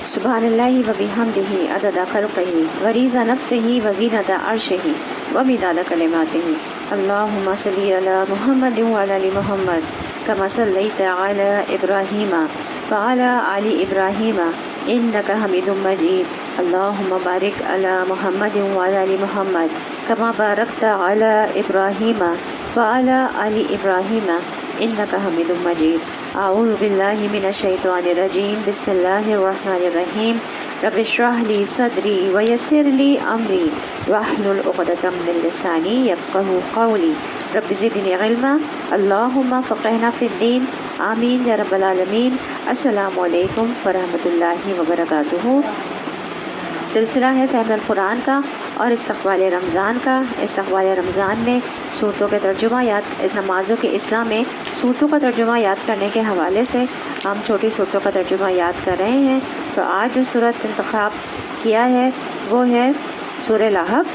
سبحان اللہ و بحمدہ عدد خلقہ ورضا نفسہ وزینۃ عرشہ ومداد کلماتہ۔ اللہم صلی علی محمد وعلی آل محمد کما صلیت علی ابراہیم وعلی آل ابراہیم انک حمید مجید۔ اللہم بارک علی محمد وعلی آل محمد کما بارکت علی ابراہیم وعلی آل ابراہیم انک حمید مجید۔ اعوذ باللہ من الشیطان الرجیم، بسم اللہ الرحمن الرحیم۔ رب اشرح لی صدری ویسر لی امری واحلل عقدۃ من لسانی یفقہوا قولی۔ رب زدنی علما، اللہم فقہنا فی الدین، آمین یا رب العالمین۔ السلام علیکم ورحمۃ اللہ وبرکاتہ۔ سلسلہ ہے فہم القرآن کا اور استقبال رمضان کا۔ استقبال رمضان میں صورتوں کے ترجمہ یاد، نمازوں کے اصلاح میں صورتوں کا ترجمہ یاد کرنے کے حوالے سے ہم چھوٹی صورتوں کا ترجمہ یاد کر رہے ہیں۔ تو آج جو صورت انتخاب کیا ہے وہ ہے سورہ لہب۔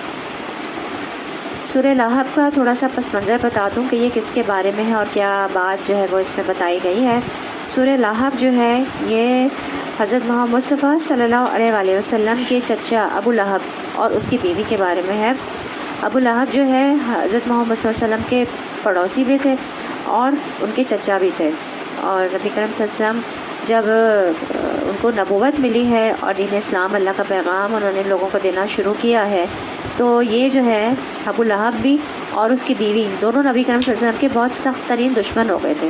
سورہ لہب کا تھوڑا سا پس منظر بتا دوں کہ یہ کس کے بارے میں ہے اور کیا بات جو ہے وہ اس میں بتائی گئی ہے۔ سورہ لہب جو ہے یہ حضرت محمد مصطفیٰ صلی اللہ علیہ وآلہ وسلم کے چچا ابو لہب اور اس کی بیوی کے بارے میں ہے۔ ابو لہب جو ہے حضرت محمد صلی اللہ علیہ وسلم کے پڑوسی بھی تھے اور ان کے چچا بھی تھے، اور نبی کریم صلی اللہ علیہ وسلم جب ان کو نبوت ملی ہے اور دین اسلام اللہ کا پیغام انہوں نے لوگوں کو دینا شروع کیا ہے، تو یہ جو ہے ابو لہب بھی اور اس کی بیوی دونوں نبی کریم صلی اللہ علیہ وسلم کے بہت سخت ترین دشمن ہو گئے تھے،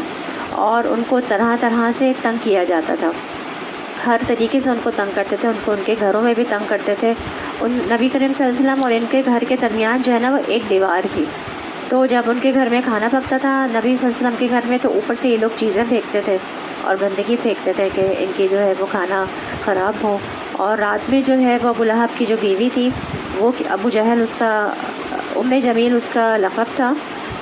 اور ان کو طرح طرح سے تنگ کیا جاتا تھا، ہر طریقے سے ان کو تنگ کرتے تھے، ان کو ان کے گھروں میں بھی تنگ کرتے تھے۔ ان نبی کریم صلی اللہ علیہ وسلم اور ان کے گھر کے درمیان جو ہے نا وہ ایک دیوار تھی، تو جب ان کے گھر میں کھانا پکتا تھا نبی صلی اللہ علیہ وسلم کے گھر میں، تو اوپر سے یہ لوگ چیزیں پھینکتے تھے اور گندگی پھینکتے تھے کہ ان کی جو ہے وہ کھانا خراب ہو۔ اور رات میں جو ہے وہ ابو لہب کی جو بیوی تھی وہ ابو جہل، اس کا ام جمیل اس کا لقب تھا،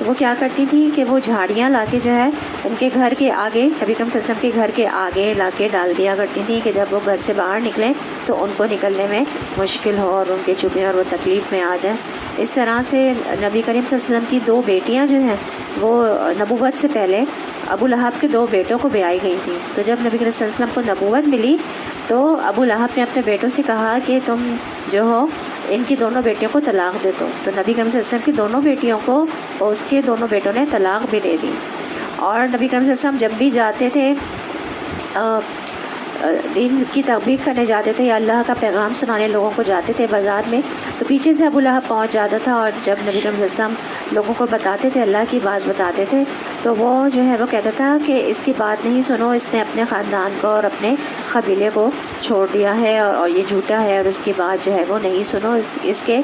وہ کیا کرتی تھی کہ وہ جھاڑیاں لا کے جو ہے ان کے گھر کے آگے، نبی کریم صلی اللہ علیہ وسلم کے گھر کے آگے لا کے ڈال دیا کرتی تھیں کہ جب وہ گھر سے باہر نکلیں تو ان کو نکلنے میں مشکل ہو اور ان کے چبھیں اور وہ تکلیف میں آ جائیں۔ اس طرح سے نبی کریم صلی اللہ علیہ وسلم کی دو بیٹیاں جو ہیں وہ نبوت سے پہلے ابو لہب کے دو بیٹوں کو بیائی گئی تھیں، تو جب نبی کریم صلی اللہ علیہ وسلم کو نبوت ملی تو ابو لہب نے اپنے بیٹوں سے کہا کہ تم جو ہو ان کی دونوں بیٹیوں کو طلاق دے دو، تو نبی کریم صلی اللہ علیہ وسلم کی دونوں بیٹیوں کو اور اس کے دونوں بیٹوں نے طلاق بھی دے دی۔ اور نبی کریم صلی اللہ علیہ وسلم جب بھی جاتے تھے دین کی تبلیغ کرنے جاتے تھے یا اللہ کا پیغام سنانے لوگوں کو جاتے تھے بازار میں، تو پیچھے سے ابو لہب پہنچ جاتا تھا، اور جب نبی کریم صلی اللہ علیہ وسلم لوگوں کو بتاتے تھے، اللہ کی بات بتاتے تھے، تو وہ جو ہے وہ کہتا تھا کہ اس کی بات نہیں سنو، اس نے اپنے خاندان کو اور اپنے قبیلے کو چھوڑ دیا ہے اور یہ جھوٹا ہے، اور اس کی بات جو ہے وہ نہیں سنو، اس نے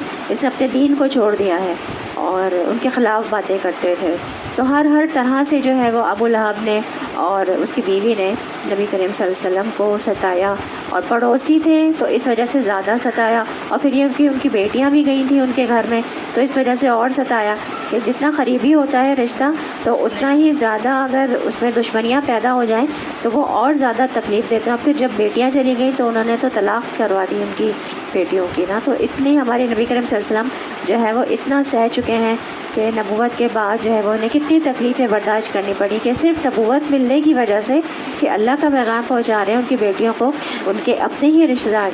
اپنے دین کو چھوڑ دیا ہے، اور ان کے خلاف باتیں کرتے تھے۔ تو ہر طرح سے جو ہے وہ ابو لہب نے اور اس کی بیوی نے نبی کریم صلی اللہ علیہ وسلم کو ستایا، اور پڑوسی تھے تو اس وجہ سے زیادہ ستایا، اور پھر یہ ان کی بیٹیاں بھی گئی تھیں ان کے گھر میں تو اس وجہ سے اور ستایا کہ جتنا قریبی ہوتا ہے رشتہ تو اتنا ہی زیادہ اگر اس میں دشمنیاں پیدا ہو جائیں تو وہ اور زیادہ تکلیف دیتے ہیں۔ پھر جب بیٹیاں چلی گئیں تو انہوں نے تو طلاق کروا دی ان کی بیٹیوں کی نا، تو اتنے ہمارے نبی کریم صلی اللہ علیہ وسلم جو ہے وہ اتنا سہ چکے ہیں کہ نبوت کے بعد جو ہے وہ انہیں کتنی تکلیفیں برداشت کرنی پڑی، کہ صرف نبوت ملنے کی وجہ سے کہ اللہ کا پیغام پہنچا رہے ہیں ان کی بیٹیوں کو، ان کے اپنے ہی رشتہ دار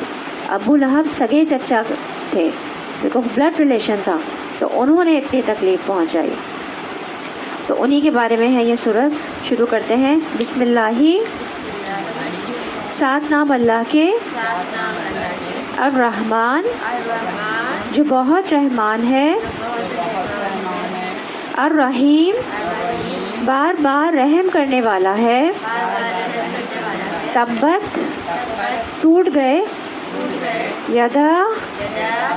ابو لہب سگے چچا تھے، دیکھو بلڈ ریلیشن تھا، تو انہوں نے اتنی تکلیف پہنچائی۔ تو انہی کے بارے میں ہے یہ سورت۔ شروع کرتے ہیں بسم اللہ، سات نام اللہ کے، الرحمن جو بہت رحمان ہے، الرحیم بار بار رحم کرنے والا ہے، تبت ٹوٹ گئے، یدا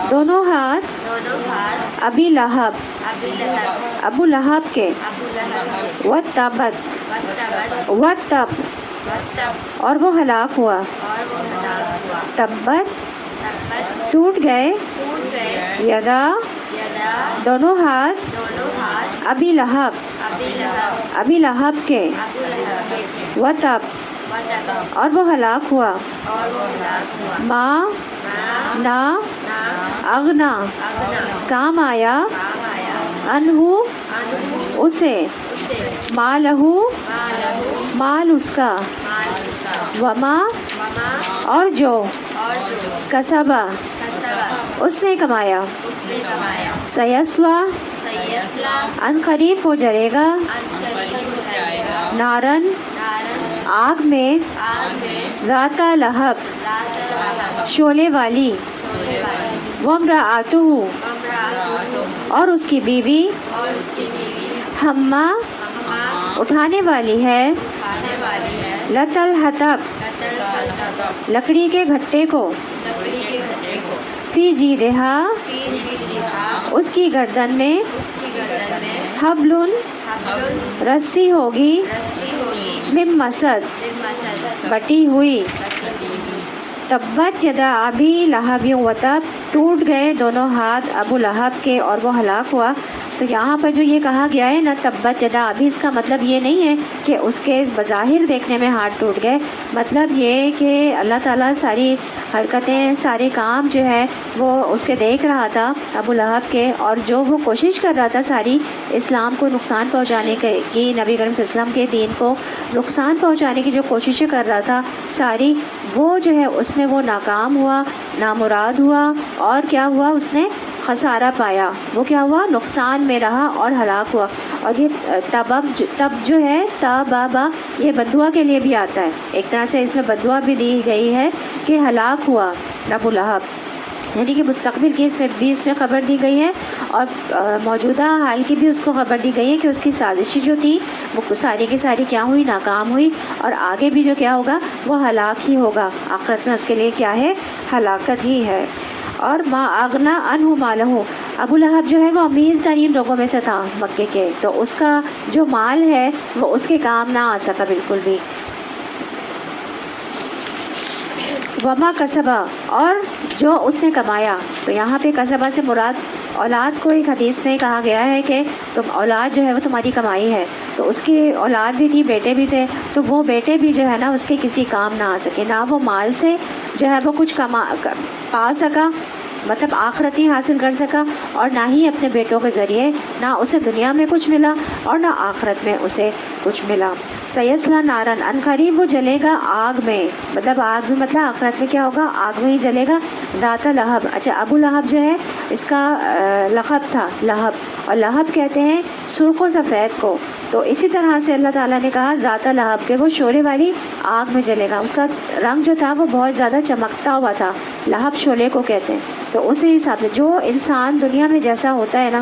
دونوں ہاتھ، ابی لہب ابو لہب کے، وتبت وتب اور وہ ہلاک ہوا، تبت ٹوٹ گئے، یدا دونوں ہاتھ، ابی لہب کے، وتب اور وہ ہلاک ہوا، ماں نہ اغنا کام آیا، انہو اسے، ما لہو مال اس کا، وما اور جو، کسبا اس نے کمایا، سیسلا ان قریب وہ جلے گا، نارن آگ میں، ذات لہب شعلے والی، وامرأتہ اور اس کی بیوی، حمّا اٹھانے والی ہے، لتل حطب لکڑی کے گھٹے کو، فی جیدہا اس کی گردن میں، حبل رسی ہوگی، من مسد بٹی ہوئی، تبت یدا ابی لہب و تب ٹوٹ گئے دونوں ہاتھ ابو لہب کے اور وہ ہلاک ہوا۔ تو یہاں پر جو یہ کہا گیا ہے نا تبت یدا ابی، اس کا مطلب یہ نہیں ہے کہ اس کے بظاہر دیکھنے میں ہاتھ ٹوٹ گئے، مطلب یہ کہ اللہ تعالیٰ ساری حرکتیں سارے کام جو ہے وہ اس کے دیکھ رہا تھا ابو لہب کے، اور جو وہ کوشش کر رہا تھا ساری اسلام کو نقصان پہنچانے کی، نبی کریم صلی اللہ علیہ وسلم کے دین کو نقصان پہنچانے کی جو کوششیں کر رہا تھا ساری، وہ جو ہے اس میں وہ ناکام ہوا، نامراد ہوا، اور کیا ہوا، اس نے خسارہ پایا، وہ کیا ہوا، نقصان میں رہا اور ہلاک ہوا۔ اور یہ تب جو ہے تابا، یہ بدعا کے لیے بھی آتا ہے، ایک طرح سے اس میں بدعا بھی دی گئی ہے کہ ہلاک ہوا ابو لہب، یعنی کہ مستقبل کی اس میں خبر دی گئی ہے، اور موجودہ حال کی بھی اس کو خبر دی گئی ہے کہ اس کی سازشیں جو تھی وہ ساری کی ساری کیا ہوئی، ناکام ہوئی، اور آگے بھی جو کیا ہوگا وہ ہلاک ہی ہوگا، آخرت میں اس کے لیے کیا ہے، ہلاکت ہی ہے۔ اور ما اغنا عنہ مالہ، ابو لہب جو ہے وہ امیر ترین لوگوں میں سے تھا مکے کے، تو اس کا جو مال ہے وہ اس کے کام نہ آ سکا بالکل بھی۔ وما کسبا اور جو اس نے کمایا، تو یہاں پہ کسبا سے مراد اولاد کو ایک حدیث میں کہا گیا ہے کہ تم اولاد جو ہے وہ تمہاری کمائی ہے، تو اس کی اولاد بھی تھی، بیٹے بھی تھے، تو وہ بیٹے بھی جو ہے نا اس کے کسی کام نہ آ سکے، نہ وہ مال سے جو ہے وہ کچھ پا سکا، مطلب آخرتی حاصل کر سکا، اور نہ ہی اپنے بیٹوں کے ذریعے نہ اسے دنیا میں کچھ ملا اور نہ آخرت میں اسے کچھ ملا۔ سیسلا نارن ان قریب وہ جلے گا آگ میں، مطلب آگ میں مطلب آخرت میں کیا ہوگا، آگ میں ہی جلے گا، ذات لہب۔ اچھا، ابو لہب جو ہے اس کا لقب تھا لہب، اور لہب کہتے ہیں سرخ و سفید کو، تو اسی طرح سے اللہ تعالیٰ نے کہا ذات لہب کے وہ شعلے والی آگ میں جلے گا، اس کا رنگ جو تھا وہ بہت زیادہ چمکتا ہوا تھا، لہب شعلے کو کہتے ہیں۔ تو اسی حساب سے جو انسان دنیا میں جیسا ہوتا ہے نا،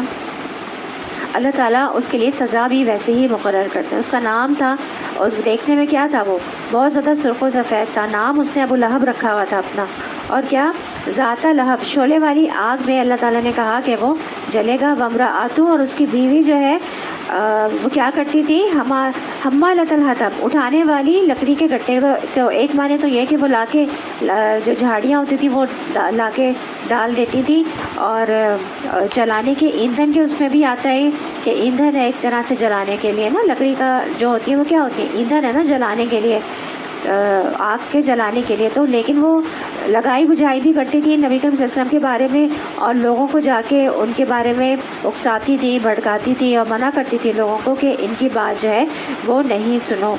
اللہ تعالیٰ اس کے لیے سزا بھی ویسے ہی مقرر کرتے ہیں۔ اس کا نام تھا، اور دیکھنے میں کیا تھا، وہ بہت زیادہ سرخ و سفید تھا، نام اس نے ابو لہب رکھا ہوا تھا اپنا، اور کیا، ذات لہب شعلے والی آگ میں اللہ تعالیٰ نے کہا کہ وہ جلے گا۔ وامرأتہ اور اس کی بیوی جو ہے وہ کیا کرتی تھی، حمالۃ الحطب اٹھانے والی لکڑی کے گٹے، تو ایک معنی تو یہ کہ وہ لا کے جو جھاڑیاں ہوتی تھی وہ لا کے ڈال دیتی تھی، اور جلانے کے ایندھن کے اس میں بھی آتا ہے کہ ایندھن ہے ایک طرح سے جلانے کے لیے نا، لکڑی کا جو ہوتی ہے وہ کیا ہوتی ہے، ایندھن ہے نا جلانے کے لیے، آگ کے جلانے کے لیے، تو لیکن وہ لگائی بجھائی بھی کرتی تھی نبی کریم صلی اللہ علیہ وسلم کے بارے میں، اور لوگوں کو جا کے ان کے بارے میں اکساتی تھی، بھڑکاتی تھی، اور منع کرتی تھی لوگوں کو کہ ان کی بات جو ہے وہ نہیں سنو۔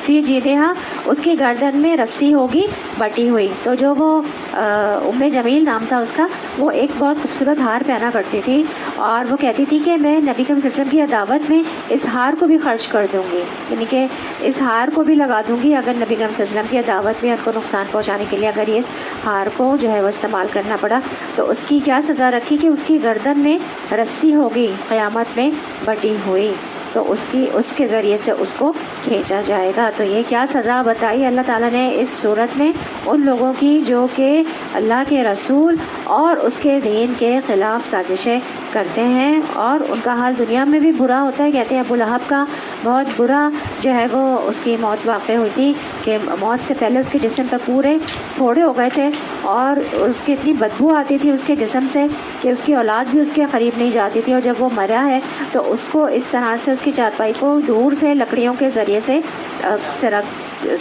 فی جیدہا اس کی گردن میں رسی ہوگی بٹی ہوئی، تو جو وہ ام جمیل نام تھا اس کا، وہ ایک بہت خوبصورت ہار پہنا کرتی تھی، اور وہ کہتی تھی کہ میں نبی کریم صلی اللہ علیہ وسلم کی عداوت میں اس ہار کو بھی خرچ کر دوں گی، یعنی کہ اس ہار کو بھی لگا دوں گی اگر نبی کریم صلی اللہ علیہ وسلم کی عداوت میں ان کو نقصان پہنچانے کے لیے اگر اس ہار کو جو ہے وہ استعمال کرنا پڑا۔ تو اس کی کیا سزا رکھی کہ اس کی گردن میں رسی ہوگی قیامت میں بٹی ہوئی، تو اس کے ذریعے سے اس کو کھینچا جائے گا۔ تو یہ کیا سزا بتائی اللہ تعالیٰ نے اس صورت میں ان لوگوں کی جو کہ اللہ کے رسول اور اس کے دین کے خلاف سازشیں کرتے ہیں، اور ان کا حال دنیا میں بھی برا ہوتا ہے۔ کہتے ہیں ابو لہب کا بہت برا جو ہے وہ اس کی موت واقع ہوئی تھی کہ موت سے پہلے اس کے جسم پہ پورے پھوڑے ہو گئے تھے، اور اس کی اتنی بدبو آتی تھی اس کے جسم سے کہ اس کی اولاد بھی اس کے قریب نہیں جاتی تھی، اور جب وہ مرا ہے تو اس کو اس طرح سے اس کی چارپائی کو دور سے لکڑیوں کے ذریعے سے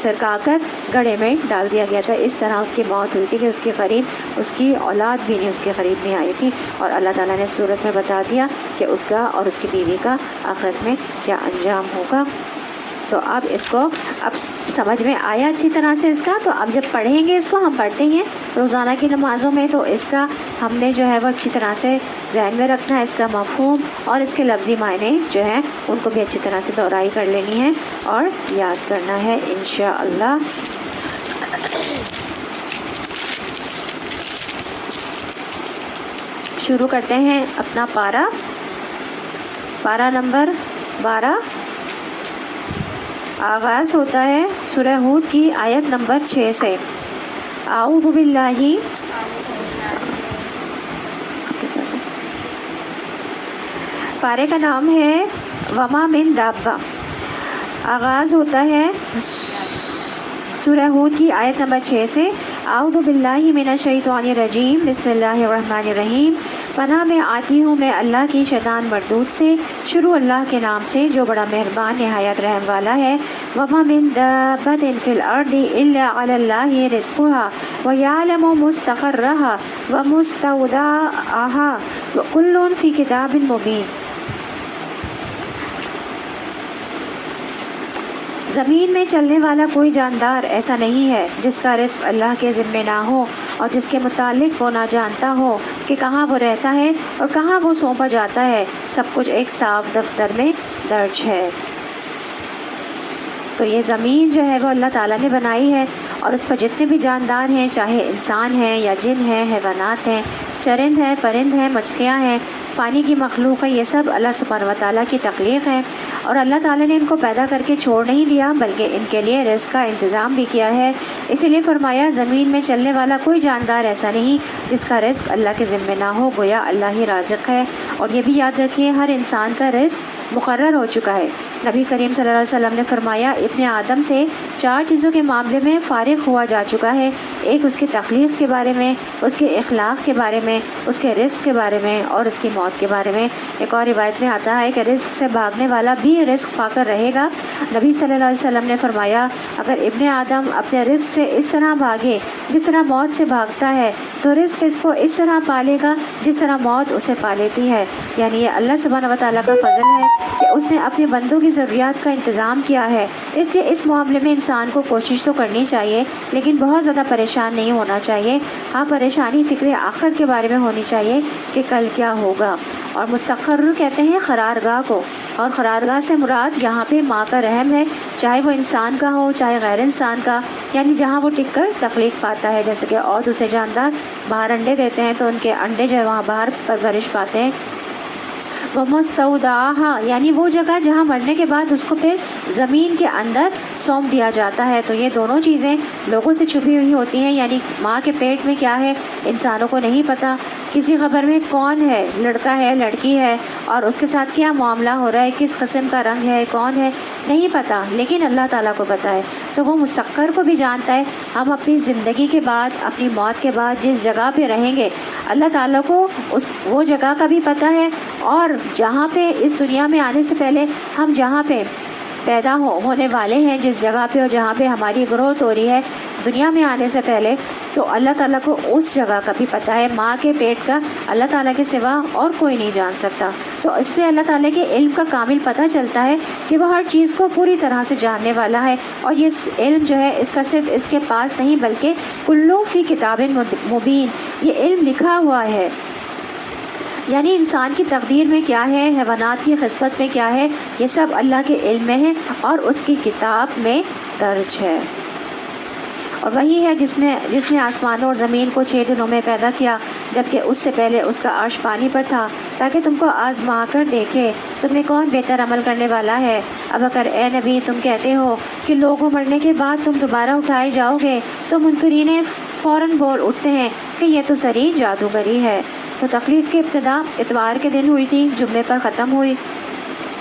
سرکا کر گڑھے میں ڈال دیا گیا تھا۔ اس طرح اس کی موت ہوئی تھی کہ اس کے قریب اس کی اولاد بھی نہیں اس کے قریب نہیں آئی تھی، اور اللہ تعالیٰ نے صورت میں بتا دیا کہ اس کا اور اس کی بیوی کا آخرت میں کیا انجام ہوگا۔ تو اب اس کو اب سمجھ میں آیا اچھی طرح سے اس کا. تو اب جب پڑھیں گے اس کو، ہم پڑھتے ہیں روزانہ کی نمازوں میں، تو اس کا ہم نے جو ہے وہ اچھی طرح سے ذہن میں رکھنا ہے، اس کا مفہوم اور اس کے لفظی معنی جو ہیں ان کو بھی اچھی طرح سے دہرائی کر لینی ہے اور یاد کرنا ہے انشاءاللہ. شروع کرتے ہیں اپنا پارہ نمبر 12. آغاز ہوتا ہے سورہ ہود کی آیت نمبر 6 سے. اعوذ باللہ، پارے کا نام ہے وما من دابہ. آغاز ہوتا ہے سورہ ہود کی آیت نمبر 6 سے. اعوذ باللہ من الشیطان الرجیم، بسم اللہ الرحمن الرحیم. پناہ میں آتی ہوں میں اللہ کی شیطان مردود سے. شروع اللہ کے نام سے جو بڑا مہربان نہایت رحم والا ہے. وما من دابۃ فی الارض الا علی اللہ رزقها ویعلم مستقرها ومستودعها وکل فی کتاب مبین. زمین میں چلنے والا کوئی جاندار ایسا نہیں ہے جس کا رزق اللہ کے ذمے نہ ہو اور جس کے متعلق وہ نہ جانتا ہو کہ کہاں وہ رہتا ہے اور کہاں وہ سونپا جاتا ہے. سب کچھ ایک صاف دفتر میں درج ہے. تو یہ زمین جو ہے وہ اللہ تعالیٰ نے بنائی ہے اور اس پر جتنے بھی جاندار ہیں، چاہے انسان ہیں یا جن ہیں، حیوانات ہیں، چرند ہیں، پرند ہیں، مچھلیاں ہیں، پانی کی مخلوق ہے، یہ سب اللہ سبحانہ وتعالیٰ کی تخلیق ہے. اور اللہ تعالیٰ نے ان کو پیدا کر کے چھوڑ نہیں دیا بلکہ ان کے لیے رزق کا انتظام بھی کیا ہے. اسی لیے فرمایا زمین میں چلنے والا کوئی جاندار ایسا نہیں جس کا رزق اللہ کے ذمے نہ ہو، گویا اللہ ہی رازق ہے. اور یہ بھی یاد رکھیے ہر انسان کا رزق مقرر ہو چکا ہے. نبی کریم صلی اللہ علیہ وسلم نے فرمایا ابن آدم سے 4 چیزوں کے معاملے میں فارغ ہوا جا چکا ہے. ایک اس کی تخلیق کے بارے میں، اس کے اخلاق کے بارے میں، اس کے رزق کے بارے میں اور اس کی موت کے بارے میں. ایک اور روایت میں آتا ہے کہ رزق سے بھاگنے والا بھی رزق پا کر رہے گا. نبی صلی اللہ علیہ وسلم نے فرمایا اگر ابن آدم اپنے رزق سے اس طرح بھاگے جس طرح موت سے بھاگتا ہے تو رزق اس کو اس طرح پالے گا جس طرح موت اسے پا لیتی ہے. یعنی یہ اللہ سبحانہ وتعالیٰ کا فضل ہے کہ اس نے اپنے بندوں کی ضروریات کا انتظام کیا ہے. اس لیے اس معاملے میں انسان کو کوشش تو کرنی چاہیے لیکن بہت زیادہ پریشان نہیں ہونا چاہیے. ہاں پریشانی فکر آخرت کے بارے میں ہونی چاہیے کہ کل کیا ہوگا. اور مستقر کہتے ہیں قرارگاہ کو، اور قرارگاہ سے مراد یہاں پہ ماں کا رحم ہے، چاہے وہ انسان کا ہو چاہے غیر انسان کا، یعنی جہاں وہ ٹک کر تخلیق پاتا ہے. جیسے کہ اور دوسرے جاندار باہر انڈے دیتے ہیں تو ان کے انڈے جو ہے وہاں باہر پرورش پاتے ہیں. ومستودعها یعنی وہ جگہ جہاں مرنے کے بعد اس کو پھر زمین کے اندر سونپ دیا جاتا ہے. تو یہ دونوں چیزیں لوگوں سے چھپی ہوئی ہوتی ہیں. یعنی ماں کے پیٹ میں کیا ہے انسانوں کو نہیں پتہ، کسی خبر میں کون ہے، لڑکا ہے لڑکی ہے اور اس کے ساتھ کیا معاملہ ہو رہا ہے، کس قسم کا رنگ ہے، کون ہے، نہیں پتہ، لیکن اللہ تعالیٰ کو پتہ ہے. تو وہ مستقر کو بھی جانتا ہے. ہم اپنی زندگی کے بعد، اپنی موت کے بعد جس جگہ پہ رہیں گے اللہ تعالیٰ کو وہ جگہ کا بھی پتہ ہے. اور جہاں پہ اس دنیا میں آنے سے پہلے ہم جہاں پہ پیدا ہونے والے ہیں، جس جگہ پہ اور جہاں پہ ہماری گروتھ ہو رہی ہے دنیا میں آنے سے پہلے، تو اللہ تعالیٰ کو اس جگہ کا بھی پتہ ہے. ماں کے پیٹ کا اللہ تعالیٰ کے سوا اور کوئی نہیں جان سکتا. تو اس سے اللہ تعالیٰ کے علم کا کامل پتہ چلتا ہے کہ وہ ہر چیز کو پوری طرح سے جاننے والا ہے. اور یہ علم جو ہے اس کا صرف اس کے پاس نہیں بلکہ کلو فی کتاب مبین، یہ علم لکھا ہوا ہے. یعنی انسان کی تقدیر میں کیا ہے، حیوانات کی قسمت میں کیا ہے، یہ سب اللہ کے علم میں ہے اور اس کی کتاب میں درج ہے. اور وہی ہے جس نے آسمانوں اور زمین کو 6 دنوں میں پیدا کیا، جبکہ اس سے پہلے اس کا عرش پانی پر تھا، تاکہ تم کو آزما کر دیکھے تم میں کون بہتر عمل کرنے والا ہے. اب اگر اے نبی تم کہتے ہو کہ لوگوں مرنے کے بعد تم دوبارہ اٹھائے جاؤ گے تو منکرین فوراً بول اٹھتے ہیں کہ یہ تو سری جادوگری ہے. تو تخلیق کی ابتدا اتوار کے دن ہوئی تھی، جمعے پر ختم ہوئی.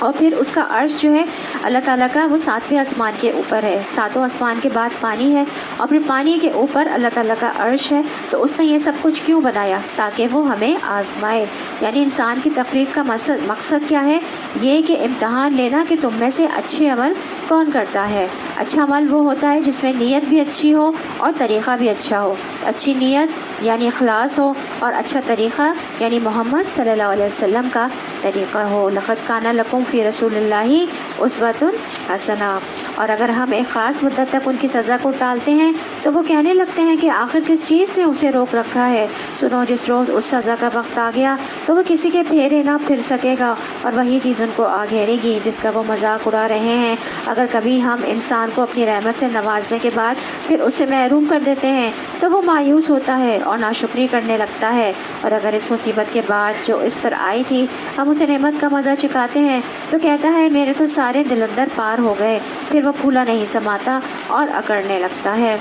اور پھر اس کا عرش جو ہے اللہ تعالیٰ کا وہ 7ویں آسمان کے اوپر ہے. 7 آسمان کے بعد پانی ہے اور پھر پانی کے اوپر اللہ تعالیٰ کا عرش ہے. تو اس نے یہ سب کچھ کیوں بنایا؟ تاکہ وہ ہمیں آزمائے. یعنی انسان کی تخلیق کا مقصد کیا ہے؟ یہ کہ امتحان لینا کہ تم میں سے اچھے عمل کون کرتا ہے. اچھا عمل وہ ہوتا ہے جس میں نیت بھی اچھی ہو اور طریقہ بھی اچھا ہو. اچھی نیت یعنی اخلاص ہو اور اچھا طریقہ یعنی محمد صلی اللہ علیہ وسلم کا طریقہ ہو۔ لقد کان لکم فی رسول اللہ اسوۃ حسنہ۔ اور اگر ہم ایک خاص مدت تک ان کی سزا کو ٹالتے ہیں تو وہ کہنے لگتے ہیں کہ آخر کس چیز نے اسے روک رکھا ہے۔ سنو، جس روز اس سزا کا وقت آ گیا تو وہ کسی کے پھیرے نہ پھر سکے گا، اور وہی چیز ان کو آ گھیرے گی جس کا وہ مذاق اڑا رہے ہیں۔ اگر کبھی ہم انسان کو اپنی رحمت سے نوازنے کے بعد پھر اسے محروم کر دیتے ہیں تو وہ مایوس ہوتا ہے اور ناشکری کرنے لگتا ہے، اور اگر اس مصیبت کے بعد جو اس پر آئی تھی ہم اسے نعمت کا مزہ چکھاتے ہیں تو کہتا ہے میرے تو سارے دل اندر پار ہو گئے، پھر وہ پھولا نہیں سماتا اور اکڑنے لگتا ہے۔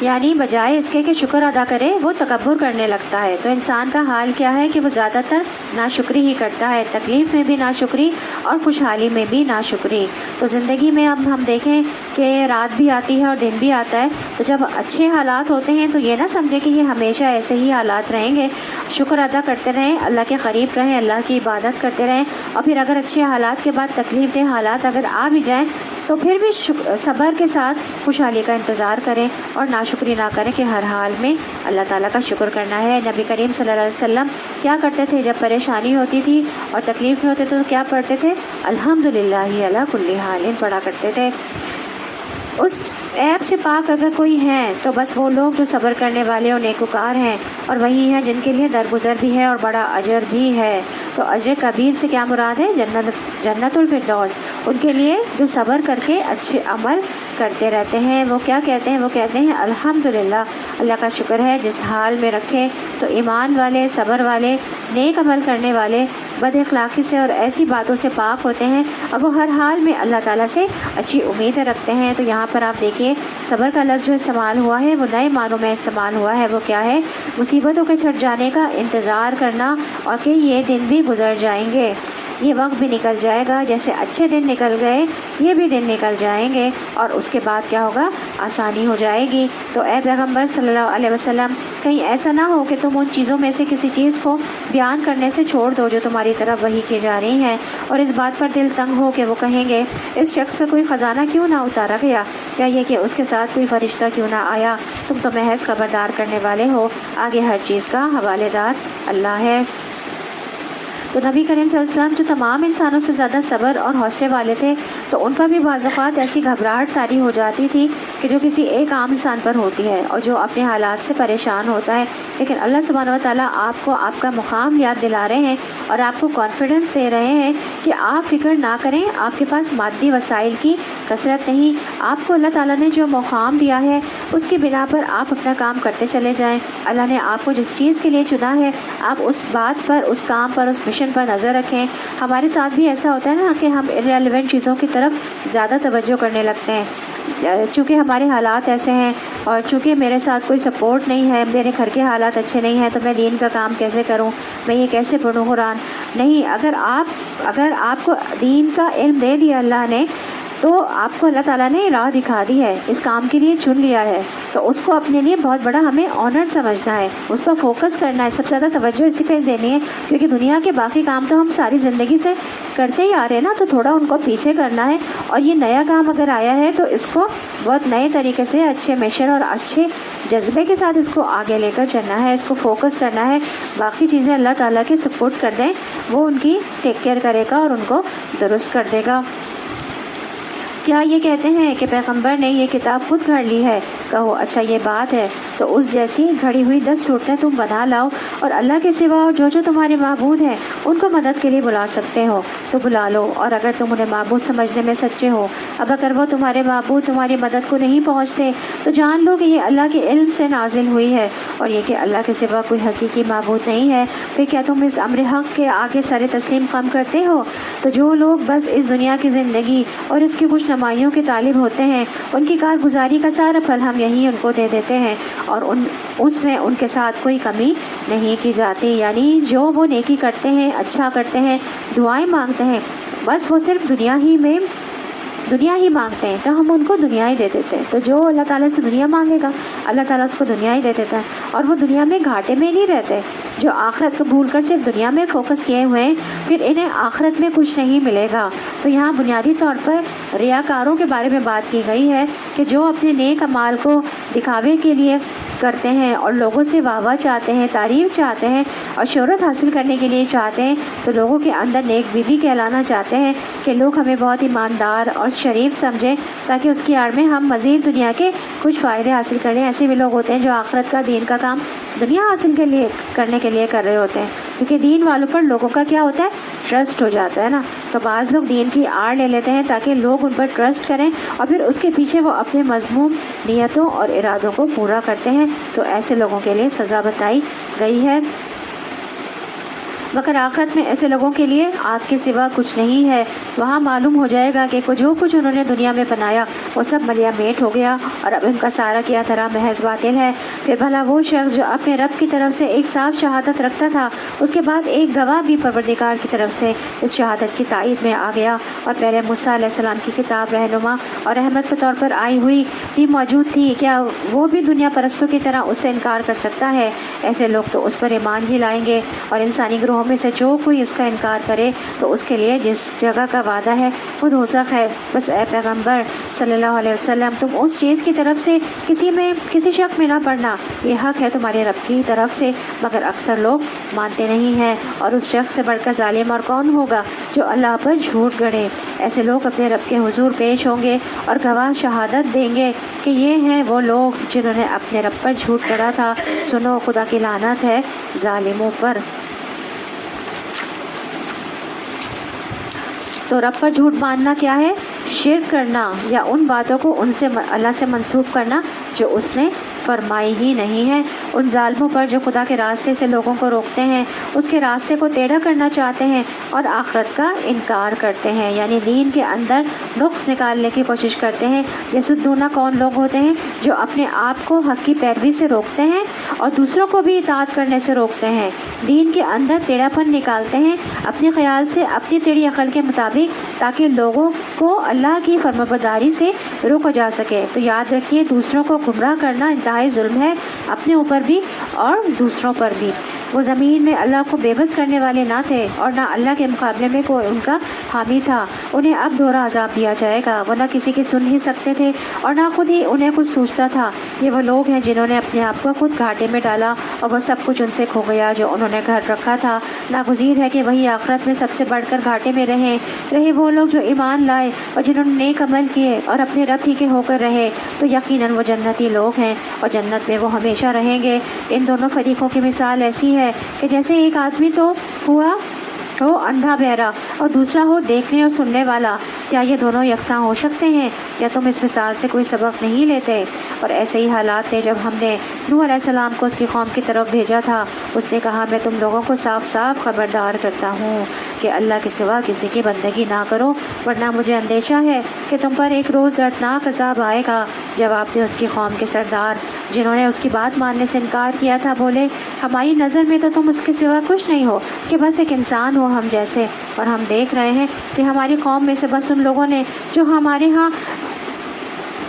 یعنی بجائے اس کے کہ شکر ادا کرے وہ تکبر کرنے لگتا ہے۔ تو انسان کا حال کیا ہے کہ وہ زیادہ تر ناشکری ہی کرتا ہے، تکلیف میں بھی ناشکری اور خوشحالی میں بھی ناشکری۔ تو زندگی میں اب ہم دیکھیں کہ رات بھی آتی ہے اور دن بھی آتا ہے، تو جب اچھے حالات ہوتے ہیں تو یہ نہ سمجھے کہ یہ ہمیشہ ایسے ہی حالات رہیں گے۔ شکر ادا کرتے رہیں، اللہ کے قریب رہیں، اللہ کی عبادت کرتے رہیں، اور پھر اگر اچھے حالات کے بعد تکلیف دہ حالات اگر آ بھی جائیں تو پھر بھی صبر کے ساتھ خوشحالی کا انتظار کریں اور ناشکری نہ کریں کہ ہر حال میں اللہ تعالیٰ کا شکر کرنا ہے۔ نبی کریم صلی اللہ علیہ وسلم کیا کرتے تھے؟ جب پریشانی ہوتی تھی اور تکلیف میں ہوتے تو کیا پڑھتے تھے؟ الحمدللہ علی کل حال پڑھا کرتے تھے۔ اس عیب سے پاک اگر کوئی ہے تو بس وہ لوگ جو صبر کرنے والے اور نیکوکار ہیں، اور وہی ہیں جن کے لیے درگزر بھی ہے اور بڑا اجر بھی ہے۔ تو اجر کبیر سے کیا مراد ہے؟ جنت الفردوس۔ ان کے لیے جو صبر کر کے اچھے عمل کرتے رہتے ہیں وہ کیا کہتے ہیں؟ وہ کہتے ہیں الحمدللہ، اللہ کا شکر ہے جس حال میں رکھے۔ تو ایمان والے، صبر والے، نیک عمل کرنے والے بد اخلاقی سے اور ایسی باتوں سے پاک ہوتے ہیں، اور وہ ہر حال میں اللہ تعالیٰ سے اچھی امیدیں رکھتے ہیں۔ تو یہاں پر آپ دیکھیے صبر کا لفظ جو استعمال ہوا ہے وہ نئے معنوں میں استعمال ہوا ہے۔ وہ کیا ہے؟ مصیبتوں کے چھٹ جانے کا انتظار کرنا، اور کہ یہ دن بھی گزر جائیں گے، یہ وقت بھی نکل جائے گا، جیسے اچھے دن نکل گئے یہ بھی دن نکل جائیں گے، اور اس کے بعد کیا ہوگا؟ آسانی ہو جائے گی۔ تو اے پیغمبر صلی اللہ علیہ وسلم، کہیں ایسا نہ ہو کہ تم ان چیزوں میں سے کسی چیز کو بیان کرنے سے چھوڑ دو جو تمہاری طرف وحی کی جا رہی ہیں، اور اس بات پر دل تنگ ہو کہ وہ کہیں گے اس شخص پر کوئی خزانہ کیوں نہ اتارا گیا، یا یہ کہ اس کے ساتھ کوئی فرشتہ کیوں نہ آیا۔ تم تو محض خبردار کرنے والے ہو، آگے ہر چیز کا حوالے دار اللہ ہے۔ تو نبی کریم صلی اللہ علیہ وسلم جو تمام انسانوں سے زیادہ صبر اور حوصلے والے تھے، تو ان پر بھی بعض اوقات ایسی گھبراہٹ طاری ہو جاتی تھی کہ جو کسی ایک عام انسان پر ہوتی ہے اور جو اپنے حالات سے پریشان ہوتا ہے، لیکن اللہ سبحانہ و تعالیٰ آپ کو آپ کا مقام یاد دلا رہے ہیں اور آپ کو کانفیڈنس دے رہے ہیں کہ آپ فکر نہ کریں، آپ کے پاس مادی وسائل کی کثرت نہیں، آپ کو اللہ تعالیٰ نے جو مقام دیا ہے اس کی بنا پر آپ اپنا کام کرتے چلے جائیں۔ اللہ نے آپ کو جس چیز کے لیے چنا ہے آپ اس بات پر، اس کام پر، اس مشن پر نظر رکھیں۔ ہمارے ساتھ بھی ایسا ہوتا ہے نا کہ ہم irrelevant چیزوں کی طرف زیادہ توجہ کرنے لگتے ہیں، چونکہ ہمارے حالات ایسے ہیں، اور چونکہ میرے ساتھ کوئی سپورٹ نہیں ہے، میرے گھر کے حالات اچھے نہیں ہیں، تو میں دین کا کام کیسے کروں، میں یہ کیسے پڑھوں قرآن؟ نہیں، اگر آپ کو دین کا علم دے دیا اللہ نے، تو آپ کو اللہ تعالیٰ نے راہ دکھا دی ہے، اس کام کے لیے چن لیا ہے، تو اس کو اپنے لیے بہت بڑا ہمیں آنر سمجھنا ہے، اس پر فوکس کرنا ہے، سب سے زیادہ توجہ اسی پہ دینی ہے، کیونکہ دنیا کے باقی کام تو ہم ساری زندگی سے کرتے ہی آ رہے ہیں نا، تو تھوڑا ان کو پیچھے کرنا ہے، اور یہ نیا کام اگر آیا ہے تو اس کو بہت نئے طریقے سے اچھے مشن اور اچھے جذبے کے ساتھ اس کو آگے لے کر چلنا ہے، اس کو فوکس کرنا ہے۔ باقی چیزیں اللہ تعالیٰ کی سپورٹ کر دیں، وہ ان کی ٹیک کیئر کرے گا اور ان کو درست کر دے گا۔ کیا یہ کہتے ہیں کہ پیغمبر نے یہ کتاب خود گھڑ لی ہے؟ کہو اچھا یہ بات ہے، تو اس جیسی گھڑی ہوئی 10 صورتیں تم بنا لاؤ، اور اللہ کے سوا اور جو تمہارے معبود ہیں ان کو مدد کے لیے بلا سکتے ہو تو بلا لو، اور اگر تم انہیں معبود سمجھنے میں سچے ہو، اب اگر وہ تمہارے معبود تمہاری مدد کو نہیں پہنچتے تو جان لو کہ یہ اللہ کے علم سے نازل ہوئی ہے، اور یہ کہ اللہ کے سوا کوئی حقیقی معبود نہیں ہے۔ پھر کیا تم اس امر حق کے آگے سارے تسلیم خم کرتے ہو؟ تو جو لوگ بس اس دنیا کی زندگی اور اس کی خوش نمائیوں کے طالب ہوتے ہیں، ان کی کارگزاری کا سارا پھل ہم یہی ان کو دے دیتے ہیں، اور اس میں ان کے ساتھ کوئی کمی نہیں کی جاتی۔ یعنی جو وہ نیکی کرتے ہیں، اچھا کرتے ہیں، دعائیں مانگتے ہیں، بس وہ صرف دنیا ہی مانگتے ہیں تو ہم ان کو دنیا ہی دے دیتے ہیں۔ تو جو اللہ تعالیٰ سے دنیا مانگے گا اللہ تعالیٰ اس کو دنیا ہی دے دیتا ہے، اور وہ دنیا میں گھاٹے میں نہیں رہتے۔ جو آخرت کو بھول کر صرف دنیا میں فوکس کیے ہوئے ہیں، پھر انہیں آخرت میں کچھ نہیں ملے گا۔ تو یہاں بنیادی طور پر ریاکاروں کے بارے میں بات کی گئی ہے کہ جو اپنے نیک اعمال کو دکھاوے کے لیے کرتے ہیں اور لوگوں سے واہ واہ چاہتے ہیں، تعریف چاہتے ہیں اور شہرت حاصل کرنے کے لیے چاہتے ہیں، تو لوگوں کے اندر نیک بیوی کہلانا چاہتے ہیں کہ لوگ ہمیں بہت ایماندار اور شریف سمجھیں تاکہ اس کی آڑ میں ہم مزید دنیا کے کچھ فائدے حاصل کریں۔ ایسے بھی لوگ ہوتے ہیں جو آخرت کا، دین کا کام دنیا حاصل کرنے کے لیے کر رہے ہوتے ہیں، کیونکہ دین والوں پر لوگوں کا کیا ہوتا ہے؟ ٹرسٹ ہو جاتا ہے نا۔ تو بعض لوگ دین کی آڑ لے لیتے ہیں تاکہ لوگ ان پر ٹرسٹ کریں اور پھر اس کے پیچھے وہ اپنے مذموم نیتوں اور ارادوں کو پورا کرتے ہیں، تو ایسے لوگوں کے لیے سزا بتائی گئی ہے۔ مگر آخرت میں ایسے لوگوں کے لیے آگ کے سوا کچھ نہیں ہے۔ وہاں معلوم ہو جائے گا کہ جو کچھ انہوں نے دنیا میں بنایا وہ سب ملیا میٹ ہو گیا اور اب ان کا سارا کیا طرح محض باطل ہے۔ پھر بھلا وہ شخص جو اپنے رب کی طرف سے ایک صاف شہادت رکھتا تھا، اس کے بعد ایک گواہ بھی پروردگار کی طرف سے اس شہادت کی تائید میں آ گیا اور پہلے موسیٰ علیہ السلام کی کتاب رہنما اور رحمت کے طور پر آئی ہوئی بھی موجود تھی، کیا وہ بھی دنیا پرستوں کی طرح اس سے انکار کر سکتا ہے؟ ایسے لوگ تو اس پر ایمان ہی لائیں گے، اور انسانی گروہوں میں سے جو کوئی اس کا انکار کرے تو اس کے لیے جس جگہ کا وعدہ ہے وہ دوزخ ہے۔ بس اے پیغمبر صلی اللہ علیہ وسلم، تم اس چیز کی طرف سے کسی شک میں نہ پڑنا، یہ حق ہے تمہارے رب کی طرف سے، مگر اکثر لوگ مانتے نہیں ہیں۔ اور اس شخص سے بڑھ کر ظالم اور کون ہوگا جو اللہ پر جھوٹ گڑے؟ ایسے لوگ اپنے رب کے حضور پیش ہوں گے اور گواہ شہادت دیں گے کہ یہ ہیں وہ لوگ جنہوں نے اپنے رب پر جھوٹ گڑا تھا۔ سنو، خدا کی لعنت ہے ظالموں پر۔ تو رب پر جھوٹ باندھنا کیا ہے؟ شرک کرنا یا ان باتوں کو ان سے اللہ سے منسوب کرنا جو اس نے فرمائی ہی نہیں ہے۔ ان ظالموں پر جو خدا کے راستے سے لوگوں کو روکتے ہیں، اس کے راستے کو ٹیڑھا کرنا چاہتے ہیں اور آخرت کا انکار کرتے ہیں، یعنی دین کے اندر نقص نکالنے کی کوشش کرتے ہیں۔ یہ سدونہ کون لوگ ہوتے ہیں؟ جو اپنے آپ کو حق کی پیروی سے روکتے ہیں اور دوسروں کو بھی اطاعت کرنے سے روکتے ہیں، دین کے اندر ٹیڑھا پن نکالتے ہیں اپنے خیال سے، اپنی ٹیڑھی عقل کے مطابق، تاکہ لوگوں کو اللہ کی فرمانبرداری سے روکا جا سکے۔ تو یاد رکھیے، دوسروں کو گمراہ کرنا انتہائی ظلم ہے، اپنے اوپر بھی اور دوسروں پر بھی۔ وہ زمین میں اللہ کو بے بس کرنے والے نہ تھے اور نہ اللہ کے مقابلے میں کوئی ان کا حامی تھا۔ انہیں اب دوہرا عذاب دیا جائے گا، وہ نہ کسی کی سن ہی سکتے تھے اور نہ خود ہی انہیں کچھ سوچتا تھا۔ یہ وہ لوگ ہیں جنہوں نے اپنے آپ کو خود گھاٹے میں ڈالا اور وہ سب کچھ ان سے کھو گیا جو انہوں نے گھر رکھا تھا۔ ناگزیر ہے کہ وہی آخرت میں سب سے بڑھ کر گھاٹے میں رہے وہ لوگ جو ایمان لائے اور جنہوں نے نیک عمل کیے اور اپنے رب ہی کے ہو کر رہے، تو یقیناً وہ جنتی لوگ ہیں اور جنت میں وہ ہمیشہ رہیں گے۔ ان دونوں فریقوں کی مثال ایسی ہے کہ جیسے ایک آدمی تو ہوا ہو اندھا بہرا اور دوسرا ہو دیکھنے اور سننے والا، کیا یہ دونوں یکساں ہو سکتے ہیں؟ کیا تم اس مثال سے کوئی سبق نہیں لیتے؟ اور ایسے ہی حالات تھے جب ہم نے نوح علیہ السلام کو اس کی قوم کی طرف بھیجا تھا۔ اس نے کہا، میں تم لوگوں کو صاف صاف خبردار کرتا ہوں کہ اللہ کے سوا کسی کی بندگی نہ کرو، ورنہ مجھے اندیشہ ہے کہ تم پر ایک روز دردناک عذاب آئے گا۔ جواب دے اس کی قوم کے سردار جنہوں نے اس کی بات ماننے سے انکار کیا تھا، بولے، ہماری نظر میں تو تم اس کے سوا کچھ نہیں ہو کہ بس ایک انسان ہو ہم جیسے، اور ہم دیکھ رہے ہیں کہ ہماری قوم میں سے بس ان لوگوں نے جو ہمارے ہاں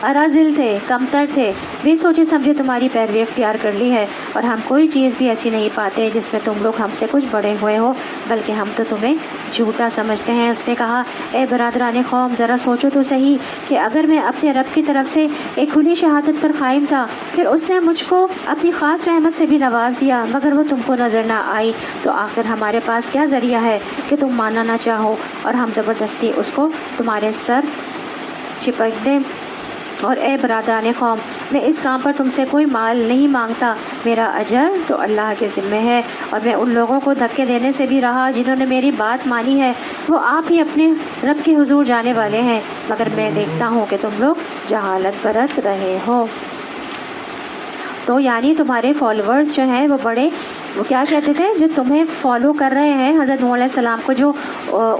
اراذل تھے، کمتر تھے، بے سوچے سمجھے تمہاری پیروی اختیار کر لی ہے، اور ہم کوئی چیز بھی ایسی نہیں پاتے جس میں تم لوگ ہم سے کچھ بڑے ہوئے ہو، بلکہ ہم تو تمہیں جھوٹا سمجھتے ہیں۔ اس نے کہا، اے برادران قوم، ذرا سوچو تو صحیح کہ اگر میں اپنے رب کی طرف سے ایک کھلی شہادت پر قائم تھا، پھر اس نے مجھ کو اپنی خاص رحمت سے بھی نواز دیا، مگر وہ تم کو نظر نہ آئی، تو آخر ہمارے پاس کیا ذریعہ ہے کہ تم ماننا نہ چاہو اور ہم زبردستی اس کو تمہارے سر چپک دیں؟ اور اے برادران قوم، میں اس کام پر تم سے کوئی مال نہیں مانگتا، میرا اجر تو اللہ کے ذمہ ہے، اور میں ان لوگوں کو دھکے دینے سے بھی رہا جنہوں نے میری بات مانی ہے، وہ آپ ہی اپنے رب کے حضور جانے والے ہیں، مگر میں دیکھتا ہوں کہ تم لوگ جہالت برت رہے ہو۔ تو یعنی تمہارے فالوورز جو ہیں وہ کیا کہتے تھے؟ جو تمہیں فالو کر رہے ہیں، حضرت نوح علیہ السلام کو جو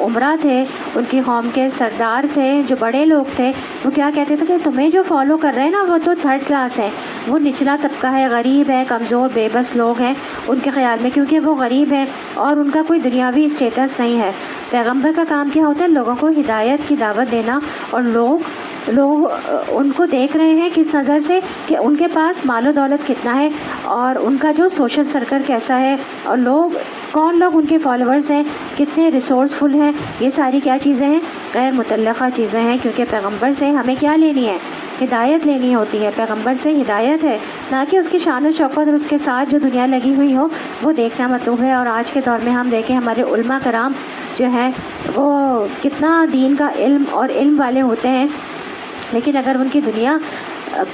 عمرہ تھے، ان کی قوم کے سردار تھے، جو بڑے لوگ تھے، وہ کیا کہتے تھے کہ تمہیں جو فالو کر رہے ہیں نا، وہ تو تھرڈ کلاس ہے، وہ نچلا طبقہ ہے، غریب ہے، کمزور بے بس لوگ ہیں ان کے خیال میں، کیونکہ وہ غریب ہیں اور ان کا کوئی دنیاوی اسٹیٹس نہیں ہے۔ پیغمبر کا کام کیا ہوتا ہے؟ لوگوں کو ہدایت کی دعوت دینا، اور لوگ ان کو دیکھ رہے ہیں کس نظر سے کہ ان کے پاس مال و دولت کتنا ہے اور ان کا جو سوشل سرکل کیسا ہے، اور کون لوگ ان کے فالوورز ہیں، کتنے ریسورسفل ہیں۔ یہ ساری کیا چیزیں ہیں؟ غیر متعلقہ چیزیں ہیں، کیونکہ پیغمبر سے ہمیں کیا لینی ہے؟ ہدایت لینی ہوتی ہے، پیغمبر سے ہدایت ہے، نہ کہ اس کی شان و شوکت اور اس کے ساتھ جو دنیا لگی ہوئی ہو وہ دیکھنا مطلوب ہے۔ اور آج کے دور میں ہم دیکھیں ہمارے علماء کرام جو ہیں وہ کتنا دین کا علم اور علم والے ہوتے ہیں، لیکن اگر ان کی دنیا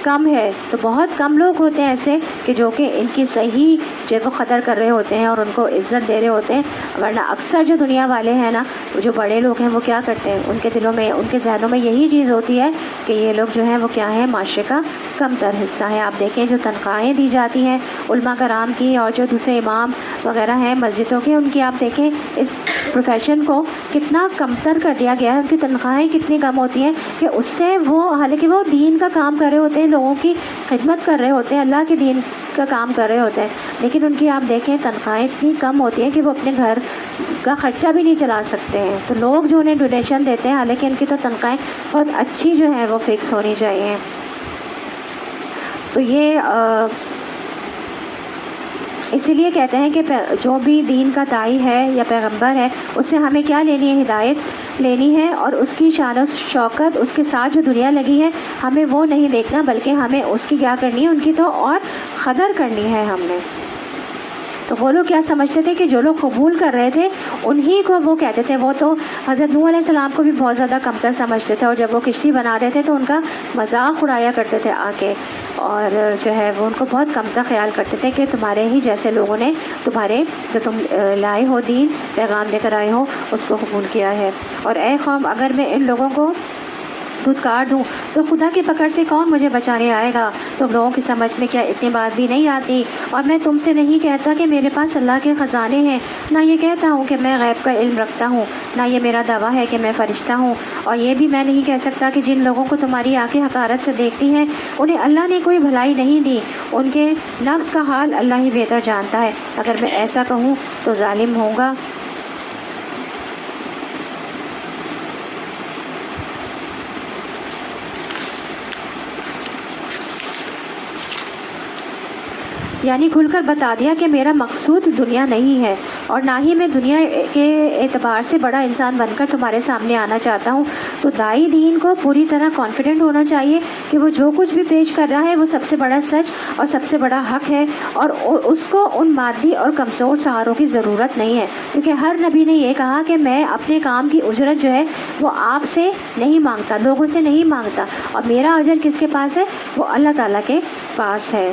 کم ہے تو بہت کم لوگ ہوتے ہیں ایسے کہ جو کہ ان کی صحیح جو وہ قدر کر رہے ہوتے ہیں اور ان کو عزت دے رہے ہوتے ہیں، ورنہ اکثر جو دنیا والے ہیں نا، جو بڑے لوگ ہیں، وہ کیا کرتے ہیں، ان کے دلوں میں، ان کے ذہنوں میں یہی چیز ہوتی ہے کہ یہ لوگ جو ہیں وہ کیا ہے، معاشرے کا کم تر حصہ ہے۔ آپ دیکھیں جو تنخواہیں دی جاتی ہیں علماء کرام کی اور جو دوسرے امام وغیرہ ہیں مسجدوں کے، ان کی آپ دیکھیں اس پروفیشن کو کتنا کمتر کر دیا گیا ہے، ان کی تنخواہیں کتنی کم ہوتی ہیں کہ اس سے وہ، حالانکہ وہ دین کا کام کر رہے ہوتے ہیں، لوگوں کی خدمت کر رہے ہوتے ہیں، اللہ کے دین کا کام کر رہے ہوتے ہیں، لیکن ان کی آپ دیکھیں تنخواہیں اتنی کم ہوتی ہیں کہ وہ اپنے گھر کا خرچہ بھی نہیں چلا سکتے ہیں۔ تو لوگ جو انہیں ڈونیشن دیتے ہیں، حالانکہ ان کی تو تنخواہیں بہت اچھی جو ہیں وہ فکس ہونی چاہیے۔ تو یہ اسی لیے کہتے ہیں کہ جو بھی دین کا داعی ہے یا پیغمبر ہے، اس سے ہمیں کیا لینی ہے، ہدایت لینی ہے، اور اس کی شان و شوکت، اس کے ساتھ جو دنیا لگی ہے، ہمیں وہ نہیں دیکھنا، بلکہ ہمیں اس کی کیا کرنی ہے، ان کی تو اور قدر کرنی ہے ہم نے۔ تو وہ لوگ کیا سمجھتے تھے کہ جو لوگ قبول کر رہے تھے انہی کو وہ کہتے تھے، وہ تو حضرت نوح علیہ السلام کو بھی بہت زیادہ کمتر سمجھتے تھے، اور جب وہ کشتی بنا رہے تھے تو ان کا مذاق اڑایا کرتے تھے آ کے، اور جو ہے وہ ان کو بہت کمتر خیال کرتے تھے کہ تمہارے ہی جیسے لوگوں نے تمہارے جو تم لائے ہو دین، پیغام لے کر آئے ہو، اس کو قبول کیا ہے۔ اور اے قوم، اگر میں ان لوگوں کو دھتکار دوں تو خدا کی پکڑ سے کون مجھے بچانے آئے گا؟ تم لوگوں کی سمجھ میں کیا اتنی بات بھی نہیں آتی؟ اور میں تم سے نہیں کہتا کہ میرے پاس اللہ کے خزانے ہیں، نہ یہ کہتا ہوں کہ میں غیب کا علم رکھتا ہوں، نہ یہ میرا دعویٰ ہے کہ میں فرشتہ ہوں، اور یہ بھی میں نہیں کہہ سکتا کہ جن لوگوں کو تمہاری آنکھیں حقارت سے دیکھتی ہیں انہیں اللہ نے کوئی بھلائی نہیں دی، ان کے نفس کا حال اللہ ہی بہتر جانتا ہے۔ اگر میں ایسا کہوں تو ظالم ہوں گا۔ یعنی کھل کر بتا دیا کہ میرا مقصود دنیا نہیں ہے، اور نہ ہی میں دنیا کے اعتبار سے بڑا انسان بن کر تمہارے سامنے آنا چاہتا ہوں۔ تو داعی دین کو پوری طرح کانفیڈنٹ ہونا چاہیے کہ وہ جو کچھ بھی پیش کر رہا ہے وہ سب سے بڑا سچ اور سب سے بڑا حق ہے، اور اس کو ان مادی اور کمزور سہاروں کی ضرورت نہیں ہے، کیونکہ ہر نبی نے یہ کہا کہ میں اپنے کام کی اجرت جو ہے وہ آپ سے نہیں مانگتا، لوگوں سے نہیں مانگتا، اور میرا اجر کس کے پاس ہے؟ وہ اللہ تعالیٰ کے پاس ہے۔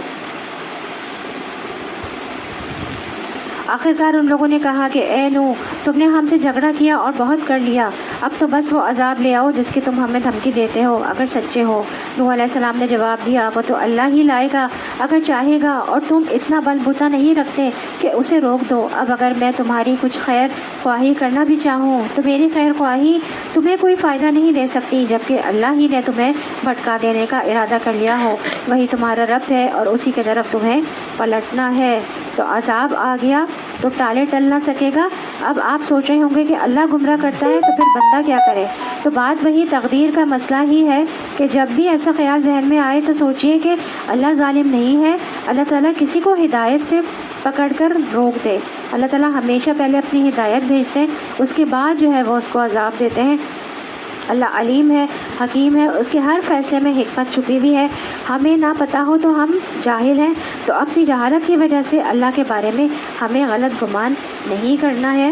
آخرکار ان لوگوں نے کہا کہ اے نوح، تم نے ہم سے جھگڑا کیا اور بہت کر لیا، اب تو بس وہ عذاب لے آؤ جس کی تم ہمیں دھمکی دیتے ہو اگر سچے ہو۔ نوح علیہ السلام نے جواب دیا، وہ تو اللہ ہی لائے گا اگر چاہے گا، اور تم اتنا بل بوتا نہیں رکھتے کہ اسے روک دو۔ اب اگر میں تمہاری کچھ خیر خواہی کرنا بھی چاہوں تو میری خیر خواہی تمہیں کوئی فائدہ نہیں دے سکتی، جبکہ اللہ ہی نے تمہیں بھٹکا دینے کا ارادہ کر لیا ہو۔ وہی تمہارا رب ہے اور اسی کی طرف تمہیں پلٹنا ہے۔ تو عذاب آ گیا تو ٹالے ٹل نہ سکے گا۔ اب آپ سوچ رہے ہوں گے کہ اللہ گمراہ کرتا ہے تو پھر بندہ کیا کرے؟ تو بات وہی تقدیر کا مسئلہ ہی ہے کہ جب بھی ایسا خیال ذہن میں آئے تو سوچئے کہ اللہ ظالم نہیں ہے، اللہ تعالیٰ کسی کو ہدایت سے پکڑ کر روک دے، اللہ تعالیٰ ہمیشہ پہلے اپنی ہدایت بھیجتے ہیں، اس کے بعد جو ہے وہ اس کو عذاب دیتے ہیں۔ اللہ علیم ہے، حکیم ہے، اس کے ہر فیصلے میں حکمت چھپی ہوئی ہے۔ ہمیں نہ پتہ ہو تو ہم جاہل ہیں، تو اپنی جہالت کی وجہ سے اللہ کے بارے میں ہمیں غلط گمان نہیں کرنا ہے۔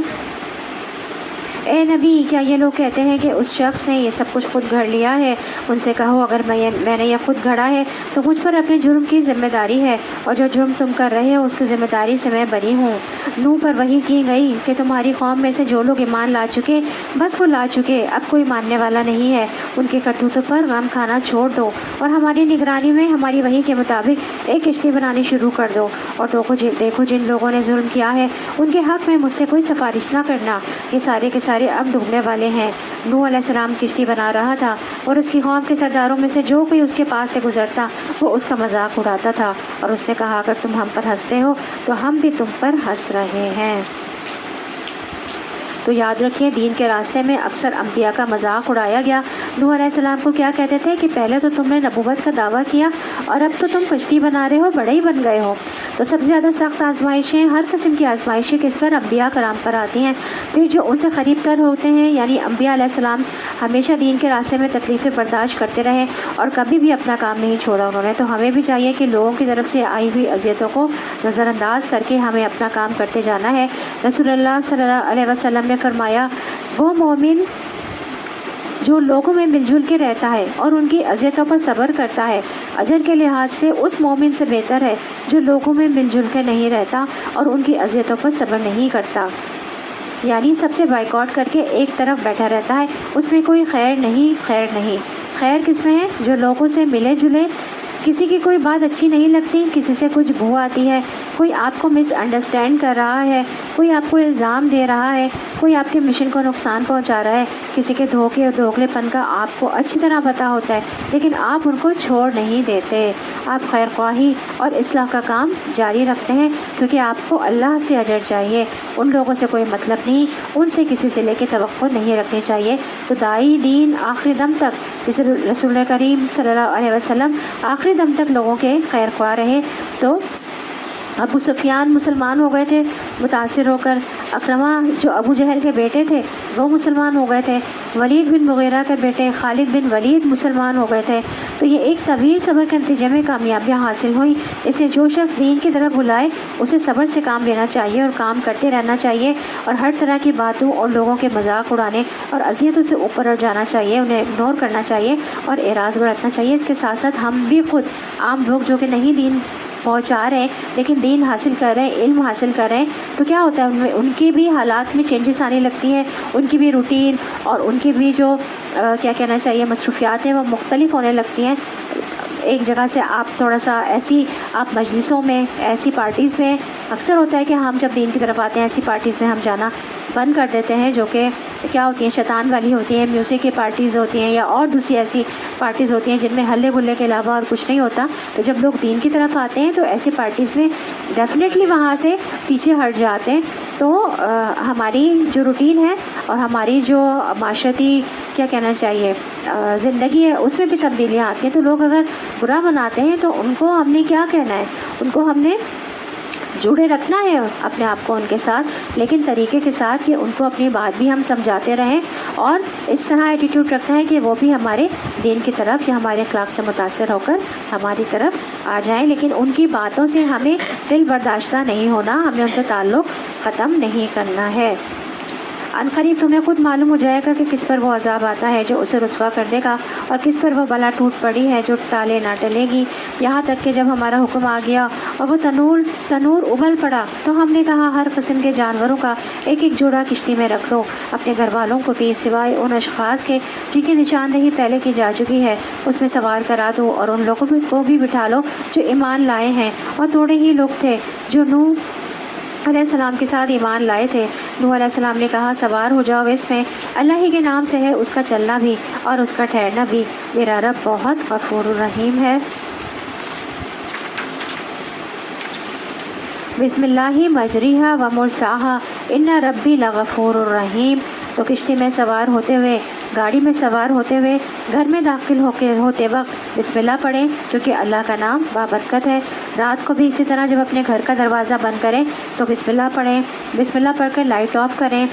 اے نبی، کیا یہ لوگ کہتے ہیں کہ اس شخص نے یہ سب کچھ خود گھڑ لیا ہے؟ ان سے کہو اگر میں نے یہ خود گھڑا ہے تو مجھ پر اپنے جرم کی ذمہ داری ہے، اور جو جرم تم کر رہے ہو اس کی ذمہ داری سے میں بری ہوں۔ نوح پر وحی کی گئی کہ تمہاری قوم میں سے جو لوگ ایمان لا چکے بس وہ لا چکے، اب کوئی ماننے والا نہیں ہے، ان کے کرتوتوں پر غم کھانا چھوڑ دو، اور ہماری نگرانی میں ہماری وحی کے مطابق ایک کشتی بنانی شروع کر دو، اور دیکھو جن لوگوں نے ظلم کیا ہے ان کے حق میں مجھ سے کوئی سفارش نہ کرنا، یہ سارے کے سارے اب ڈوبنے والے ہیں۔ نوح علیہ السلام کشتی بنا رہا تھا اور اس کی قوم کے سرداروں میں سے جو کوئی اس کے پاس سے گزرتا وہ اس کا مذاق اڑاتا تھا، اور اس نے کہا اگر تم ہم پر ہنستے ہو تو ہم بھی تم پر ہنس رہے ہیں۔ تو یاد رکھیے دین کے راستے میں اکثر انبیاء کا مذاق اڑایا گیا۔ نوح علیہ السلام کو کیا کہتے تھے کہ پہلے تو تم نے نبوت کا دعویٰ کیا اور اب تو تم کشتی بنا رہے ہو، بڑے ہی بن گئے ہو۔ تو سب سے زیادہ سخت آزمائشیں، ہر قسم کی آزمائشیں کس پر؟ انبیاء کرام پر آتی ہیں۔ پھر جو ان سے قریب تر ہوتے ہیں یعنی انبیاء علیہ السلام ہمیشہ دین کے راستے میں تکلیفیں برداشت کرتے رہے اور کبھی بھی اپنا کام نہیں چھوڑا انہوں نے، تو ہمیں بھی چاہیے کہ لوگوں کی طرف سے آئی ہوئی اذیتوں کو نظر انداز کر کے ہمیں اپنا کام کرتے جانا ہے۔ رسول اللہ صلی اللہ علیہ وسلم نے فرمایا، وہ مومن جو لوگوں میں مل جل کے رہتا ہے اور ان کی اذیتوں پر صبر کرتا ہے، اجر کے لحاظ سے اس مومن سے بہتر ہے جو لوگوں میں مل جل کے نہیں رہتا اور ان کی اذیتوں پر صبر نہیں کرتا، یعنی سب سے بائیکاٹ کر کے ایک طرف بیٹھا رہتا ہے، اس میں کوئی خیر نہیں۔ خیر کس میں ہے؟ جو لوگوں سے ملے جلے، کسی کی کوئی بات اچھی نہیں لگتی، کسی سے کچھ بو آتی ہے، کوئی آپ کو مس انڈرسٹینڈ کر رہا ہے، کوئی آپ کو الزام دے رہا ہے، کوئی آپ کے مشن کو نقصان پہنچا رہا ہے، کسی کے دھوکے اور دوغلے پن کا آپ کو اچھی طرح پتہ ہوتا ہے، لیکن آپ ان کو چھوڑ نہیں دیتے، آپ خیر خواہی اور اصلاح کا کام جاری رکھتے ہیں، کیونکہ آپ کو اللہ سے اجر چاہیے، ان لوگوں سے کوئی مطلب نہیں، ان سے کسی سے لے کے توقع نہیں رکھنی چاہیے۔ تو دائی دین آخری دم تک، جیسے رسول کریم صلی اللہ علیہ وسلم آخری دم تک لوگوں کے خیر خواہ رہے۔ تو ابو سفیان مسلمان ہو گئے تھے متاثر ہو کر، اکرمہ جو ابو جہل کے بیٹے تھے وہ مسلمان ہو گئے تھے، ولید بن مغیرہ کے بیٹے خالد بن ولید مسلمان ہو گئے تھے۔ تو یہ ایک طویل صبر کے نتیجے میں کامیابیاں حاصل ہوئیں۔ اس لیے جو شخص دین کی طرف بلائے اسے صبر سے کام لینا چاہیے اور کام کرتے رہنا چاہیے، اور ہر طرح کی باتوں اور لوگوں کے مذاق اڑانے اور اذیتوں سے اوپر اٹھ جانا چاہیے، انہیں اگنور کرنا چاہیے اور اعراض برتنا چاہیے۔ اس کے ساتھ ساتھ ہم بھی خود عام لوگ جو کہ نہیں دین پہنچا رہے ہیں لیکن دین حاصل کر رہے ہیں، علم حاصل کر رہے ہیں، تو کیا ہوتا ہے ان کی بھی حالات میں چینجز آنے لگتی ہے، ان کی بھی روٹین اور ان کی بھی جو کیا کہنا چاہیے مصروفیات ہیں وہ مختلف ہونے لگتی ہیں۔ ایک جگہ سے آپ تھوڑا سا ایسی آپ مجلسوں میں، ایسی پارٹیز میں، اکثر ہوتا ہے کہ ہم جب دین کی طرف آتے ہیں ایسی پارٹیز میں ہم جانا بند کر دیتے ہیں جو کہ کیا ہوتی ہیں، شیطان والی ہوتی ہیں، میوزک کی پارٹیز ہوتی ہیں یا اور دوسری ایسی پارٹیز ہوتی ہیں جن میں ہلے گلے کے علاوہ اور کچھ نہیں ہوتا۔ تو جب لوگ دین کی طرف آتے ہیں تو ایسی پارٹیز میں ڈیفینیٹلی وہاں سے پیچھے ہٹ جاتے ہیں۔ تو ہماری جو روٹین ہے اور ہماری جو معاشرتی کیا کہنا چاہیے زندگی ہے اس میں بھی تبدیلیاں آتی ہیں۔ تو لوگ اگر برا بناتے ہیں تو ان کو ہم نے کیا کہنا ہے، ان کو ہم نے جڑے رکھنا ہے اپنے آپ کو ان کے ساتھ، لیکن طریقے کے ساتھ کہ ان کو اپنی بات بھی ہم سمجھاتے رہیں اور اس طرح ایٹیٹیوڈ رکھنا ہے کہ وہ بھی ہمارے دین کی طرف یا ہمارے اخلاق سے متاثر ہو کر ہماری طرف آ جائیں، لیکن ان کی باتوں سے ہمیں دل برداشتہ نہیں ہونا، ہمیں ان سے تعلق ختم نہیں کرنا ہے۔ ان قریب تمہیں خود معلوم ہو جائے گا کہ کس پر وہ عذاب آتا ہے جو اسے رسوا کر دے گا، اور کس پر وہ بلا ٹوٹ پڑی ہے جو ٹالے نہ ٹلے گی، یہاں تک کہ جب ہمارا حکم آ گیا اور وہ تنور ابل پڑا تو ہم نے کہا ہر قسم کے جانوروں کا ایک ایک جوڑا کشتی میں رکھ لو، اپنے گھر والوں کو بھی سوائے ان اشخاص کے جن کی نشاندہی پہلے کی جا چکی ہے اس میں سوار کرا دو، اور ان لوگوں کو بھی بٹھا لو جو ایمان لائے ہیں، اور تھوڑے ہی لوگ تھے جو نوح علیہ السلام کے ساتھ ایمان لائے تھے۔ نوح علیہ السلام نے کہا سوار ہو جاؤ اس میں، اللہ ہی کے نام سے ہے اس کا چلنا بھی اور اس کا ٹھہرنا بھی، میرا رب بہت غفور الرحیم ہے۔ بسم اللہ مجریہا و مرساہا ان ربی لغفور الرحیم۔ تو کشتی میں سوار ہوتے ہوئے، گاڑی میں سوار ہوتے ہوئے، گھر میں داخل ہوتے وقت بسم اللہ پڑھیں کیونکہ اللہ کا نام بابرکت ہے۔ رات کو بھی اسی طرح جب اپنے گھر کا دروازہ بند کریں تو بسم اللہ پڑھیں، بسم اللہ پڑھ کر لائٹ آف کریں۔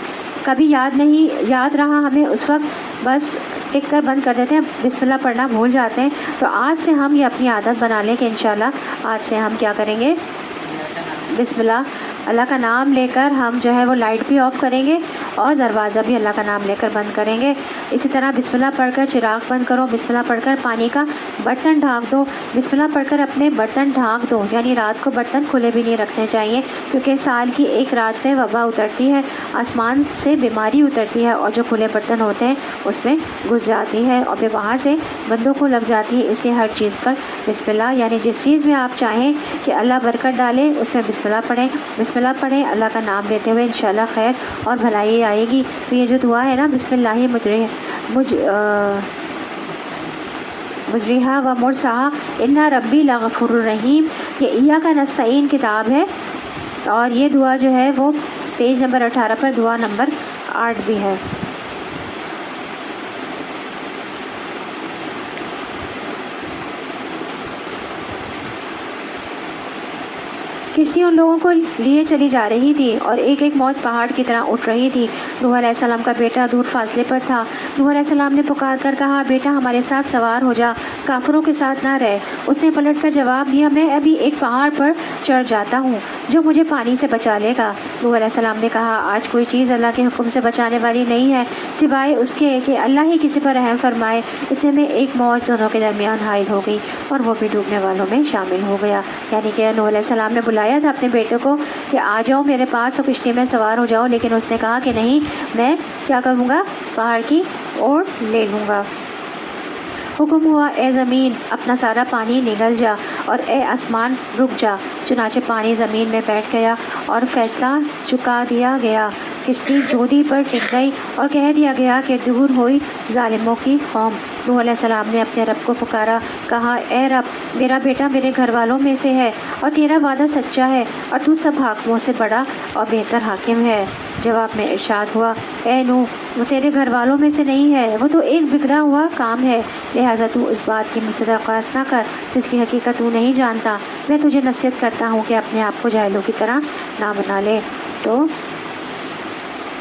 کبھی یاد رہا ہمیں اس وقت بس ٹک کر بند کر دیتے ہیں، بسم اللہ پڑھنا بھول جاتے ہیں، تو آج سے ہم یہ اپنی عادت بنا لیں کہ انشاءاللہ آج سے ہم کیا کریں گے، بسم اللہ کا نام لے کر ہم جو ہے وہ لائٹ بھی آف کریں گے اور دروازہ بھی اللہ کا نام لے کر بند کریں گے۔ اسی طرح بسم اللہ پڑھ کر چراغ بند کرو، بسم اللہ پڑھ کر پانی کا برتن ڈھانک دو، بسم اللہ پڑھ کر اپنے برتن ڈھانک دو، یعنی رات کو برتن کھلے بھی نہیں رکھنے چاہیے کیونکہ سال کی ایک رات میں وبا اترتی ہے، آسمان سے بیماری اترتی ہے اور جو کھلے برتن ہوتے ہیں اس میں گھس جاتی ہے اور پھر وہاں سے بندوں کو لگ جاتی ہے۔ اس لیے ہر چیز پر بسم اللہ، یعنی جس چیز میں آپ چاہیں کہ اللہ برکت ڈالے اس میں بسم اللہ پڑھیں، بسم اللہ پڑھیں اللہ کا نام لیتے ہوئے، انشاءاللہ خیر اور بھلائی آئے گی۔ تو یہ جو دعا ہے نا، بسم اللہ مجریہا و مرساہا ان ربی لغفور الرحیم، یہ ایاک نستعین کتاب ہے اور یہ دعا جو ہے وہ پیج نمبر 18 پر دعا نمبر 8 بھی ہے۔ کشتی ان لوگوں کو لیے چلی جا رہی تھی اور ایک ایک موج پہاڑ کی طرح اٹھ رہی تھی۔ نوح علیہ السلام کا بیٹا دور فاصلے پر تھا۔ نوح علیہ السلام نے پکار کر کہا، بیٹا ہمارے ساتھ سوار ہو جا، کافروں کے ساتھ نہ رہ۔ اس نے پلٹ کر جواب دیا، میں ابھی ایک پہاڑ پر چڑھ جاتا ہوں جو مجھے پانی سے بچا لے گا۔ نوح علیہ السلام نے کہا، آج کوئی چیز اللہ کے حکم سے بچانے والی نہیں ہے سوائے اس کے کہ اللہ ہی کسی پر رحم فرمائے۔ اتنے میں ایک موج دونوں کے درمیان حائل ہو گئی اور وہ بھی ڈوبنے والوں میں شامل ہو گیا۔ یعنی کہ نوح علیہ السلام نے بلایا تھا اپنے بیٹے کو کہ آ جاؤ میرے پاس اور کشتی میں سوار ہو جاؤ، لیکن اس نے کہا کہ نہیں، میں کیا کروں گا، پہاڑ کی اور لے لوں گا۔ حکم ہوا، اے زمین اپنا سارا پانی نگل جا اور اے آسمان رک جا۔ چنانچہ پانی زمین میں بیٹھ گیا اور فیصلہ چکا دیا گیا۔ کشتی جودی پر ٹک گئی اور کہہ دیا گیا کہ دور ہوئی ظالموں کی قوم۔ نوح علیہ السلام نے اپنے رب کو پکارا، کہا، اے رب میرا بیٹا میرے گھر والوں میں سے ہے اور تیرا وعدہ سچا ہے اور تو سب حاکموں سے بڑا اور بہتر حاکم ہے۔ جواب میں ارشاد ہوا، اے نوح وہ تیرے گھر والوں میں سے نہیں ہے، وہ تو ایک بگڑا ہوا کام ہے، لہٰذا تو اس بات کی مجھ سے درخواست نہ کر جس کی حقیقت تو نہیں جانتا۔ میں تجھے نصیحت کرتا ہوں کہ اپنے آپ کو جاہلوں کی طرح نہ بنا لے۔ تو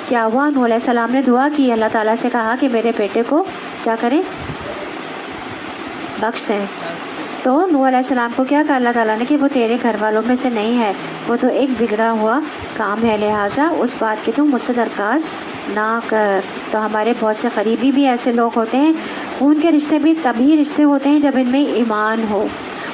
کیا ہوا، نوح علیہ السلام نے دعا کی، اللہ تعالیٰ سے کہا کہ میرے بیٹے کو کیا کریں، بخش دیں۔ تو نوح علیہ السلام کو کیا کہا اللہ تعالیٰ نے کہ وہ تیرے گھر والوں میں سے نہیں ہے، وہ تو ایک بگڑا ہوا کام ہے، لہٰذا اس بات کی تم مجھ سے درخواست نہ کر۔ تو ہمارے بہت سے قریبی بھی ایسے لوگ ہوتے ہیں، خون کے رشتے بھی تبھی رشتے ہوتے ہیں جب ان میں ایمان ہو۔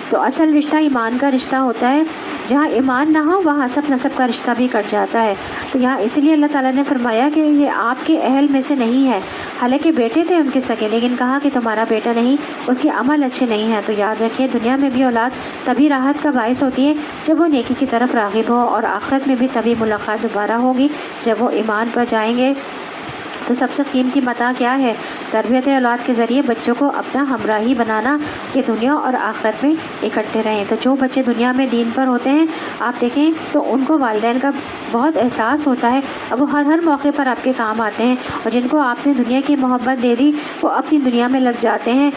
تو اصل رشتہ ایمان کا رشتہ ہوتا ہے، جہاں ایمان نہ ہو وہاں حسب نسب کا رشتہ بھی کٹ جاتا ہے۔ تو یہاں اس لیے اللہ تعالیٰ نے فرمایا کہ یہ آپ کے اہل میں سے نہیں ہے، حالانکہ بیٹے تھے ان کے سگے، لیکن کہا کہ تمہارا بیٹا نہیں، اس کے عمل اچھے نہیں ہیں۔ تو یاد رکھیے، دنیا میں بھی اولاد تبھی راحت کا باعث ہوتی ہے جب وہ نیکی کی طرف راغب ہو، اور آخرت میں بھی تبھی ملاقات دوبارہ ہوگی جب وہ ایمان پر جائیں گے۔ تو سب سے قیمتی متاع کیا ہے؟ تربیت اولاد کے ذریعے بچوں کو اپنا ہمراہی بنانا کہ دنیا اور آخرت میں اکٹھے رہیں۔ تو جو بچے دنیا میں دین پر ہوتے ہیں، آپ دیکھیں تو ان کو والدین کا بہت احساس ہوتا ہے، اب وہ ہر موقع پر آپ کے کام آتے ہیں، اور جن کو آپ نے دنیا کی محبت دے دی وہ اپنی دنیا میں لگ جاتے ہیں،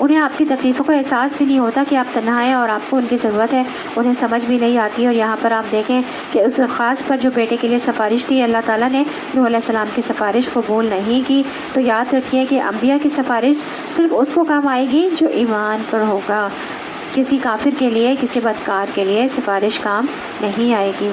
انہیں آپ کی تکلیفوں کا احساس بھی نہیں ہوتا کہ آپ تنہا ہیں اور آپ کو ان کی ضرورت ہے، انہیں سمجھ بھی نہیں آتی۔ اور یہاں پر آپ دیکھیں کہ اس درخواست پر جو بیٹے کے لیے سفارش تھی، اللہ تعالیٰ نے نوح علیہ السلام کی سفارش قبول نہیں کی۔ تو یاد رکھیے کہ انبیاء کی سفارش صرف اس کو کام آئے گی جو ایمان پر ہوگا، کسی کافر کے لیے، کسی بدکار کے لیے سفارش کام نہیں آئے گی۔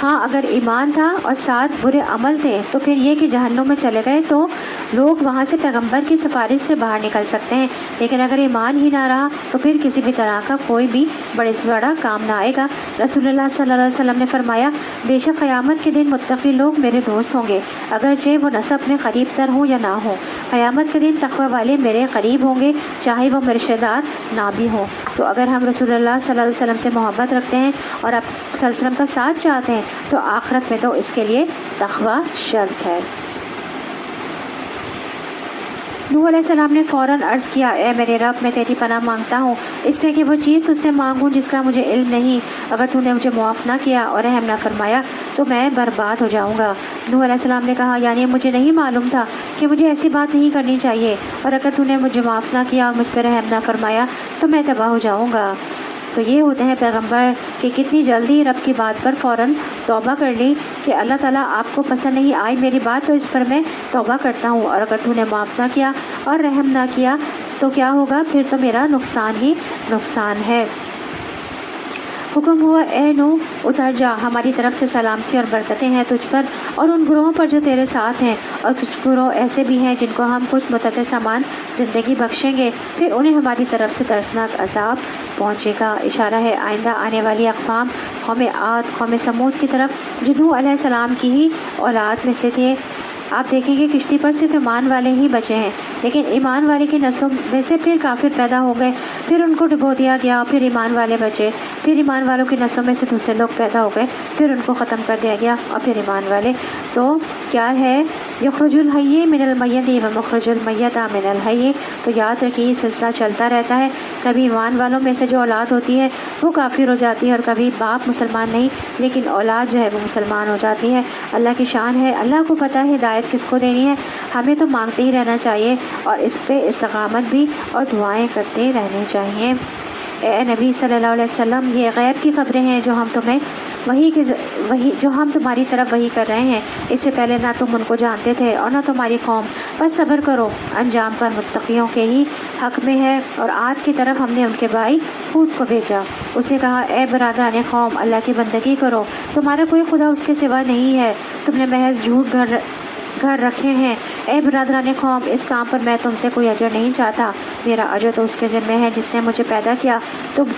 ہاں اگر ایمان تھا اور ساتھ برے عمل تھے تو پھر یہ کہ جہنم میں چلے گئے تو لوگ وہاں سے پیغمبر کی سفارش سے باہر نکل سکتے ہیں، لیکن اگر ایمان ہی نہ رہا تو پھر کسی بھی طرح کا کوئی بھی بڑے سے بڑا کام نہ آئے گا۔ رسول اللہ صلی اللہ علیہ وسلم نے فرمایا، بے شک قیامت کے دن متقی لوگ میرے دوست ہوں گے، اگرچہ وہ نسب میں قریب تر ہوں یا نہ ہوں۔ قیامت کے دن تقوی والے میرے قریب ہوں گے، چاہے وہ میرے رشتہ دار نہ بھی ہوں۔ تو اگر ہم رسول اللہ صلی اللہ علیہ وسلم سے محبت رکھتے ہیں اور آپ صلی اللہ علیہ وسلم کا ساتھ چاہتے ہیں تو آخرت میں تو اس کے لیے تقوی شرط ہے۔ نوح علیہ السلام نے فوراً عرض کیا، اے میرے رب میں تیری پناہ مانگتا ہوں اس سے کہ وہ چیز تجھ سے مانگوں جس کا مجھے علم نہیں، اگر تو نے مجھے معاف نہ کیا اور رحم نہ فرمایا تو میں برباد ہو جاؤں گا۔ نوح علیہ السلام نے کہا، یعنی مجھے نہیں معلوم تھا کہ مجھے ایسی بات نہیں کرنی چاہیے، اور اگر تو نے مجھے معاف نہ کیا اور مجھ پہ رحم نہ فرمایا تو میں تباہ ہو جاؤں گا۔ تو یہ ہوتے ہیں پیغمبر کہ کتنی جلدی رب کی بات پر فوراً توبہ کر لی کہ اللہ تعالیٰ آپ کو پسند نہیں آئی میری بات تو اس پر میں توبہ کرتا ہوں، اور اگر تو نے معاف نہ کیا اور رحم نہ کیا تو کیا ہوگا، پھر تو میرا نقصان ہی نقصان ہے۔ حکم ہوا، اے نوح اتر جا، ہماری طرف سے سلامتی اور برکتیں ہیں تجھ پر اور ان گروہوں پر جو تیرے ساتھ ہیں، اور کچھ گروہ ایسے بھی ہیں جن کو ہم کچھ متعدد سامان زندگی بخشیں گے، پھر انہیں ہماری طرف سے دردناک عذاب پہنچے گا۔ اشارہ ہے آئندہ آنے والی اقوام، قوم عاد، قوم سمود کی طرف، جو نوح علیہ السلام کی ہی اولاد میں سے تھے۔ آپ دیکھیں گے کشتی پر صرف ایمان والے ہی بچے ہیں، لیکن ایمان والے کی نسلوں میں سے پھر کافر پیدا ہو گئے، پھر ان کو ڈبو دیا گیا، پھر ایمان والے بچے، پھر ایمان والوں کی نسلوں میں سے دوسرے لوگ پیدا ہو گئے، پھر ان کو ختم کر دیا گیا، اور پھر ایمان والے۔ تو کیا ہے، یخرج الحی من المیت و مخرج المیت من الحی۔ تو یاد رکھیے یہ سلسلہ چلتا رہتا ہے، کبھی ایمان والوں میں سے جو اولاد ہوتی ہے وہ کافر ہو جاتی ہے، اور کبھی باپ مسلمان نہیں لیکن اولاد جو ہے وہ مسلمان ہو جاتی ہے۔ اللہ کی شان ہے، اللہ کو پتہ ہے ہدایت کس کو دینی ہے، ہمیں تو مانگتے ہی رہنا چاہیے اور اس پہ استقامت بھی اور دعائیں کرتے رہنے چاہیے۔ اے نبی صلی اللہ علیہ وسلم، یہ غیب کی خبریں ہیں جو ہم تمہاری طرف وحی کر رہے ہیں، اس سے پہلے نہ تم ان کو جانتے تھے اور نہ تمہاری قوم، بس صبر کرو، انجام پر متقیوں کے ہی حق میں ہے۔ اور عاد کی طرف ہم نے ان کے بھائی ہود کو بھیجا، اس نے کہا اے برادران قوم، اللہ کی بندگی کرو، تمہارا کوئی خدا اس کے سوا نہیں ہے، تم نے محض جھوٹ گھر رکھے ہیں۔ اے برادران قوم، اس کام پر میں تم سے کوئی اجر نہیں چاہتا، میرا اجر تو اس کے ذمہ ہے جس نے مجھے پیدا کیا،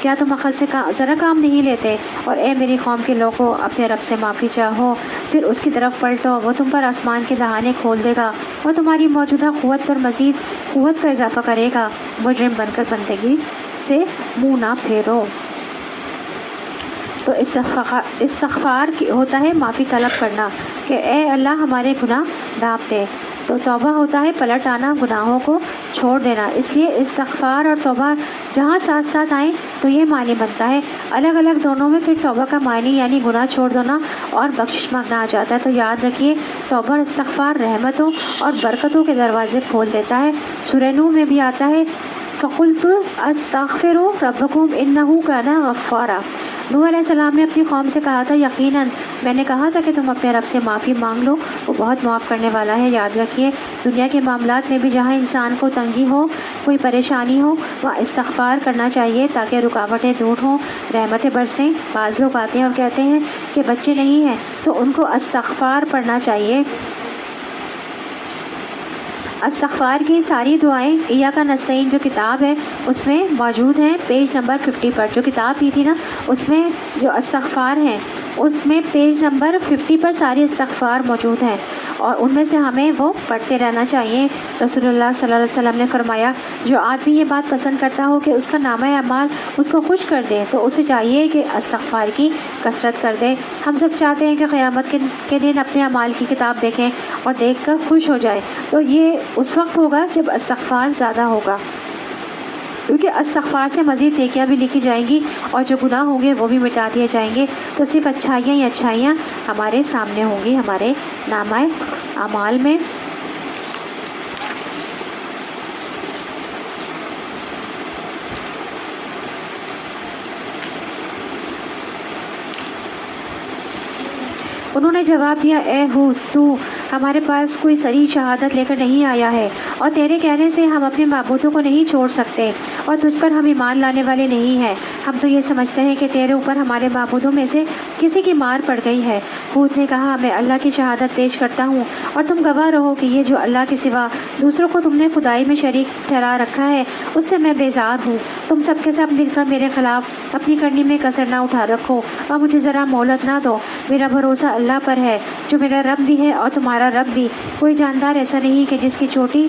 کیا تم عقل سے ذرا کام نہیں لیتے؟ اور اے میری قوم کے لوگوں، اپنے رب سے معافی چاہو، پھر اس کی طرف پلٹو، وہ تم پر آسمان کے دہانے کھول دے گا اور تمہاری موجودہ قوت پر مزید قوت کا اضافہ کرے گا۔ مجرم بن کر بندگی سے منہ نہ پھیرو۔ تو استغفار ہوتا ہے معافی طلب کرنا کہ اے اللہ ہمارے گناہ ڈھانپ دے۔ تو توبہ ہوتا ہے پلٹ آنا، گناہوں کو چھوڑ دینا۔ اس لیے استغفار اور توبہ جہاں ساتھ ساتھ آئیں تو یہ معنی بنتا ہے، الگ الگ دونوں میں پھر توبہ کا معنی یعنی گناہ چھوڑ دینا اور بخشش مانگنا آ جاتا ہے۔ تو یاد رکھیے، توبہ اور استغفار رحمتوں اور برکتوں کے دروازے کھول دیتا ہے۔ سورہ نوح میں بھی آتا ہے فَقُلْتُ اسْتَغْفِرُوا رَبَّكُمْ إِنَّهُ كَانَ غَفَّارًا۔ نوح علیہ السلام نے اپنی قوم سے کہا تھا، یقیناً میں نے کہا تھا کہ تم اپنے رب سے معافی مانگ لو، وہ بہت معاف کرنے والا ہے۔ یاد رکھیے، دنیا کے معاملات میں بھی جہاں انسان کو تنگی ہو، کوئی پریشانی ہو، وہاں استغفار کرنا چاہیے تاکہ رکاوٹیں دور ہوں، رحمتیں برسیں۔ بعض لوگ آتے ہیں اور کہتے ہیں کہ بچے نہیں ہیں تو ان کو استغفار پڑھنا چاہیے۔ استغفار کی ساری دعائیں ایاک نستعین جو کتاب ہے اس میں موجود ہیں، پیج نمبر 50 پر۔ جو کتاب دی تھی نا اس میں جو استغفار ہیں اس میں پیج نمبر 50 پر ساری استغفار موجود ہیں اور ان میں سے ہمیں وہ پڑھتے رہنا چاہیے۔ رسول اللہ صلی اللہ علیہ وسلم نے فرمایا، جو آدمی یہ بات پسند کرتا ہو کہ اس کا نامہ اعمال اس کو خوش کر دے تو اسے چاہیے کہ استغفار کی کثرت کر دے۔ ہم سب چاہتے ہیں کہ قیامت کے دن اپنے اعمال کی کتاب دیکھیں اور دیکھ کر خوش ہو جائے، تو یہ اس وقت ہوگا جب استغفار زیادہ ہوگا، کیونکہ استغفار سے مزید نیکیاں بھی لکھی جائیں گی اور جو گناہ ہوں گے وہ بھی مٹا دیے جائیں گے، تو صرف اچھائیاں ہی اچھائیاں ہمارے سامنے ہوں گی ہمارے نامہ اعمال میں۔ انہوں نے جواب دیا، اے ہود، تو ہمارے پاس کوئی صریح شہادت لے کر نہیں آیا ہے اور تیرے کہنے سے ہم اپنے معبودوں کو نہیں چھوڑ سکتے اور تجھ پر ہم ایمان لانے والے نہیں ہیں۔ ہم تو یہ سمجھتے ہیں کہ تیرے اوپر ہمارے معبودوں میں سے کسی کی مار پڑ گئی ہے۔ ہود نے کہا، میں اللہ کی شہادت پیش کرتا ہوں اور تم گواہ رہو کہ یہ جو اللہ کے سوا دوسروں کو تم نے خدائی میں شریک ٹھہرا رکھا ہے اس سے میں بیزار ہوں۔ تم سب کے سب مل کر میرے خلاف اپنی کرنی میں کسر نہ اٹھا رکھو اور مجھے ذرا مہلت نہ دو۔ میرا بھروسہ اللہ پر ہے جو میرا رب بھی ہے اور تمہارا رب بھی، کوئی جاندار ایسا نہیں کہ جس کی چوٹی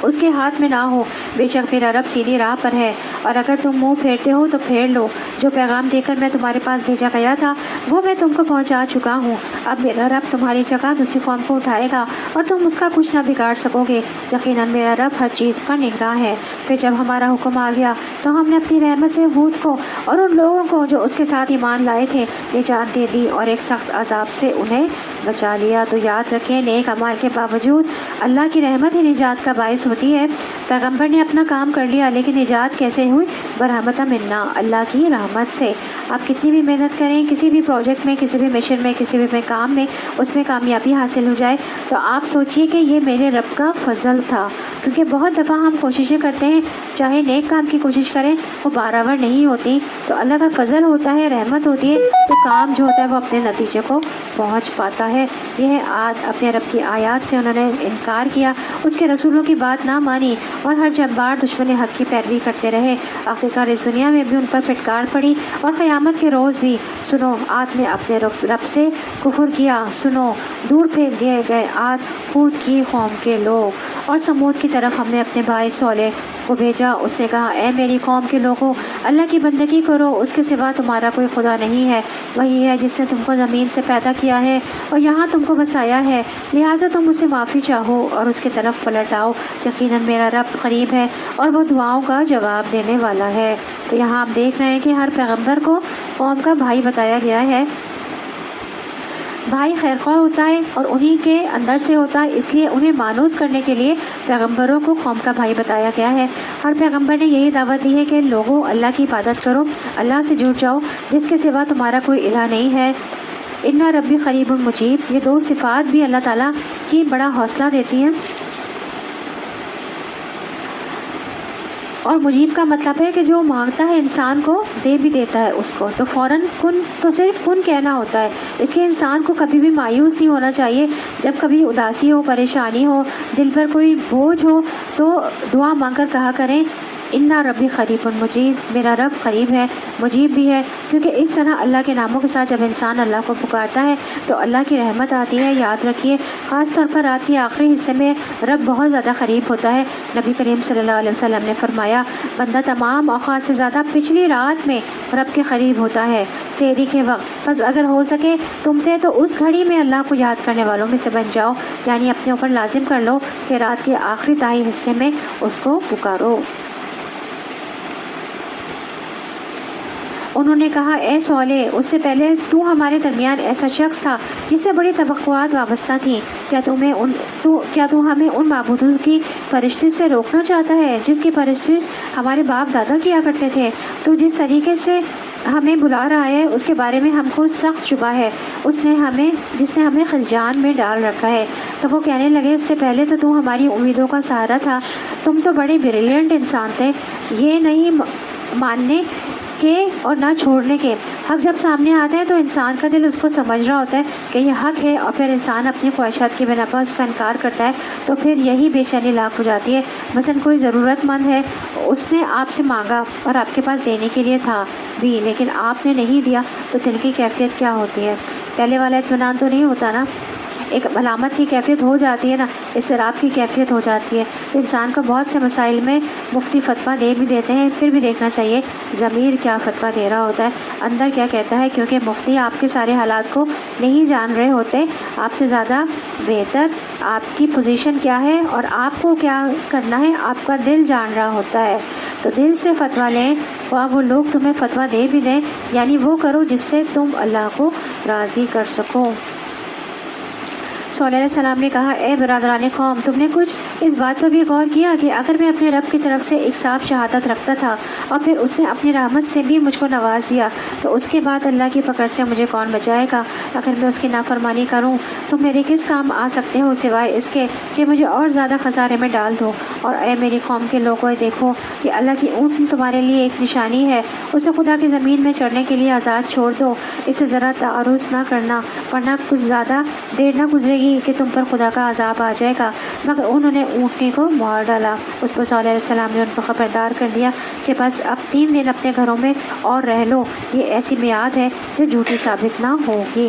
اس کے ہاتھ میں نہ ہو۔ بے شک میرا رب سیدھی راہ پر ہے اور اگر تم منہ پھیرتے ہو تو پھیر لو۔ جو پیغام دے کر میں تمہارے پاس بھیجا گیا تھا وہ میں تم کو پہنچا چکا ہوں۔ اب میرا رب تمہاری جگہ دوسری قوم کو اٹھائے گا اور تم اس کا کچھ نہ بگاڑ سکو گے۔ یقیناً میرا رب ہر چیز پر نگراں ہے۔ پھر جب ہمارا حکم آ گیا تو ہم نے اپنی رحمت سے ہود کو اور ان لوگوں کو جو اس کے ساتھ ایمان لائے تھے نجات دے دی اور ایک سخت عذاب سے انہیں بچا لیا۔ تو یاد رکھیں، نیک اعمال کے باوجود اللہ کی رحمت ہی نجات کا باعث ہوتی ہے۔ پیغمبر نے اپنا کام کر لیا لیکن نجات کیسے ہوئی؟ برحمتہ منا، اللہ کی رحمت سے۔ آپ کتنی بھی محنت کریں، کسی بھی پروجیکٹ میں، کسی بھی مشن میں، کسی بھی کام میں اس میں کامیابی حاصل ہو جائے تو آپ سوچئے کہ یہ میرے رب کا فضل تھا، کیونکہ بہت دفعہ ہم کوششیں کرتے ہیں، چاہے نیک کام کی کوشش کریں وہ بارآور نہیں ہوتی، تو اللہ کا فضل ہوتا ہے، رحمت ہوتی ہے، تو کام جو ہوتا ہے وہ اپنے نتیجے کو پہنچ پاتا ہے۔ یہ عاد اپنے رب کی آیات سے انہوں نے انکار کیا، اس کے رسولوں کی بات نہ مانی اور ہر جبار دشمن حق کی پیروی کرتے رہے۔ آخرکار اس دنیا میں بھی ان پر پھٹکار پڑی اور قیامت کے روز بھی۔ سنو، عاد نے اپنے رب سے کفر کیا، سنو، دور پھینک دیے گئے عاد ہود کی قوم کے لوگ۔ اور سمود کی طرف ہم نے اپنے بھائی صالح کو بھیجا، اس نے کہا، اے میری قوم کے لوگوں، اللہ کی بندگی کرو، اس کے سوا تمہارا کوئی خدا نہیں ہے، وہی ہے جس نے تم کو زمین سے پیدا کیا ہے اور یہاں تم کو بسایا ہے، لہٰذا تم اس سے معافی چاہو اور اس کی طرف پلٹ آؤ، یقیناً میرا رب قریب ہے اور وہ دعاؤں کا جواب دینے والا ہے۔ تو یہاں آپ دیکھ رہے ہیں کہ ہر پیغمبر کو قوم کا بھائی بتایا گیا ہے۔ بھائی خیرخواہ ہوتا ہے اور انہی کے اندر سے ہوتا ہے، اس لیے انہیں مانوس کرنے کے لیے پیغمبروں کو قوم کا بھائی بتایا گیا ہے۔ ہر پیغمبر نے یہی دعوت دی ہے کہ لوگوں اللہ کی عبادت کرو، اللہ سے جڑ جاؤ جس کے سوا تمہارا کوئی الہ نہیں ہے۔ اِنَّ ربی قریب مجیب، یہ دو صفات بھی اللہ تعالیٰ کی بڑا حوصلہ دیتی ہیں۔ اور مجیب کا مطلب ہے کہ جو مانگتا ہے انسان کو دے بھی دیتا ہے اس کو، تو فوراً کن، تو صرف کن کہنا ہوتا ہے۔ اس لیے انسان کو کبھی بھی مایوس نہیں ہونا چاہیے۔ جب کبھی اداسی ہو، پریشانی ہو، دل پر کوئی بوجھ ہو تو دعا مانگ کر کہا کریں اِنَّ ربی قریب مجیب، میرا رب قریب ہے، مجیب بھی ہے، کیونکہ اس طرح اللہ کے ناموں کے ساتھ جب انسان اللہ کو پکارتا ہے تو اللہ کی رحمت آتی ہے۔ یاد رکھیے خاص طور پر رات کے آخری حصے میں رب بہت زیادہ قریب ہوتا ہے۔ نبی کریم صلی اللہ علیہ وسلم نے فرمایا بندہ تمام اوقات سے زیادہ پچھلی رات میں رب کے قریب ہوتا ہے، سحری کے وقت۔ بس اگر ہو سکے تم سے تو اس گھڑی میں اللہ کو یاد کرنے والوں میں سے بن جاؤ، یعنی اپنے اوپر لازم کر لو کہ رات کے آخری تہائی حصے میں اس کو پکارو۔ انہوں نے کہا اے صالح، اس سے پہلے تو ہمارے درمیان ایسا شخص تھا جس سے بڑی توقعات وابستہ تھیں، کیا تو ہمیں ان معبودوں کی پرستش سے روکنا چاہتا ہے جس کی پرستش ہمارے باپ دادا کیا کرتے تھے؟ تو جس طریقے سے ہمیں بلا رہا ہے اس کے بارے میں ہم کو سخت شبہ ہے، جس نے ہمیں خلجان میں ڈال رکھا ہے۔ تو وہ کہنے لگے اس سے پہلے تو ہماری امیدوں کا سہارا تھا، تم تو بڑے بریلینٹ انسان تھے، یہ نہیں ماننے کے اور نہ چھوڑنے کے۔ حق جب سامنے آتا ہے تو انسان کا دل اس کو سمجھ رہا ہوتا ہے کہ یہ حق ہے، اور پھر انسان اپنی خواہشات کی بنا پر اس کا انکار کرتا ہے، تو پھر یہی بے چینی لاحق ہو جاتی ہے۔ مثلاً کوئی ضرورت مند ہے، اس نے آپ سے مانگا اور آپ کے پاس دینے کے لیے تھا بھی، لیکن آپ نے نہیں دیا، تو دل کی کیفیت کیا ہوتی ہے؟ پہلے والا اطمینان تو نہیں ہوتا نا، ایک علامت کی کیفیت ہو جاتی ہے نا، اضطراب کی کیفیت ہو جاتی ہے۔ تو انسان کو بہت سے مسائل میں مفتی فتویٰ دے بھی دیتے ہیں، پھر بھی دیکھنا چاہیے ضمیر کیا فتویٰ دے رہا ہوتا ہے، اندر کیا کہتا ہے، کیونکہ مفتی آپ کے سارے حالات کو نہیں جان رہے ہوتے، آپ سے زیادہ بہتر آپ کی پوزیشن کیا ہے اور آپ کو کیا کرنا ہے آپ کا دل جان رہا ہوتا ہے۔ تو دل سے فتویٰ لیں، اور وہ لوگ تمہیں فتویٰ دے بھی دیں، یعنی وہ کرو جس سے تم اللہ کو راضی کر سکو۔ صلی اللہ علیہ وسلم نے کہا اے برادران قوم، تم نے کچھ اس بات پر بھی غور کیا کہ اگر میں اپنے رب کی طرف سے ایک صاف شہادت رکھتا تھا اور پھر اس نے اپنی رحمت سے بھی مجھ کو نواز دیا، تو اس کے بعد اللہ کی پکڑ سے مجھے کون بچائے گا؟ اگر میں اس کی نافرمانی کروں تو میرے کس کام آ سکتے ہو سوائے اس کے کہ مجھے اور زیادہ خسارے میں ڈال دو۔ اور اے میری قوم کے لوگوں، دیکھو کہ اللہ کی اونٹ تمہارے لیے ایک نشانی ہے، اسے خدا کی زمین میں چڑھنے کے لیے آزاد چھوڑ دو، اسے ذرا تعرض نہ کرنا، ورنہ کچھ زیادہ دیر نہ گزرے گی کہ تم پر خدا کا عذاب آ جائے گا۔ مگر انہوں نے اونٹنی کو مار ڈالا۔ اس پر صلی اللہ علیہ وسلم نے ان کو خبردار کر دیا کہ بس اب 3 دن اپنے گھروں میں اور رہ لو، یہ ایسی میعاد ہے جو جھوٹی ثابت نہ ہوگی۔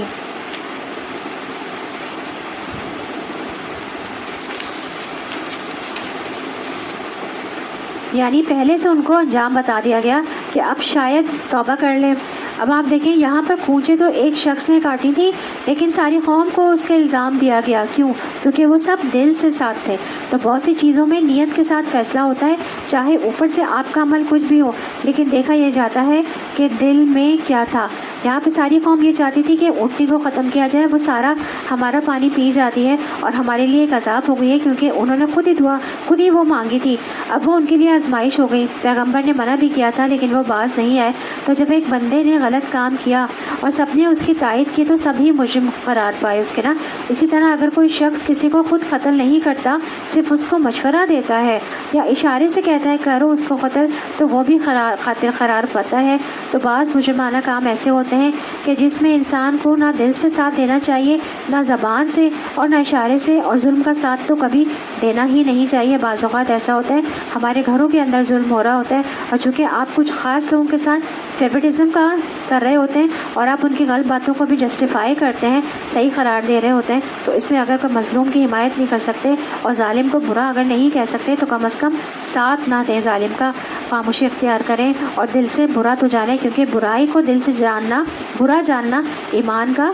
یعنی پہلے سے ان کو انجام بتا دیا گیا کہ اب شاید توبہ کر لیں۔ اب آپ دیکھیں یہاں پر کونچیں تو ایک شخص نے کاٹی تھی، لیکن ساری قوم کو اس کے الزام دیا گیا۔ کیوں؟ کیونکہ وہ سب دل سے ساتھ تھے۔ تو بہت سی چیزوں میں نیت کے ساتھ فیصلہ ہوتا ہے، چاہے اوپر سے آپ کا عمل کچھ بھی ہو، لیکن دیکھا یہ جاتا ہے کہ دل میں کیا تھا۔ یہاں پہ ساری قوم یہ چاہتی تھی کہ اونٹنی کو ختم کیا جائے، وہ سارا ہمارا پانی پی جاتی ہے اور ہمارے لیے ایک عذاب ہو گئی ہے، کیونکہ انہوں نے خود ہی وہ مانگی تھی۔ اب وہ ان کے لیے آزمائش ہو گئی۔ پیغمبر نے منع بھی کیا تھا لیکن وہ باز نہیں آئے۔ تو جب ایک بندے نے غلط کام کیا اور سب نے اس کی تائید کی تو سبھی مجرم قرار پائے اس کے نا۔ اسی طرح اگر کوئی شخص کسی کو خود قتل نہیں کرتا، صرف اس کو مشورہ دیتا ہے یا اشارے سے کہتا ہے کرو اس کو قتل، تو وہ بھی قاتل قرار پاتا ہے۔ تو بعض مجرمانہ کام ایسے ہوتے ہیں کہ جس میں انسان کو نہ دل سے ساتھ دینا چاہیے، نہ زبان سے اور نہ اشارے سے، اور ظلم کا ساتھ تو کبھی دینا ہی نہیں چاہیے۔ بعض اوقات ایسا ہوتا ہے ہمارے گھروں کے اندر ظلم ہو رہا ہوتا ہے، اور چونکہ آپ کچھ خاص لوگوں کے ساتھ فیورٹزم کا کر رہے ہوتے ہیں اور آپ ان کی غلط باتوں کو بھی جسٹیفائی کرتے ہیں، صحیح قرار دے رہے ہوتے ہیں، تو اس میں اگر کوئی مظلوم کی حمایت نہیں کر سکتے اور ظالم کو برا اگر نہیں کہہ سکتے تو کم از کم ساتھ نہ دیں ظالم کا، خاموشی اختیار کریں اور دل سے برا تو جانیں، کیونکہ برائی کو دل سے جاننا، برا جاننا ایمان کا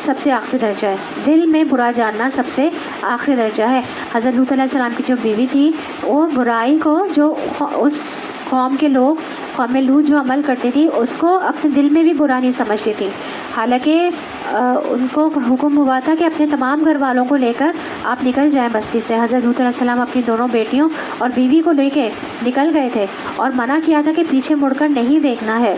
سب سے آخری درجہ ہے۔ دل میں برا جاننا سب سے آخری درجہ ہے۔ حضرت لوط علیہ السلام کی جو بیوی تھی، وہ برائی کو، جو اس قوم کے لوگ، قوم لوط جو عمل کرتی تھی، اس کو اپنے دل میں بھی برا نہیں سمجھتی تھی، حالانکہ ان کو حکم ہوا تھا کہ اپنے تمام گھر والوں کو لے کر آپ نکل جائیں بستی سے۔ حضرت لوط علیہ السلام اپنی دونوں بیٹیوں اور بیوی کو لے کے نکل گئے تھے اور منع کیا تھا کہ پیچھے مڑ کر نہیں دیکھنا ہے۔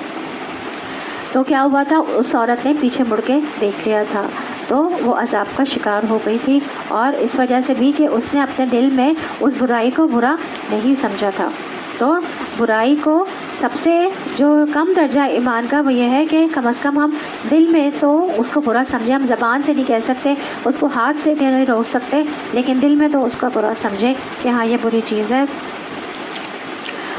تو کیا ہوا تھا، اس عورت نے پیچھے مڑ کے دیکھ لیا تھا تو وہ عذاب کا شکار ہو گئی تھی، اور اس وجہ سے بھی کہ اس نے اپنے دل میں اس برائی کو برا نہیں سمجھا تھا۔ تو برائی کو سب سے جو کم درجہ ایمان کا وہ یہ ہے کہ کم از کم ہم دل میں تو اس کو برا سمجھیں، ہم زبان سے نہیں کہہ سکتے، اس کو ہاتھ سے نہیں روک سکتے، لیکن دل میں تو اس کا برا سمجھیں کہ ہاں یہ بری چیز ہے۔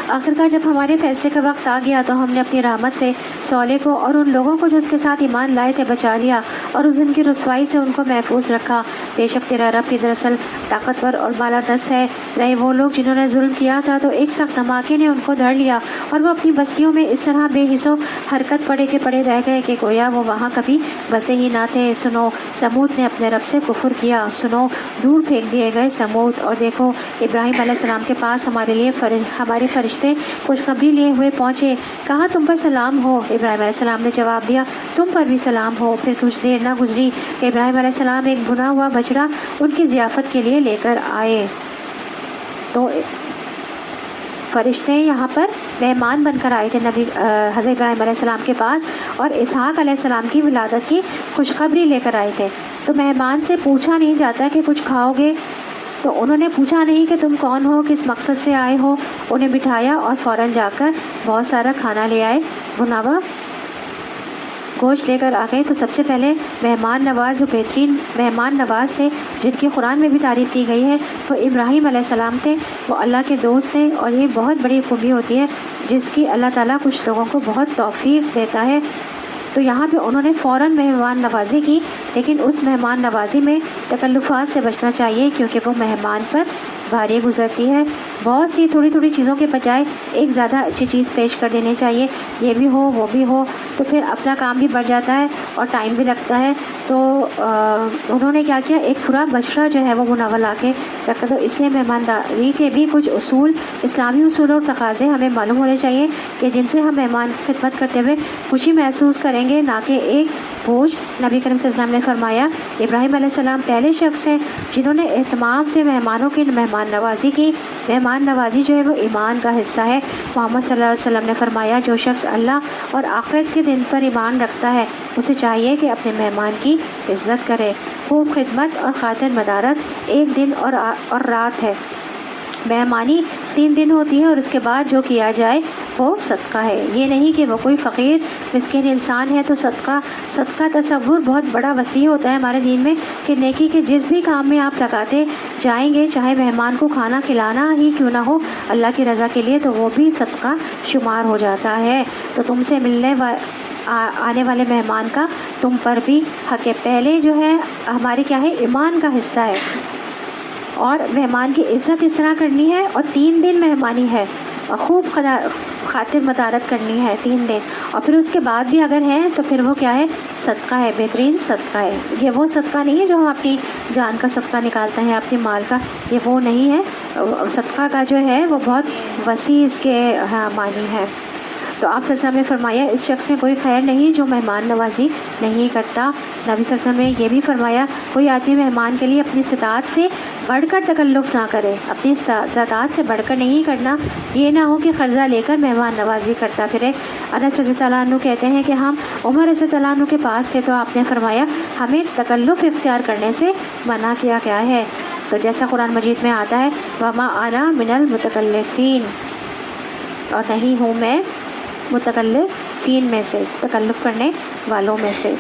آخرکار جب ہمارے فیصلے کا وقت آ گیا تو ہم نے اپنی رحمت سے صالح کو اور ان لوگوں کو جو اس کے ساتھ ایمان لائے تھے بچا لیا، اور اس دن کی رسوائی سے ان کو محفوظ رکھا۔ بے شک تیرا رب کی دراصل طاقتور اور بالا دست ہے۔ رہے وہ لوگ جنہوں نے ظلم کیا تھا تو ایک سخت دھماکے نے ان کو دھر لیا، اور وہ اپنی بستیوں میں اس طرح بے حس و حرکت پڑے کے پڑے رہ گئے کہ گویا وہ وہاں کبھی بسے ہی نہ تھے۔ سنو، سمود نے اپنے رب سے کفر کیا، سنو، دور پھینک دیے گئے سمود۔ اور دیکھو، ابراہیم علیہ السلام کے پاس ہمارے فرشتے خوشخبری لیے ہوئے پہنچے، کہا تم پر سلام ہو۔ ابراہیم علیہ السلام نے جواب دیا تم پر بھی سلام ہو۔ پھر کچھ دیر نہ گزری کہ ابراہیم علیہ السلام ایک بنا ہوا بچڑا ان کی ضیافت کے لیے لے کر آئے۔ تو فرشتے یہاں پر مہمان بن کر آئے تھے نبی حضرت ابراہیم علیہ السلام کے پاس، اور اسحاق علیہ السلام کی ولادت کی خوشخبری لے کر آئے تھے۔ تو مہمان سے پوچھا نہیں جاتا کہ کچھ کھاؤ گے، تو انہوں نے پوچھا نہیں کہ تم کون ہو، کس مقصد سے آئے ہو، انہیں بٹھایا اور فوراً جا کر بہت سارا کھانا لے آئے، بنا ہوا گوشت لے کر آ گئے۔ تو سب سے پہلے مہمان نواز، جو بہترین مہمان نواز تھے جن کی قرآن میں بھی تعریف کی گئی ہے، وہ ابراہیم علیہ السلام تھے۔ وہ اللہ کے دوست تھے، اور یہ بہت بڑی خوبی ہوتی ہے جس کی اللہ تعالیٰ کچھ لوگوں کو بہت توفیق دیتا ہے۔ تو یہاں پہ انہوں نے فوراً مہمان نوازی کی، لیکن اس مہمان نوازی میں تکلفات سے بچنا چاہیے، کیونکہ وہ مہمان پر بھاری گزرتی ہے۔ بہت سی تھوڑی تھوڑی چیزوں کے بجائے ایک زیادہ اچھی چیز پیش کر دینی چاہیے، یہ بھی ہو وہ بھی ہو، تو پھر اپنا کام بھی بڑھ جاتا ہے اور ٹائم بھی لگتا ہے۔ تو انہوں نے کیا کیا، ایک پورا بچڑا جو ہے وہ مناوا لا کے رکھا۔ تو اس لیے مہمانداری کے بھی کچھ اصول، اسلامی اصول اور تقاضے ہمیں معلوم ہونے چاہیے کہ جن سے ہم مہمان کی خدمت کرتے ہوئے خوشی محسوس کریں گے، نہ کہ ایک بوجھ۔ نبی کریم صلی اللہ علیہ وسلم نے فرمایا ابراہیم علیہ السلام پہلے شخص ہیں جنہوں نے اہتمام سے مہمانوں کی مہمان نوازی کی۔ مہمان نوازی جو ہے وہ ایمان کا حصہ ہے۔ محمد صلی اللہ علیہ وسلم نے فرمایا جو شخص اللہ اور آخرت کے دن پر ایمان رکھتا ہے اسے چاہیے کہ اپنے مہمان کی عزت کرے۔ خوب خدمت اور خاطر مدارت ایک دن اور رات ہے۔ مہمانی 3 دن ہوتی ہے، اور اس کے بعد جو کیا جائے وہ صدقہ ہے۔ یہ نہیں کہ وہ کوئی فقیر مسکین انسان ہے تو صدقہ تصور بہت بڑا وسیع ہوتا ہے ہمارے دین میں، کہ نیکی کے جس بھی کام میں آپ لگاتے جائیں گے، چاہے مہمان کو کھانا کھلانا ہی کیوں نہ ہو اللہ کی رضا کے لیے، تو وہ بھی صدقہ شمار ہو جاتا ہے۔ تو تم سے ملنے آنے والے مہمان کا تم پر بھی حق ہے۔ پہلے جو ہے ہمارے کیا ہے، ایمان کا حصہ ہے، اور مہمان کی عزت اس طرح کرنی ہے، اور 3 دن مہمانی ہے، اور خوب خاطر مدارت کرنی ہے 3 دن، اور پھر اس کے بعد بھی اگر ہے تو پھر وہ کیا ہے، صدقہ ہے، بہترین صدقہ ہے۔ یہ وہ صدقہ نہیں ہے جو ہم اپنی جان کا صدقہ نکالتے ہیں، اپنے مال کا، یہ وہ نہیں ہے۔ صدقہ کا جو ہے وہ بہت وسیع اس کے معنی ہے۔ تو آپ صلی اللہ علیہ وسلم نے فرمایا اس شخص میں کوئی خیر نہیں جو مہمان نوازی نہیں کرتا۔ نبی صلی اللہ علیہ وسلم نے یہ بھی فرمایا کوئی آدمی مہمان کے لیے اپنی استطاعت سے بڑھ کر تکلف نہ کرے، اپنی استطاعت سے بڑھ کر نہیں کرنا، یہ نہ ہو کہ قرضہ لے کر مہمان نوازی کرتا پھرے۔ انس رضی اللہ عنہ کہتے ہیں کہ ہم عمر رضی اللہ عنہ کے پاس تھے تو آپ نے فرمایا ہمیں تکلف اختیار کرنے سے منع کیا گیا ہے۔ تو جیسا قرآن مجید میں آتا ہے وما انا من المتکلفین، اور نہیں ہوں میں متکلفین میں سے، تکلف کرنے والوں میں سے۔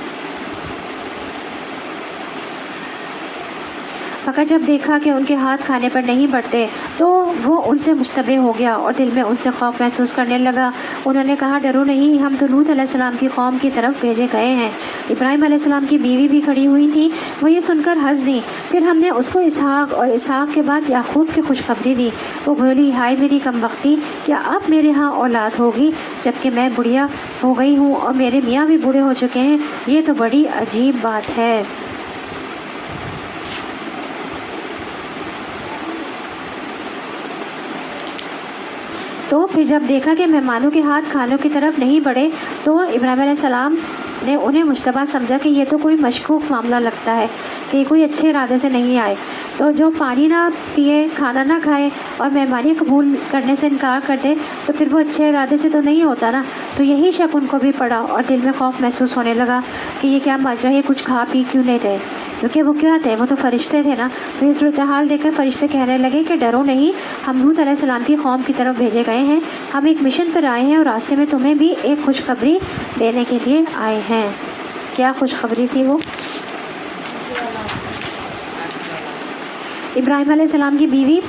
مگر جب دیکھا کہ ان کے ہاتھ کھانے پر نہیں بڑھتے تو وہ ان سے مشتبہ ہو گیا اور دل میں ان سے خوف محسوس کرنے لگا۔ انہوں نے کہا ڈرو نہیں، ہم تو لوط علیہ السلام کی قوم کی طرف بھیجے گئے ہیں۔ ابراہیم علیہ السلام کی بیوی بھی کھڑی ہوئی تھی، وہ یہ سن کر ہنس دی۔ پھر ہم نے اس کو اسحاق اور اسحاق کے بعد یعقوب کی خوشخبری دی۔ وہ بولی ہائے میری کم بختی، کیا اب میرے ہاں اولاد ہوگی جبکہ میں بڑھیا ہو گئی ہوں اور میرے میاں بھی بوڑھے ہو چکے ہیں؟ یہ تو بڑی عجیب بات ہے۔ تو پھر جب دیکھا کہ مہمانوں کے ہاتھ کھانوں کی طرف نہیں بڑھے تو ابراہیم علیہ السلام نے انہیں مشتبہ سمجھا کہ یہ تو کوئی مشکوک معاملہ لگتا ہے کہ یہ کوئی اچھے ارادے سے نہیں آئے، تو جو پانی نہ پیے، کھانا نہ کھائے اور مہمانی قبول کرنے سے انکار کر دے تو پھر وہ اچھے ارادے سے تو نہیں ہوتا نا۔ تو یہی شک ان کو بھی پڑا اور دل میں خوف محسوس ہونے لگا کہ یہ کیا ماجرا ہے، کچھ کھا پی کیوں نہیں رہے، کیونکہ وہ کیا تھے، وہ تو فرشتے تھے نا۔ تو یہ صورتحال دیکھ کر فرشتے کہنے لگے کہ ڈرو نہیں، ہم لوط علیہ السلام کی قوم کی طرف بھیجے گئے ہیں، ہم ایک مشن پر آئے ہیں اور راستے میں تمہیں بھی ایک خوشخبری دینے کے لیے آئے ہیں۔ کیا خوشخبری تھی وہ؟ ابراہیم علیہ السلام کی بیوی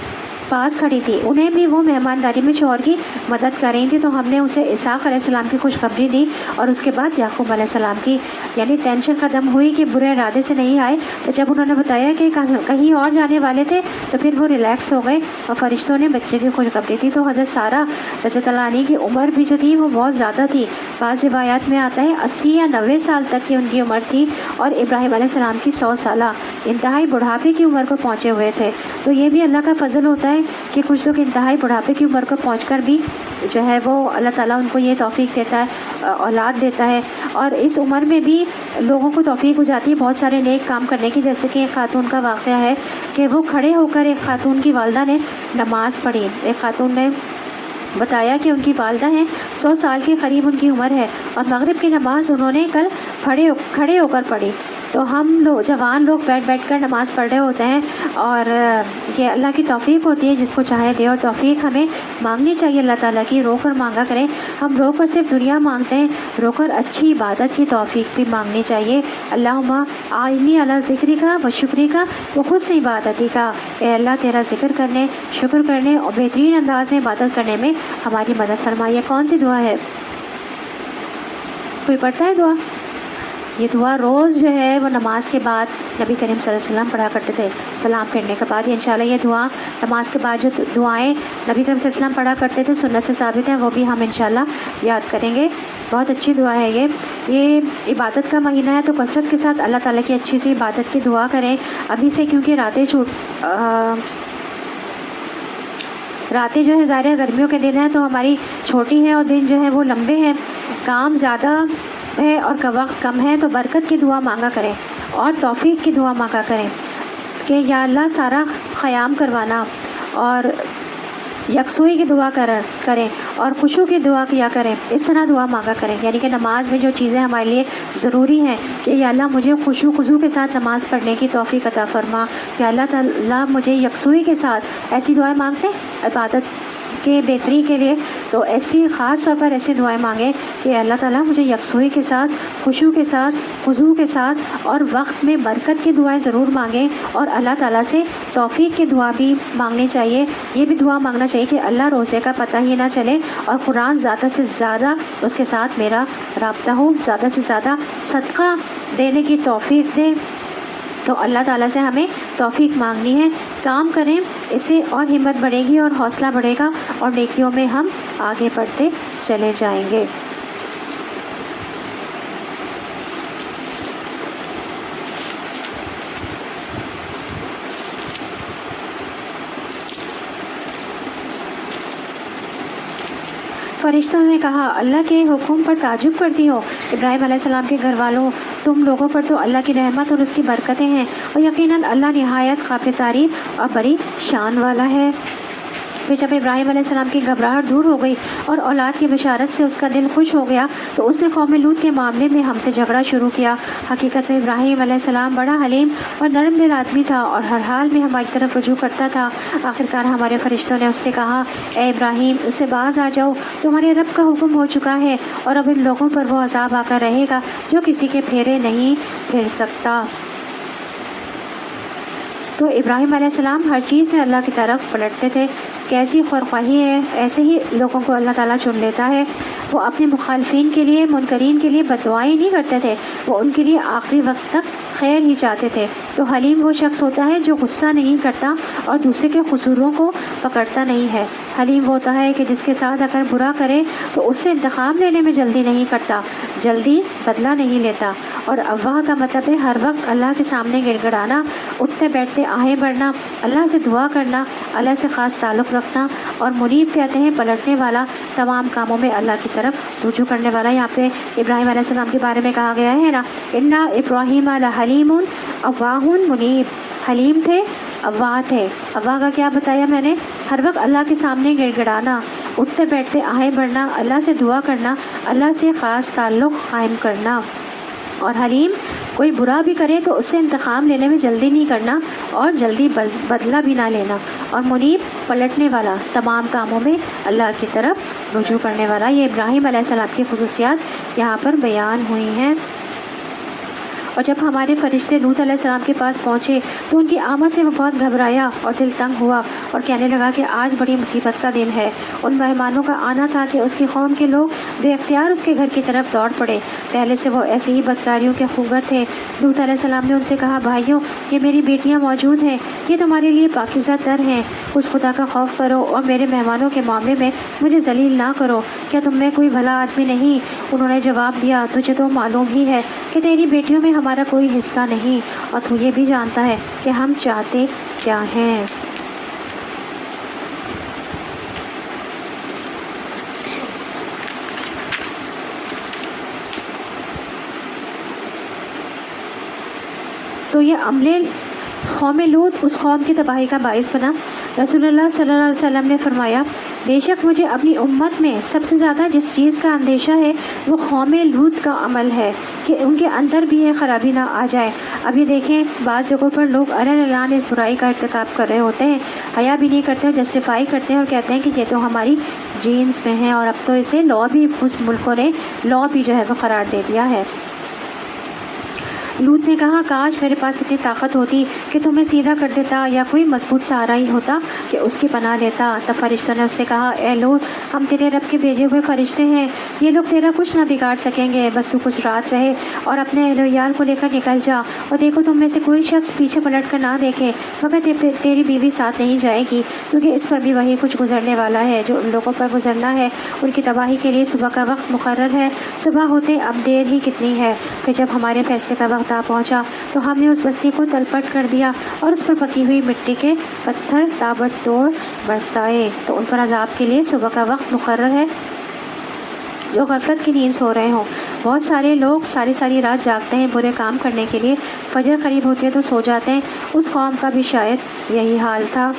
پاس کھڑی تھی، انہیں بھی وہ مہمانداری میں شوہر کی مدد کر رہی تھی، تو ہم نے اسے اسحاق علیہ السلام کی خوشخبری دی اور اس کے بعد یعقوب علیہ السلام کی، یعنی ٹینشن ختم ہوئی کہ برے ارادے سے نہیں آئے۔ تو جب انہوں نے بتایا کہ کہیں اور جانے والے تھے تو پھر وہ ریلیکس ہو گئے اور فرشتوں نے بچے کی خوشخبری دی۔ تو حضرت سارہ رضی اللہ عنہ کی عمر بھی جو تھی وہ بہت زیادہ تھی، بعض روایات میں آتا ہے 80 یا 90 سال تک کی ان کی عمر تھی، اور ابراہیم علیہ السلام کی 100 سالہ انتہائی بڑھاپے کی عمر کو پہنچے ہوئے تھے۔ تو یہ بھی اللہ کا فضل ہوتا ہے کہ کچھ لوگ انتہائی بڑھاپے کی عمر کو پہنچ کر بھی جو ہے وہ اللہ تعالیٰ ان کو یہ توفیق دیتا ہے، اولاد دیتا ہے، اور اس عمر میں بھی لوگوں کو توفیق ہو جاتی ہے بہت سارے نیک کام کرنے کی۔ جیسے کہ ایک خاتون کا واقعہ ہے کہ وہ کھڑے ہو کر، ایک خاتون کی والدہ نے نماز پڑھی، ایک خاتون نے بتایا کہ ان کی والدہ ہیں، 100 سال کے قریب ان کی عمر ہے، اور مغرب کی نماز انہوں نے کل کھڑے ہو کر پڑھی۔ تو ہم لوگ جوان لوگ بیٹھ کر نماز پڑھ رہے ہوتے ہیں، اور یہ اللہ کی توفیق ہوتی ہے، جس کو چاہے دے، اور توفیق ہمیں مانگنی چاہیے اللہ تعالیٰ کی، رو کر مانگا کریں۔ ہم رو کر صرف دنیا مانگتے ہیں، رو کر اچھی عبادت کی توفیق بھی مانگنی چاہیے۔ اللہم اعنی علی ذکری کا و شکری کا و حسن عبادتی کا، اے اللہ تیرا ذکر کرنے، شکر کرنے اور بہترین انداز میں عبادت کرنے میں ہماری مدد فرمائے۔ کون سی دعا ہے؟ کوئی پڑھتا ہے دعا؟ یہ دعا روز جو ہے وہ نماز کے بعد نبی کریم صلی اللہ علیہ وسلم پڑھا کرتے تھے، سلام پھیرنے کے بعد۔ انشاءاللہ یہ دعا نماز کے بعد جو دعائیں نبی کریم صلی اللہ علیہ وسلم پڑھا کرتے تھے سنت سے ثابت ہیں، وہ بھی ہم انشاءاللہ یاد کریں گے۔ بہت اچھی دعا ہے یہ عبادت کا مہینہ ہے، تو کثرت کے ساتھ اللہ تعالیٰ کی اچھی سی عبادت کی دعا کریں ابھی سے، کیونکہ راتیں جو ہے ظاہر گرمیوں کے دن ہیں تو ہماری چھوٹی ہیں اور دن جو ہے وہ لمبے ہیں، کام زیادہ ہے اور وقت کم ہے، تو برکت کی دعا مانگا کریں اور توفیق کی دعا مانگا کریں کہ یا اللہ سارا قیام کروانا، اور یکسوئی کی دعا کریں اور خشوع کی دعا کیا کریں، اس طرح دعا مانگا کریں۔ یعنی کہ نماز میں جو چیزیں ہمارے لیے ضروری ہیں کہ یا اللہ مجھے خشوع خضوع کے ساتھ نماز پڑھنے کی توفیق عطا فرما، یا اللہ تعالیٰ مجھے یکسوئی کے ساتھ، ایسی دعائیں مانگتے ہیں عبادت کے بہتری کے لیے، تو ایسی خاص طور پر ایسی دعائیں مانگیں کہ اللہ تعالیٰ مجھے یکسوئی کے ساتھ، خشوع کے ساتھ، خضوع کے ساتھ اور وقت میں برکت کی دعائیں ضرور مانگیں، اور اللہ تعالیٰ سے توفیق کی دعا بھی مانگنی چاہیے۔ یہ بھی دعا مانگنا چاہیے کہ اللہ روزے کا پتہ ہی نہ چلے اور قرآن زیادہ سے زیادہ اس کے ساتھ میرا رابطہ ہو، زیادہ سے زیادہ صدقہ دینے کی توفیق دے۔ تو اللہ تعالیٰ سے ہمیں توفیق مانگنی ہے، کام کریں، اس سے اور ہمت بڑھے گی اور حوصلہ بڑھے گا، اور نیکیوں میں ہم آگے بڑھتے چلے جائیں گے۔ فرشتوں نے کہا اللہ کے حکم پر تعجب کرتی ہو؟ ابراہیم علیہ السلام کے گھر والوں، تم لوگوں پر تو اللہ کی رحمت اور اس کی برکتیں ہیں، اور یقیناً اللہ نہایت قابل تعریف اور بڑی شان والا ہے۔ پھر جب ابراہیم علیہ السلام کی گھبراہٹ دور ہو گئی اور اولاد کی بشارت سے اس کا دل خوش ہو گیا، تو اس نے قوم لوط کے معاملے میں ہم سے جھگڑا شروع کیا۔ حقیقت میں ابراہیم علیہ السلام بڑا حلیم اور نرم دل آدمی تھا، اور ہر حال میں ہماری طرف رجوع کرتا تھا۔ آخرکار ہمارے فرشتوں نے اس سے کہا، اے ابراہیم، اس سے باز آ جاؤ، تمہارے رب کا حکم ہو چکا ہے، اور اب ان لوگوں پر وہ عذاب آ کر رہے گا جو کسی کے پھیرے نہیں پھر سکتا۔ تو ابراہیم علیہ السلام ہر چیز میں اللہ کی طرف پلٹتے تھے۔ کیسی خورخواہی ہے، ایسے ہی لوگوں کو اللہ تعالیٰ چن لیتا ہے۔ وہ اپنے مخالفین کے لیے، منکرین کے لیے بد دعائیں نہیں کرتے تھے، وہ ان کے لیے آخری وقت تک خیر ہی چاہتے تھے۔ تو حلیم وہ شخص ہوتا ہے جو غصہ نہیں کرتا اور دوسرے کے قصوروں کو پکڑتا نہیں ہے۔ حلیم وہ ہوتا ہے کہ جس کے ساتھ اگر برا کرے تو اس سے انتقام لینے میں جلدی نہیں کرتا، جلدی بدلہ نہیں لیتا، اور اواہ کا مطلب ہے ہر وقت اللہ کے سامنے گڑ گڑانا، اٹھتے بیٹھتے آہیں بڑھنا، اللہ سے دعا کرنا، اللہ سے خاص تعلق رکھنا. اور منیب کہتے ہیں پلٹنے والا، تمام کاموں میں اللہ کی طرف رجوع کرنے والا. یہاں پہ ابراہیم علیہ السلام کے بارے میں کہا گیا ہے نا، انا ابراہیم لحلیم اواہ منیب. حلیم تھے، اواہ تھے. اواہ کا کیا بتایا میں نے؟ ہر وقت اللہ کے سامنے گڑ گڑانا، اٹھتے بیٹھتے آہیں بڑھنا، اللہ سے دعا کرنا، اللہ سے خاص تعلق قائم کرنا. اور حلیم کوئی برا بھی کرے تو اس سے انتقام لینے میں جلدی نہیں کرنا اور جلدی بدلہ بھی نہ لینا. اور منیب پلٹنے والا، تمام کاموں میں اللہ کی طرف رجوع کرنے والا. یہ ابراہیم علیہ السلام کی خصوصیات یہاں پر بیان ہوئی ہیں. اور جب ہمارے فرشتے لوط علیہ السلام کے پاس پہنچے تو ان کی آمد سے وہ بہت گھبرایا اور دل تنگ ہوا اور کہنے لگا کہ آج بڑی مصیبت کا دن ہے. ان مہمانوں کا آنا تھا کہ اس کی قوم کے لوگ بے اختیار اس کے گھر کی طرف دوڑ پڑے. پہلے سے وہ ایسے ہی بدکاریوں کے خوگر تھے. لوط علیہ السلام نے ان سے کہا، بھائیوں یہ میری بیٹیاں موجود ہیں، یہ تمہارے لیے پاکیزہ تر ہیں. کچھ خدا کا خوف کرو اور میرے مہمانوں کے معاملے میں مجھے ذلیل نہ کرو. کیا تم میں کوئی بھلا آدمی نہیں؟ انہوں نے جواب دیا، تجھے تو معلوم ہی ہے کہ تیری بیٹیوں میں ہمارا کوئی حصہ نہیں، اور تو یہ بھی جانتا ہے کہ ہم چاہتے کیا ہیں. تو یہ عملے قوم لوط اس قوم کی تباہی کا باعث بنا. رسول اللہ صلی اللہ علیہ وسلم نے فرمایا، بے شک مجھے اپنی امت میں سب سے زیادہ جس چیز کا اندیشہ ہے وہ قوم لوط کا عمل ہے، کہ ان کے اندر بھی یہ خرابی نہ آ جائے. اب یہ دیکھیں بعض جگہوں پر لوگ علن اعلان اس برائی کا ارتکاب کر رہے ہوتے ہیں، حیا بھی نہیں کرتے اور جسٹیفائی کرتے ہیں اور کہتے ہیں کہ یہ تو ہماری جینز میں ہے. اور اب تو اسے لا بھی، اس ملکوں نے لا بھی جو ہے وہ قرار دے دیا ہے. لوط نے کہا، کاش میرے پاس اتنی طاقت ہوتی کہ تمہیں سیدھا کر دیتا، یا کوئی مضبوط سہارا ہی ہوتا کہ اس کی پناہ لیتا. تب فرشتوں نے اس سے کہا، اے لوط ہم تیرے رب کے بھیجے ہوئے فرشتے ہیں، یہ لوگ تیرا کچھ نہ بگاڑ سکیں گے، بس تو کچھ رات رہے اور اپنے اہل و عیال کو لے کر نکل جا. اور دیکھو تم میں سے کوئی شخص پیچھے پلٹ کر نہ دیکھے، مگر تیری بیوی ساتھ نہیں جائے گی، کیونکہ اس پر بھی وہی کچھ گزرنے والا ہے جو ان لوگوں پر گزرنا ہے. ان کی تباہی کے لیے صبح کا وقت مقرر ہے، صبح ہوتے اب دیر ہی کتنی ہے. پھر جب ہمارے فیصلے کا وقت آ پہنچا تو ہم نے اس بستی کو تلپٹ کر دیا اور اس پر پکی ہوئی مٹی کے پتھر تابڑ توڑ برسائے. تو ان پر عذاب کے لیے صبح کا وقت مقرر ہے جو غفلت کی نیند سو رہے ہوں. بہت سارے لوگ ساری رات جاگتے ہیں برے کام کرنے کے لیے، فجر قریب ہوتی ہے تو سو جاتے ہیں. اس قوم کا بھی شاید یہی حال تھا.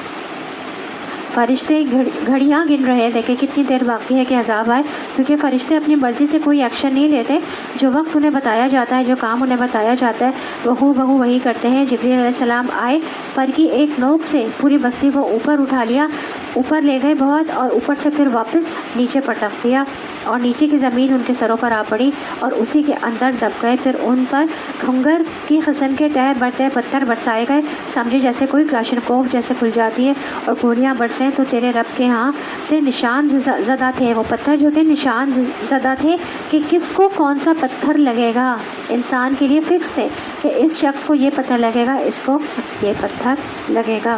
فرشتے گھڑیاں گن رہے تھے کہ کتنی دیر باقی ہے کہ عذاب آئے، کیونکہ فرشتے اپنی مرضی سے کوئی ایکشن نہیں لیتے. جو وقت انہیں بتایا جاتا ہے، جو کام انہیں بتایا جاتا ہے، وہ بہو وہی کرتے ہیں. جبریل علیہ السلام آئے، پر کی ایک نوک سے پوری بستی کو اوپر اٹھا لیا، اوپر لے گئے بہت، اور اوپر سے پھر واپس نیچے پٹک دیا، اور نیچے کی زمین ان کے سروں پر آ پڑی اور اسی کے اندر دب گئے. پھر ان پر کھنگر کی قسم کے تہ برتے پتھر برسائے گئے، سمجھے جیسے کوئی کلاشنکوف جیسے کھل جاتی ہے اور گولیاں برسیں. تو تیرے رب کے ہاں سے نشان زدہ تھے. وہ پتھر جو تھے نشان زدہ تھے کہ کس کو کون سا پتھر لگے گا. انسان کے لیے فکس تھے کہ اس شخص کو یہ پتھر لگے گا، اس کو یہ پتھر لگے گا،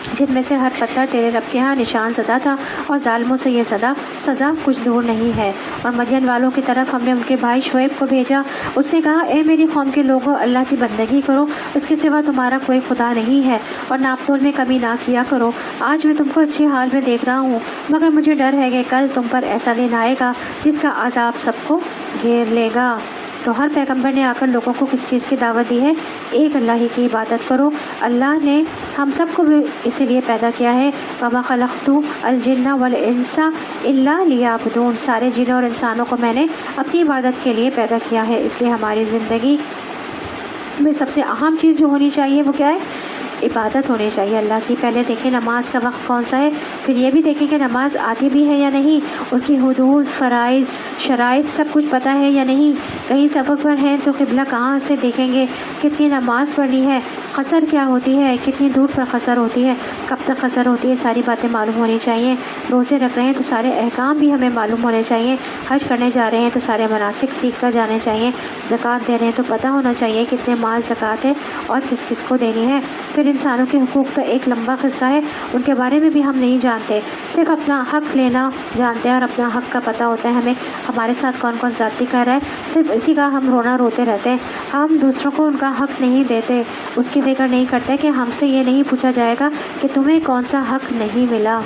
جن میں سے ہر پتھر تیرے رب کے ہاں نشان زدہ تھا. اور ظالموں سے یہ سزا کچھ دور نہیں ہے. اور مدین والوں کی طرف ہم نے ان کے بھائی شعیب کو بھیجا. اس نے کہا، اے میری قوم کے لوگوں، اللہ کی بندگی کرو، اس کے سوا تمہارا کوئی خدا نہیں ہے، اور ناپ تول میں کمی نہ کیا کرو. آج میں تم کو اچھے حال میں دیکھ رہا ہوں، مگر مجھے ڈر ہے کہ کل تم پر ایسا دن آئے گا جس کا عذاب سب کو گھیر لے گا. تو ہر پیغمبر نے آ کر لوگوں کو کس چیز کی دعوت دی ہے؟ ایک اللہ ہی کی عبادت کرو. اللہ نے ہم سب کو بھی اسی لیے پیدا کیا ہے. وَمَا خَلَقْتُ الْجِنَّ وَالْإِنسَ إِلَّا لِيَعْبُدُونَ. سارے جنوں اور انسانوں کو میں نے اپنی عبادت کے لیے پیدا کیا ہے. اس لیے ہماری زندگی میں سب سے اہم چیز جو ہونی چاہیے وہ کیا ہے؟ عبادت ہونی چاہیے اللہ کی. پہلے دیکھیں نماز کا وقت کون سا ہے، پھر یہ بھی دیکھیں کہ نماز آتی بھی ہے یا نہیں، اس کی حدود، فرائض، شرائط سب کچھ پتہ ہے یا نہیں. کہیں سفر پر ہیں تو قبلہ کہاں سے دیکھیں گے، کتنی نماز پڑھنی ہے، قصر کیا ہوتی ہے، کتنی دور پر قصر ہوتی ہے، کب تک قصر ہوتی ہے، ساری باتیں معلوم ہونی چاہیے. روزے رکھ رہے ہیں تو سارے احکام بھی ہمیں معلوم ہونے چاہیے. حج کرنے جا رہے ہیں تو سارے مناسک سیکھ کر جانے چاہیے. زکوٰۃ دے رہے ہیں تو پتہ ہونا چاہیے کتنے مال زکوٰۃ ہے اور کس کس کو دینی ہے. پھر پھر انسانوں کے حقوق کا ایک لمبا قصہ ہے، ان کے بارے میں بھی ہم نہیں جانتے، صرف اپنا حق لینا جانتے ہیں اور اپنا حق کا پتہ ہوتا ہے ہمیں ہمارے ساتھ کون کون زیادتی کر رہا ہے، صرف اسی کا ہم رونا روتے رہتے ہیں۔ ہم دوسروں کو ان کا حق نہیں دیتے، اس کی فکر نہیں کرتے کہ ہم سے یہ نہیں پوچھا جائے گا کہ تمہیں کون سا حق نہیں ملا۔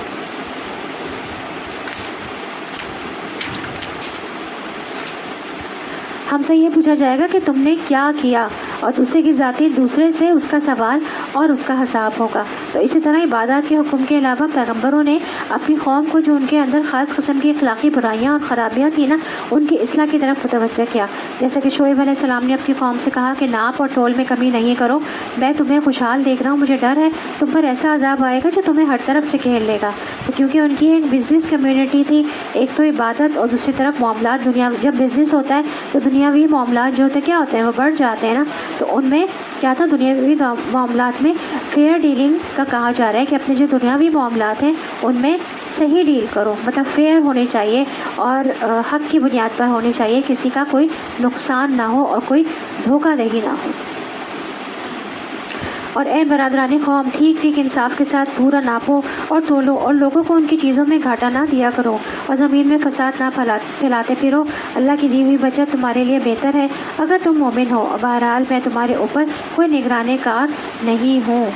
ہم سے یہ پوچھا جائے گا کہ تم نے کیا کیا، اور دوسرے کی ذاتی دوسرے سے اس کا سوال اور اس کا حساب ہوگا۔ تو اسی طرح عبادات کے حکم کے علاوہ پیغمبروں نے اپنی قوم کو جو ان کے اندر خاص قسم کی اخلاقی برائیاں اور خرابیاں تھیں نا، ان کی اصلاح کی طرف متوجہ کیا۔ جیسا کہ شعیب علیہ السلام نے اپنی قوم سے کہا کہ ناپ اور تول میں کمی نہیں کرو، میں تمہیں خوشحال دیکھ رہا ہوں، مجھے ڈر ہے تم پر ایسا عذاب آئے گا جو تمہیں ہر طرف سے گھیر لے گا۔ تو کیونکہ ان کی ایک بزنس کمیونٹی تھی، ایک تو عبادت اور دوسری طرف معاملات، دنیا جب بزنس ہوتا ہے تو دنیاوی معاملات جو ہوتے ہیں کیا ہوتے ہیں، وہ بڑھ جاتے ہیں نا، تو ان میں کیا تھا، دنیاوی معاملات میں فیئر ڈیلنگ کا کہا جا رہا ہے کہ اپنے جو دنیاوی معاملات ہیں ان میں صحیح ڈیل کرو، مطلب فیئر ہونے چاہیے اور حق کی بنیاد پر ہونے چاہیے، کسی کا کوئی نقصان نہ ہو اور کوئی دھوکہ دہی نہ ہو۔ اور اے برادران قوم، ٹھیک ٹھیک انصاف کے ساتھ پورا ناپو اور تولو، اور لوگوں کو ان کی چیزوں میں گھاٹا نہ دیا کرو، اور زمین میں فساد نہ پھیلاتے پھرو، اللہ کی دی ہوئی بچت تمہارے لیے بہتر ہے اگر تم مومن ہو۔ بہرحال میں تمہارے اوپر کوئی نگراں کار نہیں ہوں۔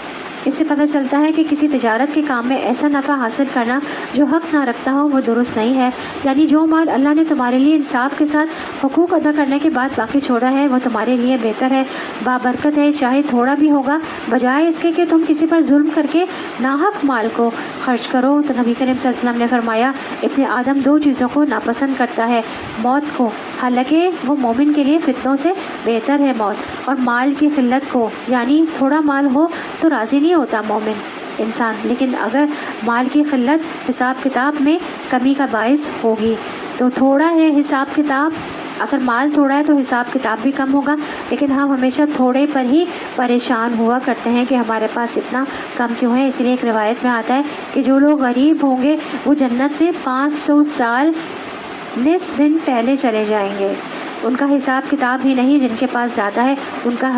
اس سے پتہ چلتا ہے کہ کسی تجارت کے کام میں ایسا نفع حاصل کرنا جو حق نہ رکھتا ہو وہ درست نہیں ہے، یعنی جو مال اللہ نے تمہارے لیے انصاف کے ساتھ حقوق ادا کرنے کے بعد باقی چھوڑا ہے وہ تمہارے لیے بہتر ہے، بابرکت ہے، چاہے تھوڑا بھی ہوگا، بجائے اس کے کہ تم کسی پر ظلم کر کے ناحق مال کو خرچ کرو۔ تو نبی کریم صلی اللہ علیہ وسلم نے فرمایا ابن آدم دو چیزوں کو ناپسند کرتا ہے، موت کو، حالانکہ وہ مومن کے لیے فتنوں سے بہتر ہے موت، اور مال کی قلت کو، یعنی تھوڑا مال ہو تو راضی نہیں ہوتا مومن انسان، لیکن اگر مال کی قلت حساب کتاب میں کمی کا باعث ہوگی، تو تھوڑا ہے حساب کتاب، اگر مال تھوڑا ہے تو حساب کتاب بھی کم ہوگا، لیکن ہم ہمیشہ تھوڑے پر ہی پریشان ہوا کرتے ہیں کہ ہمارے پاس اتنا کم کیوں ہے۔ اس لیے ایک روایت میں آتا ہے کہ جو لوگ غریب ہوں گے وہ جنت میں 500 سال نصف دن پہلے چلے جائیں گے، ان کا حساب کتاب ہی نہیں، جن کے پاس زیادہ ہے ان کا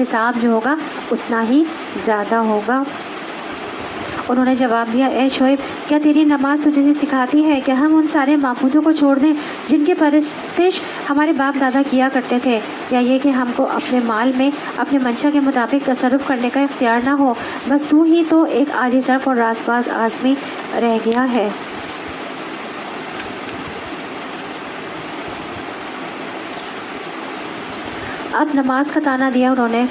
حساب جو ہوگا اتنا ہی زیادہ ہوگا۔ انہوں نے جواب دیا، اے شعیب، کیا تیری نماز تجھے سکھاتی ہے کہ ہم ان سارے معبودوں کو چھوڑ دیں جن کی پرستش ہمارے باپ دادا کیا کرتے تھے، یا یہ کہ ہم کو اپنے مال میں اپنے منشا کے مطابق تصرف کرنے کا اختیار نہ ہو، بس تو ہی تو ایک عاجز ظرف اور راست باز آدمی رہ گیا ہے۔ اب نماز کا تانا دیا انہوں نے،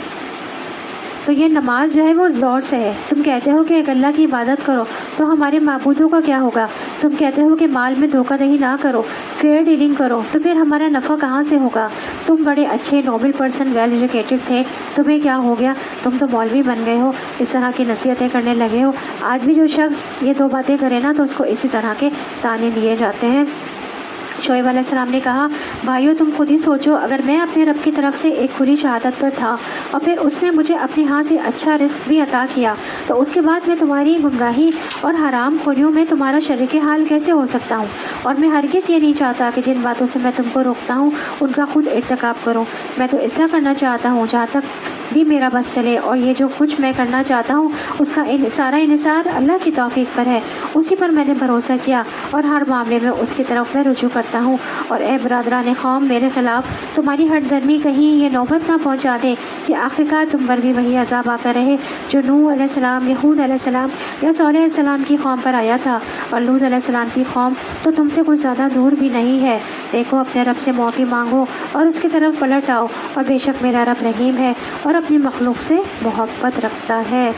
تو یہ نماز جو ہے وہ زور سے ہے۔ تم کہتے ہو کہ ایک اللہ کی عبادت کرو، تو ہمارے معبودوں کا کیا ہوگا؟ تم کہتے ہو کہ مال میں دھوکہ دہی نہ کرو، فیئر ڈیلنگ کرو، تو پھر ہمارا نفع کہاں سے ہوگا؟ تم بڑے اچھے نوبل پرسن، ویل ایجوکیٹڈ تھے، تمہیں کیا ہو گیا؟ تم تو مولوی بن گئے ہو، اس طرح کی نصیحتیں کرنے لگے ہو۔ آج بھی جو شخص یہ دو باتیں کرے نا تو اس کو اسی طرح کے تانے دیے جاتے ہیں۔ شعیب علیہ السلام نے کہا، بھائیو تم خود ہی سوچو، اگر میں اپنے رب کی طرف سے ایک کھلی شہادت پر تھا اور پھر اس نے مجھے اپنے ہاں سے اچھا رزق بھی عطا کیا، تو اس کے بعد میں تمہاری گمراہی اور حرام خوریوں میں تمہارا شریک حال کیسے ہو سکتا ہوں؟ اور میں ہرگز یہ نہیں چاہتا کہ جن باتوں سے میں تم کو روکتا ہوں ان کا خود ارتکاب کرو، میں تو اصلاح کرنا چاہتا ہوں جہاں تک بھی میرا بس چلے، اور یہ جو کچھ میں کرنا چاہتا ہوں اس کا سارا انحصار اللہ کی توفیق پر ہے، اسی پر میں نے بھروسہ کیا اور ہر معاملے میں اس کی طرف میں رجوع کرتا ہوں۔ اور اے برادران قوم، میرے خلاف تمہاری ہٹ درمی کہیں یہ نوبت نہ پہنچا دے کہ آخرکار تم پر بھی وہی عذاب آتا رہے جو نوح علیہ السلام، یہود علیہ السلام یا صالح علیہ السلام کی قوم پر آیا تھا، اور لوط علیہ السلام کی قوم تو تم سے کچھ زیادہ دور بھی نہیں ہے۔ دیکھو، اپنے رب سے معافی مانگو اور اس کی طرف پلٹ آؤ، اور بے شک میرا رب رحیم ہے اور اپنی مخلوق سے محبت رکھتا ہے۔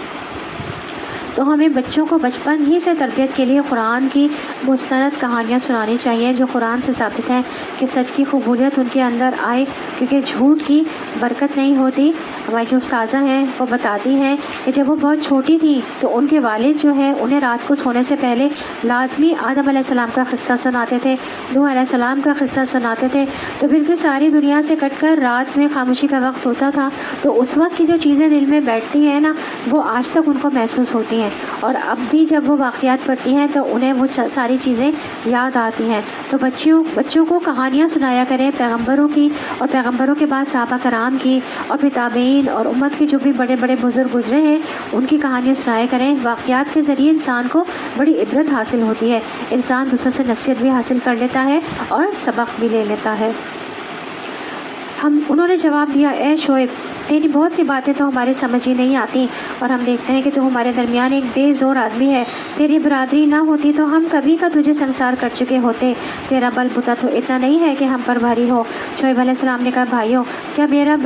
تو ہمیں بچوں کو بچپن ہی سے تربیت کے لیے قرآن کی مستند کہانیاں سنانی چاہیے جو قرآن سے ثابت ہیں کہ سچ کی قبولیت ان کے اندر آئے، کیونکہ جھوٹ کی برکت نہیں ہوتی۔ ہماری جو استاذہ ہیں وہ بتاتی ہیں کہ جب وہ بہت چھوٹی تھی تو ان کے والد جو ہے انہیں رات کو سونے سے پہلے لازمی آدم علیہ السلام کا قصہ سناتے تھے، نوح علیہ السلام کا قصہ سناتے تھے، تو بالکل ساری دنیا سے کٹ کر رات میں خاموشی کا وقت ہوتا تھا، تو اس وقت کی جو چیزیں دل میں بیٹھتی ہیں نا وہ آج تک ان کو محسوس ہوتی ہیں۔ ہیں، اور اب بھی جب وہ واقعات پڑھتی ہیں تو انہیں وہ ساری چیزیں یاد آتی ہیں۔ تو بچوں کو کہانیاں سنایا کریں پیغمبروں کی، اور پیغمبروں کے بعد صحابہ کرام کی، اور پھر تابعین اور امت کے جو بھی بڑے بڑے بزرگ گزرے ہیں ان کی کہانیاں سنایا کریں۔ واقعات کے ذریعے انسان کو بڑی عبرت حاصل ہوتی ہے، انسان دوسروں سے نصیحت بھی حاصل کر لیتا ہے اور سبق بھی لے لیتا ہے۔ انہوں نے جواب دیا، اے شعیب، تیری بہت سی باتیں تو ہماری سمجھ ہی نہیں آتی، اور ہم دیکھتے ہیں کہ تو ہمارے درمیان ایک بے زور آدمی ہے، تیری برادری نہ ہوتی تو ہم کبھی کا تجھے سنسار کر چکے ہوتے، تیرا بل بوتا تو اتنا نہیں ہے کہ ہم پر بھاری ہو۔ شعیب علیہ السلام نے کہا، بھائیو، کیا میری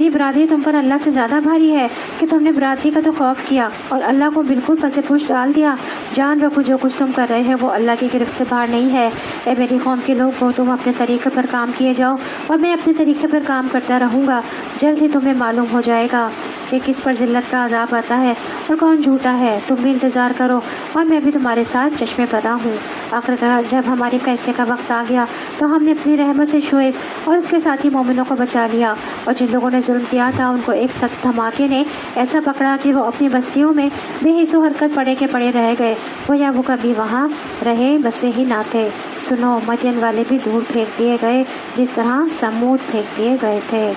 برادری تم پر اللہ سے زیادہ بھاری ہے کہ تم نے برادری کا تو خوف کیا اور اللہ کو بالکل پس پوش ڈال دیا؟ جان رکھو جو کچھ تم کر رہے ہیں وہ اللہ کی گرفت سے باہر نہیں ہے۔ اے میری قوم کے لوگ، وہ تم اپنے طریقے پر کام کیے جاؤ اور میں اپنے طریقے پر کام کرتا رہوں گا، جلد ہی تمہیں معلوم ہو جائے گا کہ کس پر ذلت کا عذاب آتا ہے اور کون جھوٹا ہے۔ تم بھی انتظار کرو اور میں بھی تمہارے ساتھ چشمے پدا ہوں۔ آخرکار جب ہمارے فیصلے کا وقت آ گیا تو ہم نے اپنی رحمت سے شعیب اور اس کے ساتھی مومنوں کو بچا لیا، اور جن لوگوں نے ظلم کیا تھا ان کو ایک سخت دھماکے نے ایسا پکڑا کہ وہ اپنی بستیوں میں بے حس و حرکت پڑے کے پڑے رہ گئے، گویا وہ کبھی وہاں رہے بسے ہی نہ تھے۔ سنو، مدین والے بھی دور پھینک دیے گئے جس طرح سمود پھینک دیے گئے تھے،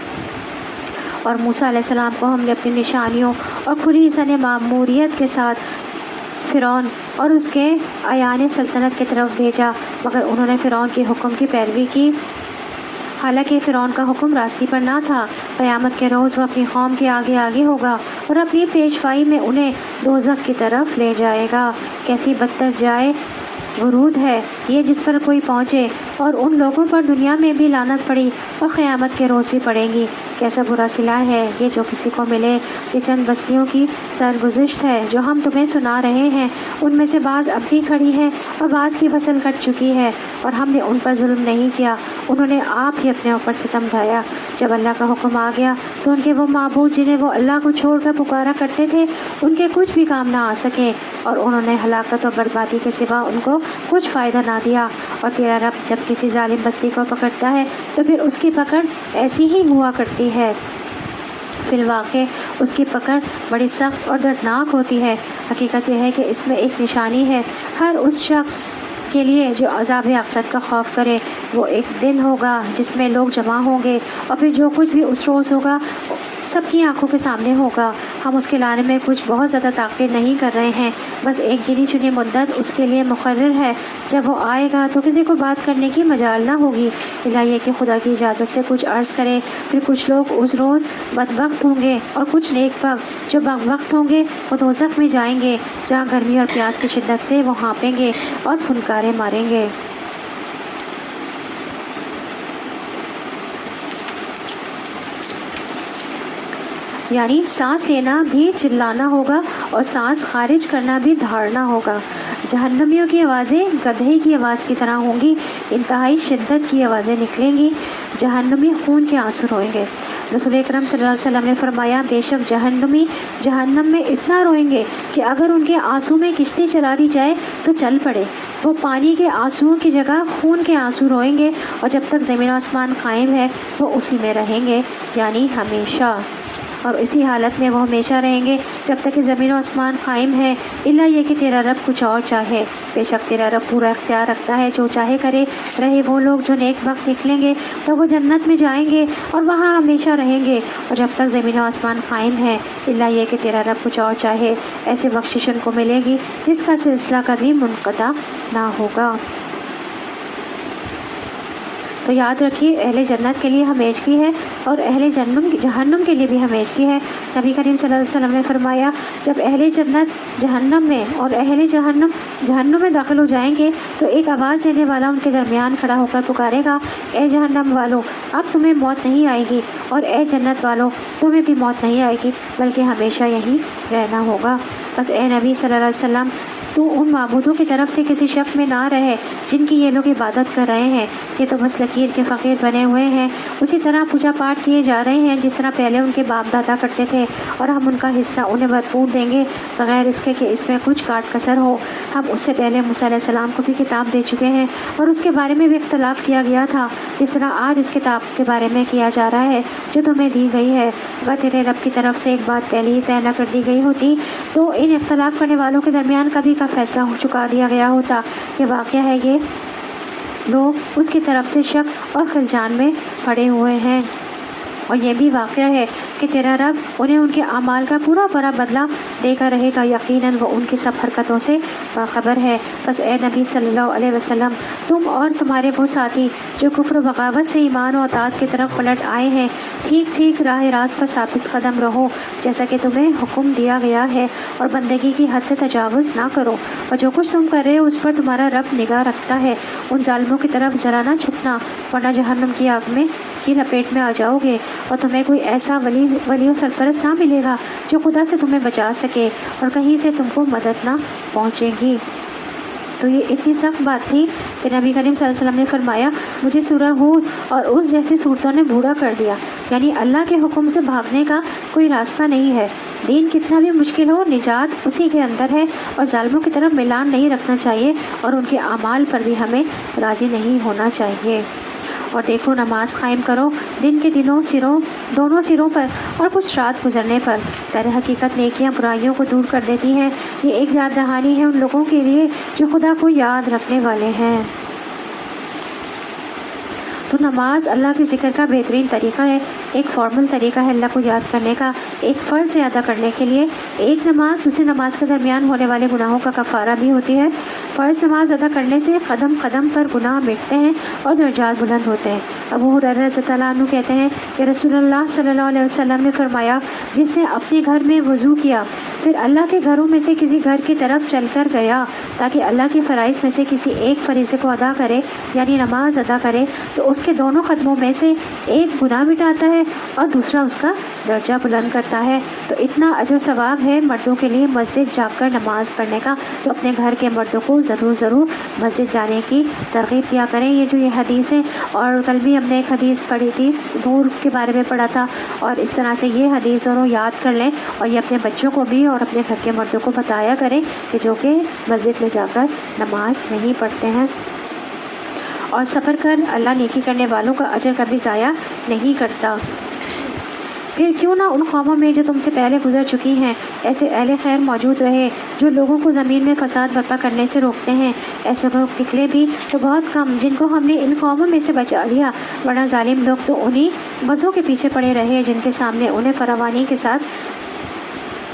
اور موسیٰ علیہ السلام کو ہم نے اپنی نشانیوں اور کھلی سن معموریت کے ساتھ فرعون اور اس کے ایان سلطنت کی طرف بھیجا، مگر انہوں نے فرعون کے حکم کی پیروی کی، حالانکہ فرعون کا حکم راستی پر نہ تھا۔ قیامت کے روز وہ اپنی قوم کے آگے آگے ہوگا اور اپنی پیشوائی میں انہیں دوزخ کی طرف لے جائے گا۔ کیسی بدتر جائے ورود ہے یہ جس پر کوئی پہنچے، اور ان لوگوں پر دنیا میں بھی لعنت پڑی اور قیامت کے روز بھی پڑے گی۔ کیسا برا صلہ ہے یہ جو کسی کو ملے۔ یہ چند بستیوں کی سرگزشت ہے جو ہم تمہیں سنا رہے ہیں، ان میں سے بعض اب بھی کھڑی ہے اور بعض کی فصل کٹ چکی ہے، اور ہم نے ان پر ظلم نہیں کیا، انہوں نے آپ ہی اپنے اوپر ستم ڈھایا۔ جب اللہ کا حکم آ گیا تو ان کے وہ معبود جنہیں وہ اللہ کو چھوڑ کر پکارا کرتے تھے ان کے کچھ بھی کام نہ آ سکے، اور انہوں نے ہلاکت اور بربادی کے سوا ان کو کچھ فائدہ نہ دیا۔ اور تیرا رب جب کسی ظالم بستی کو پکڑتا ہے تو پھر اس کی پکڑ ایسی ہی ہوا کرتی ہے، فی الواقع اس کی پکڑ بڑی سخت اور دردناک ہوتی ہے۔ حقیقت یہ ہے کہ اس میں ایک نشانی ہے ہر اس شخص کے لیے جو عذاب آخرت کا خوف کرے۔ وہ ایک دن ہوگا جس میں لوگ جمع ہوں گے، اور پھر جو کچھ بھی اس روز ہوگا سب کی آنکھوں کے سامنے ہوگا۔ ہم اس کے لانے میں کچھ بہت زیادہ تاخیر نہیں کر رہے ہیں، بس ایک گنی چنی مدت اس کے لیے مقرر ہے۔ جب وہ آئے گا تو کسی کو بات کرنے کی مجال نہ ہوگی، الہی کہ خدا کی اجازت سے کچھ عرض کرے۔ پھر کچھ لوگ اس روز بدبخت ہوں گے اور کچھ نیک بخت۔ جو بدبخت ہوں گے وہ دوزخ میں جائیں گے جہاں گرمی اور پیاس کی شدت سے وہ ہانپیں گے اور پھنکارے ماریں گے۔ یعنی سانس لینا بھی چلانا ہوگا اور سانس خارج کرنا بھی دھاڑنا ہوگا۔ جہنمیوں کی آوازیں گدھے کی آواز کی طرح ہوں گی، انتہائی شدت کی آوازیں نکلیں گی، جہنمی خون کے آنسو روئیں گے۔ رسول اکرم صلی اللہ علیہ وسلم نے فرمایا، بے شک جہنمی جہنم میں اتنا روئیں گے کہ اگر ان کے آنسو میں کشتی چلا دی جائے تو چل پڑے۔ وہ پانی کے آنسوؤں کی جگہ خون کے آنسو روئیں گے، اور جب تک زمین و آسمان قائم ہے وہ اسی میں رہیں گے، یعنی ہمیشہ، اور اسی حالت میں وہ ہمیشہ رہیں گے جب تک کہ زمین و آسمان قائم ہے، الا یہ کہ تیرا رب کچھ اور چاہے۔ بے شک تیرا رب پورا اختیار رکھتا ہے، جو چاہے کرے۔ رہے وہ لوگ جو نیک بخت نکلیں گے تو وہ جنت میں جائیں گے اور وہاں ہمیشہ رہیں گے، اور جب تک زمین و آسمان قائم ہے، الا یہ کہ تیرا رب کچھ اور چاہے۔ ایسے بخشش ان کو ملے گی جس کا سلسلہ کبھی منقطع نہ ہوگا۔ تو یاد رکھیے، اہل جنت کے لیے ہمیشگی ہے اور اہل جہنم کے لیے بھی ہمیشگی ہے۔ نبی کریم صلی اللہ علیہ وسلم نے فرمایا، جب اہل جنت جہنم میں اور اہل جہنم میں داخل ہو جائیں گے تو ایک آواز دینے والا ان کے درمیان کھڑا ہو کر پکارے گا، اے جہنم والو، اب تمہیں موت نہیں آئے گی، اور اے جنت والو، تمہیں بھی موت نہیں آئے گی، بلکہ ہمیشہ یہیں رہنا ہوگا۔ بس اے نبی صلی اللہ علیہ وسلم، تو ان معبودوں کی طرف سے کسی شک میں نہ رہے جن کی یہ لوگ عبادت کر رہے ہیں، یہ تو بس لکیر کے فقیر بنے ہوئے ہیں، اسی طرح پوجا پاٹ کیے جا رہے ہیں جس طرح پہلے ان کے باپ دادا کرتے تھے، اور ہم ان کا حصہ انہیں بھرپور دیں گے بغیر اس کے کہ اس میں کچھ کاٹ کسر ہو۔ ہم اس سے پہلے موسیٰ علیہ السلام کو بھی کتاب دے چکے ہیں اور اس کے بارے میں بھی اختلاف کیا گیا تھا، جس طرح آج اس کتاب کے بارے میں کیا جا رہا ہے جو تمہیں دی گئی ہے۔ اگر تیرے رب کی طرف سے ایک بات پہلے ہی طے نہ کر دی گئی ہوتی تو ان اختلاف کرنے والوں کے درمیان کبھی کا فیصلہ ہو چکا دیا گیا ہوتا۔ کہ واقعہ ہے یہ لوگ اس کی طرف سے شک اور خلجان میں پڑے ہوئے ہیں، اور یہ بھی واقعہ ہے کہ تیرا رب انہیں ان کے اعمال کا پورا بدلہ دے کر رہے گا، یقیناً وہ ان کی سب حرکتوں سے باخبر ہے۔ بس اے نبی صلی اللہ علیہ وسلم، تم اور تمہارے وہ ساتھی جو کفر و بغاوت سے ایمان و اطاعت کی طرف پلٹ آئے ہیں، ٹھیک ٹھیک راہ راست پر ثابت قدم رہو جیسا کہ تمہیں حکم دیا گیا ہے، اور بندگی کی حد سے تجاوز نہ کرو، اور جو کچھ تم کر رہے ہو اس پر تمہارا رب نگاہ رکھتا ہے۔ ان ظالموں کی طرف ذرا نہ جھکنا ورنہ جہنم کی آگ میں کی لپیٹ میں آ جاؤ گے، اور تمہیں کوئی ایسا ولی و سرپرست نہ ملے گا جو خدا سے تمہیں بچا سکے، اور کہیں سے تم کو مدد نہ پہنچے گی۔ تو یہ اتنی سخت بات تھی کہ نبی کریم صلی اللہ علیہ وسلم نے فرمایا مجھے سورہ ہود اور اس جیسی صورتوں نے بوڑھا کر دیا، یعنی اللہ کے حکم سے بھاگنے کا کوئی راستہ نہیں ہے۔ دین کتنا بھی مشکل ہو، نجات اسی کے اندر ہے، اور ظالموں کی طرف میلان نہیں رکھنا چاہیے، اور ان کے اعمال پر بھی ہمیں راضی نہیں ہونا چاہیے۔ اور دیکھو نماز قائم کرو دن کے دونوں سروں پر اور کچھ رات گزرنے پر، در حقیقت نیکیاں برائیوں کو دور کر دیتی ہیں۔ یہ ایک یاد دہانی ہے ان لوگوں کے لیے جو خدا کو یاد رکھنے والے ہیں۔ تو نماز اللہ کے ذکر کا بہترین طریقہ ہے، ایک فارمل طریقہ ہے اللہ کو یاد کرنے کا، ایک فرض سے ادا کرنے کے لیے۔ ایک نماز دوسری نماز کے درمیان ہونے والے گناہوں کا کفارہ بھی ہوتی ہے۔ فرض نماز ادا کرنے سے قدم قدم پر گناہ مٹتے ہیں اور درجات بلند ہوتے ہیں۔ ابو ہریرہ رضی اللہ عنہ کہتے ہیں کہ رسول اللہ صلی اللہ علیہ وسلم نے فرمایا جس نے اپنے گھر میں وضو کیا پھر اللہ کے گھروں میں سے کسی گھر کی طرف چل کر گیا تاکہ اللہ کے فرائض میں سے کسی ایک فریضے کو ادا کرے، یعنی نماز ادا کرے، تو اس کے دونوں قدموں میں سے ایک گناہ مٹاتا ہے اور دوسرا اس کا درجہ بلند کرتا ہے۔ تو اتنا اجر ثواب ہے مردوں کے لیے مسجد جا کر نماز پڑھنے کا، تو اپنے گھر کے مردوں کو ضرور مسجد جانے کی ترغیب دیا کریں۔ یہ حدیث ہے، اور کل بھی ہم نے ایک حدیث پڑھی تھی، نور کے بارے میں پڑھا تھا، اور اس طرح سے یہ حدیث دونوں یاد کر لیں، اور یہ اپنے بچوں کو بھی اور اپنے گھر کے مردوں کو بتایا کریں کہ جو کہ مسجد میں جا کر نماز نہیں پڑھتے ہیں۔ اور سفر کر اللہ نیکی کرنے والوں کا اجر کبھی ضائع نہیں کرتا۔ پھر کیوں نہ ان قوموں میں جو تم سے پہلے گزر چکی ہیں ایسے اہل خیر موجود رہے جو لوگوں کو زمین میں فساد برپا کرنے سے روکتے ہیں، ایسے لوگ نکلے بھی تو بہت کم جن کو ہم نے ان قوموں میں سے بچا لیا، ورنہ ظالم لوگ تو انہی بزوں کے پیچھے پڑے رہے جن کے سامنے انہیں فراوانی کے ساتھ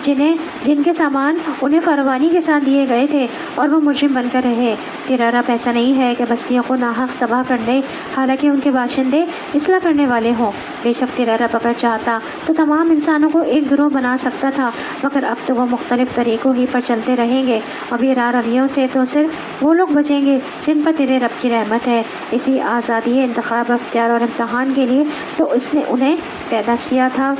جن کے سامان انہیں فراوانی کے ساتھ دیے گئے تھے، اور وہ مجرم بن کر رہے۔ تیرا رب ایسا نہیں ہے کہ بستیوں کو ناحق تباہ کر دے حالانکہ ان کے باشندے اصلاح کرنے والے ہوں۔ بے شک تیرا رب اگر چاہتا تو تمام انسانوں کو ایک گروہ بنا سکتا تھا، مگر اب تو وہ مختلف طریقوں ہی پر چلتے رہیں گے، اب یہ راہ رویوں سے تو صرف وہ لوگ بچیں گے جن پر تیرے رب کی رحمت ہے۔ اسی آزادی انتخاب اختیار اور امتحان کے لیے تو اس نے انہیں پیدا کیا تھا،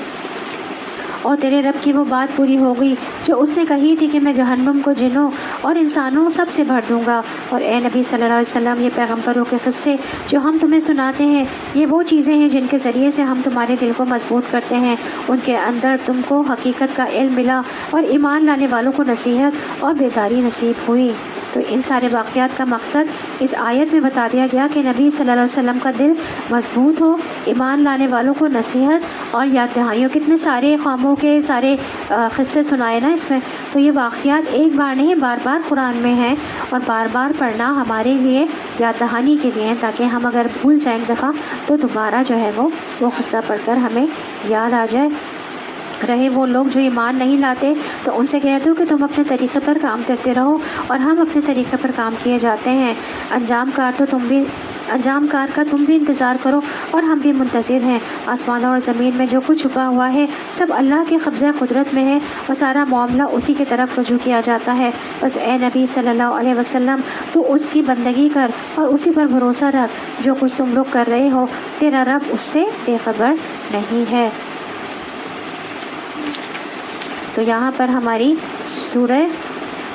اور تیرے رب کی وہ بات پوری ہو گئی جو اس نے کہی تھی کہ میں جہنم کو جنوں اور انسانوں سب سے بھر دوں گا۔ اور اے نبی صلی اللہ علیہ وسلم، یہ پیغمبروں کے قصے جو ہم تمہیں سناتے ہیں یہ وہ چیزیں ہیں جن کے ذریعے سے ہم تمہارے دل کو مضبوط کرتے ہیں، ان کے اندر تم کو حقیقت کا علم ملا اور ایمان لانے والوں کو نصیحت اور بیداری نصیب ہوئی۔ تو ان سارے واقعات کا مقصد اس آیت میں بتا دیا گیا کہ نبی صلی اللہ علیہ وسلم کا دل مضبوط ہو، ایمان لانے والوں کو نصیحت اور یاد دہانیوں۔ کتنے سارے قوموں کے سارے قصے سنائے نا اس میں، تو یہ واقعات ایک بار نہیں بار بار قرآن میں ہیں، اور بار بار پڑھنا ہمارے لیے یاد دہانی کے لیے، تاکہ ہم اگر بھول جائیں ایک دفعہ تو دوبارہ جو ہے وہ قصہ پڑھ کر ہمیں یاد آ جائے۔ رہے وہ لوگ جو ایمان نہیں لاتے تو ان سے کہہ دو کہ تم اپنے طریقے پر کام کرتے رہو اور ہم اپنے طریقے پر کام کیے جاتے ہیں، انجام کار کا تم بھی انتظار کرو اور ہم بھی منتظر ہیں۔ آسمانوں اور زمین میں جو کچھ چھپا ہوا ہے سب اللہ کے قبضہ قدرت میں ہے، اور سارا معاملہ اسی کی طرف رجوع کیا جاتا ہے۔ بس اے نبی صلی اللہ علیہ وسلم، تو اس کی بندگی کر اور اسی پر بھروسہ رکھ، جو کچھ تم لوگ کر رہے ہو تیرا رب اس سے بے خبر نہیں ہے۔ تو یہاں پر ہماری سورہ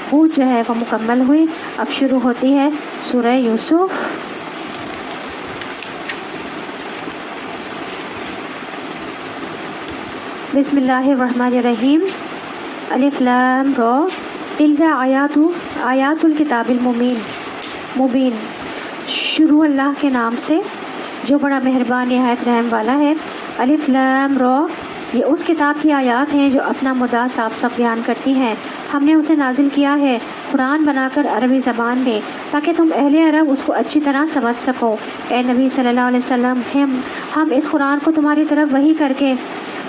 مفقود جو ہے وہ مکمل ہوئی۔ اب شروع ہوتی ہے سورہ یوسف۔ بسم اللہ الرحمن الرحیم۔ الف لام را تلک آیات الکتاب المبین۔ شروع اللہ کے نام سے جو بڑا مہربان نہایت رحم والا ہے۔ الف لام را، یہ اس کتاب کی آیات ہیں جو اپنا مدعا صاف صاف بیان کرتی ہیں۔ ہم نے اسے نازل کیا ہے قرآن بنا کر عربی زبان میں، تاکہ تم اہل عرب اس کو اچھی طرح سمجھ سکو۔ اے نبی صلی اللہ علیہ وسلم، ہم اس قرآن کو تمہاری طرف وحی کر کے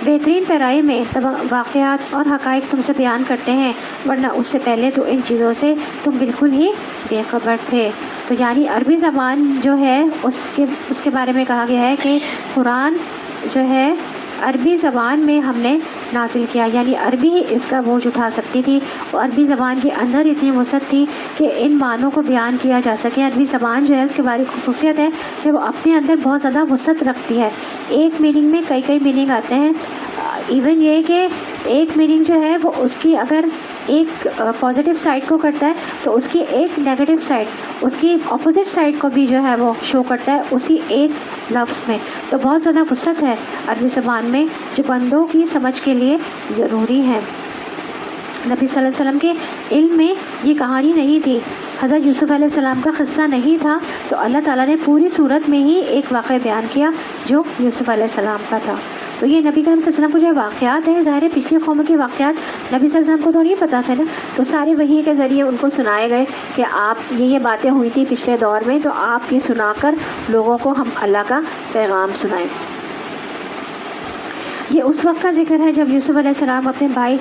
بہترین پیرائی میں واقعات اور حقائق تم سے بیان کرتے ہیں، ورنہ اس سے پہلے تو ان چیزوں سے تم بالکل ہی بے خبر تھے۔ تو یعنی عربی زبان جو ہے اس کے بارے میں کہا گیا ہے کہ قرآن جو ہے عربی زبان میں ہم نے نازل کیا، یعنی عربی ہی اس کا بوجھ اٹھا سکتی تھی، اور عربی زبان کے اندر اتنی وسعت تھی کہ ان معنوں کو بیان کیا جا سکے۔ عربی زبان جو ہے اس کے بارے خصوصیت ہے کہ وہ اپنے اندر بہت زیادہ وسعت رکھتی ہے۔ ایک میننگ میں کئی میننگ آتے ہیں، ایون یہ کہ ایک میننگ جو ہے وہ اس کی اگر ایک پازیٹیو سائڈ کو کرتا ہے تو اس کی ایک نیگیٹو سائڈ، اس کی اپوزٹ سائڈ کو بھی جو ہے وہ شو کرتا ہے اسی ایک لفظ میں۔ تو بہت زیادہ وسعت ہے عربی زبان میں جو بندوں کی سمجھ کے لیے ضروری ہے۔ نبی صلی اللہ علیہ وسلم کے علم میں یہ کہانی نہیں تھی، حضرت یوسف علیہ السلام کا قصہ نہیں تھا، تو اللہ تعالیٰ نے پوری صورت میں ہی ایک واقعہ بیان کیا جو یوسف علیہ السلام کا تھا۔ تو یہ نبی کریم صلی اللہ علیہ وسلم کو جو واقعات ہیں، ظاہر ہے پچھلی قوموں کے واقعات نبی صلی اللہ علیہ وسلم کو تو نہیں پتہ تھا نا، تو سارے وحی کے ذریعے ان کو سنائے گئے کہ آپ یہ باتیں ہوئی تھی پچھلے دور میں، تو آپ یہ سنا کر لوگوں کو ہم اللہ کا پیغام سنائیں۔ یہ اس وقت کا ذکر ہے جب یوسف علیہ السلام اپنے بھائی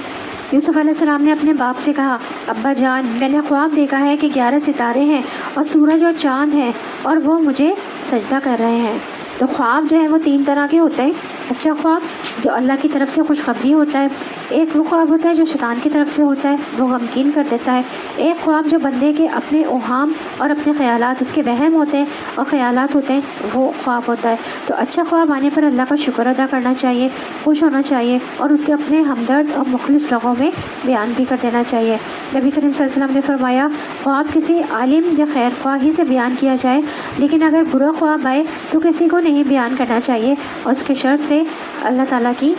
یوسف علیہ السلام نے اپنے باپ سے کہا، ابا جان، میں نے خواب دیکھا ہے کہ 11 ستارے ہیں اور سورج اور چاند ہیں اور وہ مجھے سجدہ کر رہے ہیں۔ تو خواب جو ہے وہ 3 طرح کے ہوتے ہیں۔ اچھا خواب جو اللہ کی طرف سے خوشخبری ہوتا ہے، ایک وہ خواب ہوتا ہے جو شیطان کی طرف سے ہوتا ہے، وہ غمگین کر دیتا ہے، ایک خواب جو بندے کے اپنے اوہام اور اپنے خیالات، اس کے وہم ہوتے ہیں اور خیالات ہوتے ہیں، وہ خواب ہوتا ہے۔ تو اچھا خواب آنے پر اللہ کا شکر ادا کرنا چاہیے، خوش ہونا چاہیے اور اس کے اپنے ہمدرد اور مخلص لوگوں میں بیان بھی کر دینا چاہیے۔ نبی کریم صلی اللہ علیہ وسلم نے فرمایا، خواب کسی عالم یا خیر خواہ ہی سے بیان کیا جائے، لیکن اگر برا خواب آئے تو کسی کو نہیں بیان کرنا چاہیے، اور اس کے شر سے اللہ تعالیٰ کی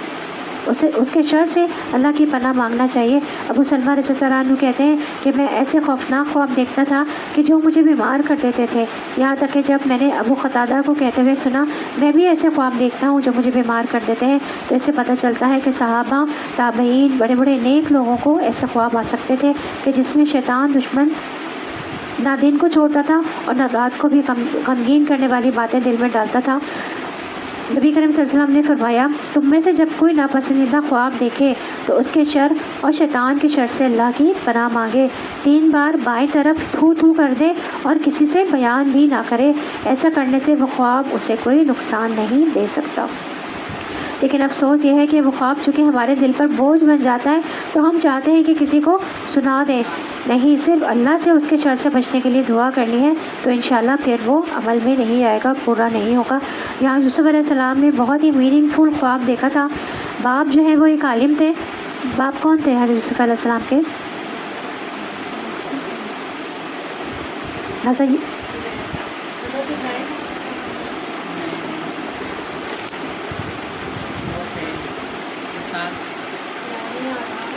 اس کے شر سے اللہ کی پناہ مانگنا چاہیے۔ ابو سلمہ رضی اللہ عنہ کہتے ہیں کہ میں ایسے خوفناک خواب دیکھتا تھا کہ جو مجھے بیمار کر دیتے تھے، یہاں تک کہ جب میں نے ابو قتادہ کو کہتے ہوئے سنا میں بھی ایسے خواب دیکھتا ہوں جو مجھے بیمار کر دیتے ہیں، تو اس سے پتہ چلتا ہے کہ صحابہ، تابعین، بڑے بڑے نیک لوگوں کو ایسے خواب آ سکتے تھے کہ جس میں شیطان دشمن نہ دن کو چھوڑتا تھا اور نہ رات کو بھی غمگین کرنے والی باتیں دل میں ڈالتا تھا۔ نبی کریم صلی اللہ علیہ وسلم نے فرمایا، تم میں سے جب کوئی ناپسندیدہ خواب دیکھے تو اس کے شر اور شیطان کے شر سے اللہ کی پناہ مانگے، 3 بار بائیں طرف تھو تھو کر دے اور کسی سے بیان بھی نہ کرے، ایسا کرنے سے وہ خواب اسے کوئی نقصان نہیں دے سکتا۔ لیکن افسوس یہ ہے کہ وہ خواب چونکہ ہمارے دل پر بوجھ بن جاتا ہے تو ہم چاہتے ہیں کہ کسی کو سنا دیں، نہیں، صرف اللہ سے اس کے شر سے بچنے کے لیے دعا کرنی ہے، تو انشاءاللہ پھر وہ عمل میں نہیں آئے گا، پورا نہیں ہوگا۔ یہاں یوسف علیہ السلام نے بہت ہی میننگ فل خواب دیکھا تھا۔ باپ جو ہے وہ ایک عالم تھے۔ باپ کون تھے حضرت یوسف علیہ السلام کے؟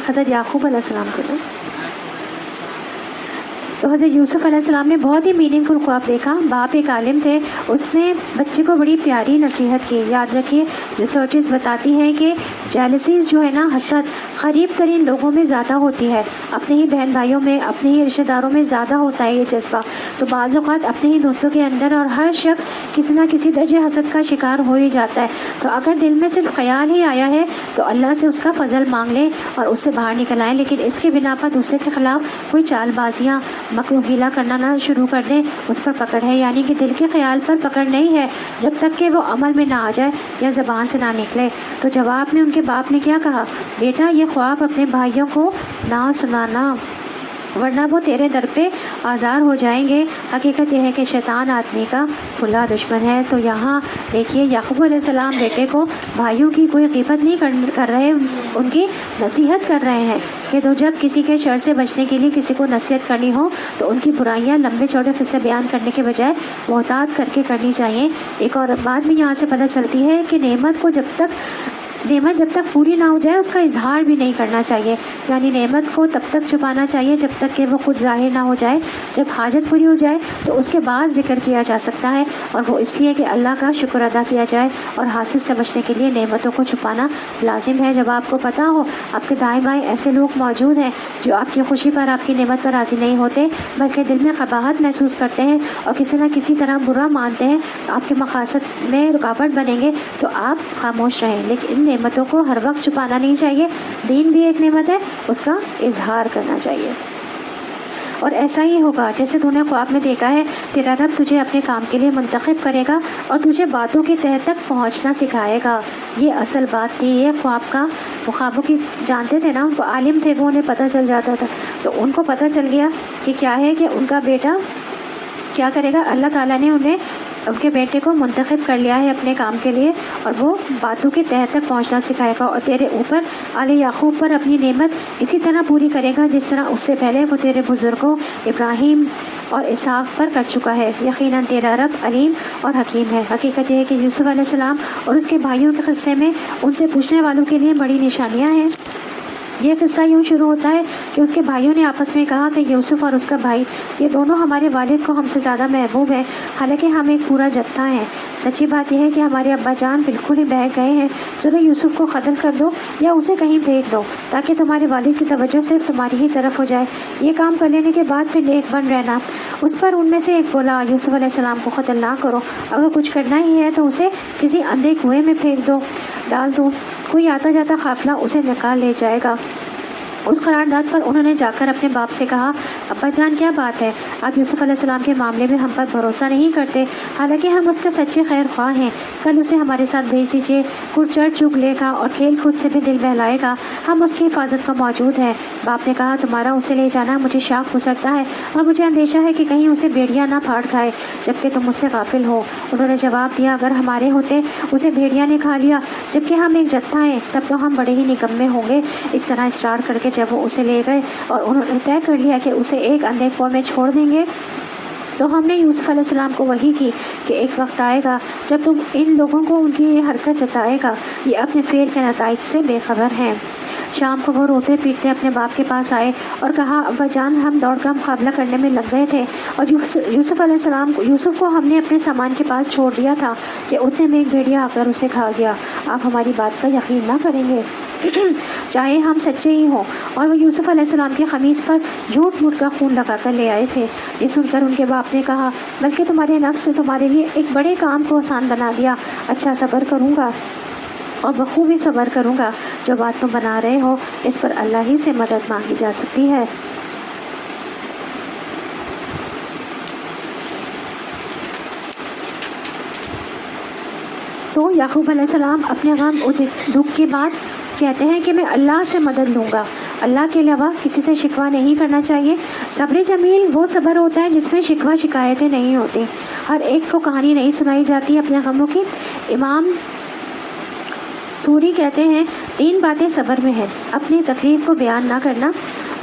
حضرت یعقوب علیہ السلام کو۔ تو حضرت یوسف علیہ السلام نے بہت ہی میننگ فل خواب دیکھا۔ باپ ایک عالم تھے، اس نے بچے کو بڑی پیاری نصیحت کی۔ یاد رکھیے، ریسرچز بتاتی ہیں کہ جیلسیز جو ہے نا، حسد قریب ترین لوگوں میں زیادہ ہوتی ہے، اپنے ہی بہن بھائیوں میں، اپنے ہی رشتہ داروں میں زیادہ ہوتا ہے یہ جذبہ۔ تو بعض اوقات اپنے ہی دوستوں کے اندر، اور ہر شخص کسی نہ کسی درجے حسد کا شکار ہو ہی جاتا ہے۔ تو اگر دل میں صرف خیال ہی آیا ہے تو اللہ سے اس کا فضل مانگ لیں اور اس سے باہر نکل آئیں، لیکن اس کے بنا پر دوسرے کے خلاف کوئی چال بازیاں، مکروہ ہیلا کرنا نہ شروع کر دیں، اس پر پکڑ ہے، یعنی کہ دل کے خیال پر پکڑ نہیں ہے جب تک کہ وہ عمل میں نہ آ جائے یا زبان سے نہ نکلے۔ تو جواب میں ان کے باپ نے کیا کہا، بیٹا یہ خواب اپنے بھائیوں کو نہ سنانا، ورنہ وہ تیرے در پہ آزار ہو جائیں گے۔ حقیقت یہ ہے کہ شیطان آدمی کا کھلا دشمن ہے۔ تو یہاں دیکھیے، یعقوب علیہ السلام بیٹے کو بھائیوں کی کوئی غیبت نہیں کر رہے، ان کی نصیحت کر رہے ہیں کہ تو جب کسی کے شر سے بچنے کے لیے کسی کو نصیحت کرنی ہو تو ان کی برائیاں لمبے چوڑے قصے بیان کرنے کے بجائے محتاط کر کے کرنی چاہیے۔ ایک اور بات بھی یہاں سے پتہ چلتی ہے کہ نعمت جب تک پوری نہ ہو جائے اس کا اظہار بھی نہیں کرنا چاہیے، یعنی نعمت کو تب تک چھپانا چاہیے جب تک کہ وہ خود ظاہر نہ ہو جائے۔ جب حاجت پوری ہو جائے تو اس کے بعد ذکر کیا جا سکتا ہے، اور وہ اس لیے کہ اللہ کا شکر ادا کیا جائے، اور حاصل سے بچنے کے لیے نعمتوں کو چھپانا لازم ہے۔ جب آپ کو پتہ ہو آپ کے دائیں بائیں ایسے لوگ موجود ہیں جو آپ کی خوشی پر، آپ کی نعمت پر راضی نہیں ہوتے بلکہ دل میں قباحت محسوس کرتے ہیں اور کسی نہ کسی طرح برا مانتے ہیں، آپ کے مقاصد میں رکاوٹ بنیں گے، تو آپ خاموش رہیں، لیکن ان نعمتوں کو ہر وقت چھپانا نہیں چاہیے۔ دین بھی ایک نعمت ہے، اس کا اظہار کرنا چاہیے۔ اور ایسا ہی ہوگا جیسے تو نے خواب میں دیکھا ہے، تیرا رب تجھے اپنے کام کے لیے منتخب کرے گا اور تجھے باتوں کے تہہ تک پہنچنا سکھائے گا۔ یہ اصل بات تھی، یہ خواب کا، وہ خوابوں کی جانتے تھے نا، ان کو عالم تھے، وہ انہیں پتہ چل جاتا تھا، تو ان کو پتہ چل گیا کہ کیا ہے کہ ان کا بیٹا کیا کرے گا۔ اللہ تعالیٰ نے انہیں، ان کے بیٹے کو منتخب کر لیا ہے اپنے کام کے لیے، اور وہ باتوں کے تہہ تک پہنچنا سکھائے گا، اور تیرے اوپر آل یعقوب پر اپنی نعمت اسی طرح پوری کرے گا جس طرح اس سے پہلے وہ تیرے بزرگوں ابراہیم اور اسحاق پر کر چکا ہے۔ یقیناً تیرا رب علیم اور حکیم ہے۔ حقیقت یہ ہے کہ یوسف علیہ السلام اور اس کے بھائیوں کے قصے میں ان سے پوچھنے والوں کے لیے بڑی نشانیاں ہیں۔ یہ قصہ یوں شروع ہوتا ہے کہ اس کے بھائیوں نے آپس میں کہا کہ یوسف اور اس کا بھائی یہ دونوں ہمارے والد کو ہم سے زیادہ محبوب ہیں، حالانکہ ہم ایک پورا جتھا ہیں۔ سچی بات یہ ہے کہ ہمارے ابا جان بالکل ہی بہک گئے ہیں، چلو یوسف کو قتل کر دو یا اسے کہیں بھیج دو تاکہ تمہارے والد کی توجہ صرف تمہاری ہی طرف ہو جائے، یہ کام کر لینے کے بعد پھر نیک بن رہنا۔ اس پر ان میں سے ایک بولا، یوسف علیہ السلام کو قتل نہ کرو، اگر کچھ کرنا ہی ہے تو اسے کسی اندھے کنویں میں پھینک ڈال دو، کوئی آتا جاتا قافلہ اسے نکال لے جائے گا۔ اس قرارداد پر انہوں نے جا کر اپنے باپ سے کہا، ابا جان کیا بات ہے، آپ یوسف علیہ السلام کے معاملے میں ہم پر بھروسہ نہیں کرتے، حالانکہ ہم اس کے سچے خیر خواہ ہیں، کل اسے ہمارے ساتھ بھیج دیجیے، کچھ چڑھ چگ لے گا اور کھیل کود سے بھی دل بہلائے گا، ہم اس کی حفاظت کا موجود ہے۔ باپ نے کہا، تمہارا اسے لے جانا مجھے شاق گزرتا ہے اور مجھے اندیشہ ہے کہ کہیں اسے بھیڑیا نہ پھاڑ کھائے جبکہ تم اس سے غافل ہو۔ انہوں نے جواب دیا، اگر ہمارے ہوتے اسے بھیڑیا نے کھا لیا جبکہ ہم ایک جتھا ہیں تب تو ہم بڑے ہی نکمے ہوں گے۔ اس طرح اصرار کر کے جب وہ اسے لے گئے اور انہوں نے طے کر لیا کہ اسے ایک اندھے کنویں میں چھوڑ دیں گے، تو ہم نے یوسف علیہ السلام کو وحی کی کہ ایک وقت آئے گا جب تم ان لوگوں کو ان کی یہ حرکت جتائے گا، یہ اپنے فعل کے نتائج سے بے خبر ہیں۔ شام کو وہ روتے پیٹتے اپنے باپ کے پاس آئے اور کہا، ابا جان ہم دوڑ کا مقابلہ کرنے میں لگ گئے تھے اور یوسف کو ہم نے اپنے سامان کے پاس چھوڑ دیا تھا کہ اتنے میں ایک بھیڑیا آ کر اسے کھا گیا، آپ ہماری بات کا یقین نہ کریں گے چاہے ہم سچے ہی ہوں۔ اور وہ یوسف علیہ السلام کی قمیص پر جھوٹ موٹ کا خون لگا کر لے آئے تھے۔ یہ سن کر ان کے باپ نے کہا، بلکہ تمہارے نفس نے تمہارے لیے ایک بڑے کام کو آسان بنا دیا، اچھا صبر کروں گا اور بخوبی صبر کروں گا، جو بات تم بنا رہے ہو اس پر اللہ ہی سے مدد مانگی جا سکتی ہے۔ تو یعقوب علیہ السلام اپنے غم اور دکھ کے بعد کہتے ہیں کہ میں اللہ سے مدد لوں گا، اللہ کے علاوہ کسی سے شکوہ نہیں کرنا چاہیے۔ صبر جمیل وہ صبر ہوتا ہے جس میں شکوہ شکایتیں نہیں ہوتی، ہر ایک کو کہانی نہیں سنائی جاتی اپنے غموں کی۔ امام سوری کہتے ہیں، 3 باتیں صبر میں ہیں، اپنی تکلیف کو بیان نہ کرنا،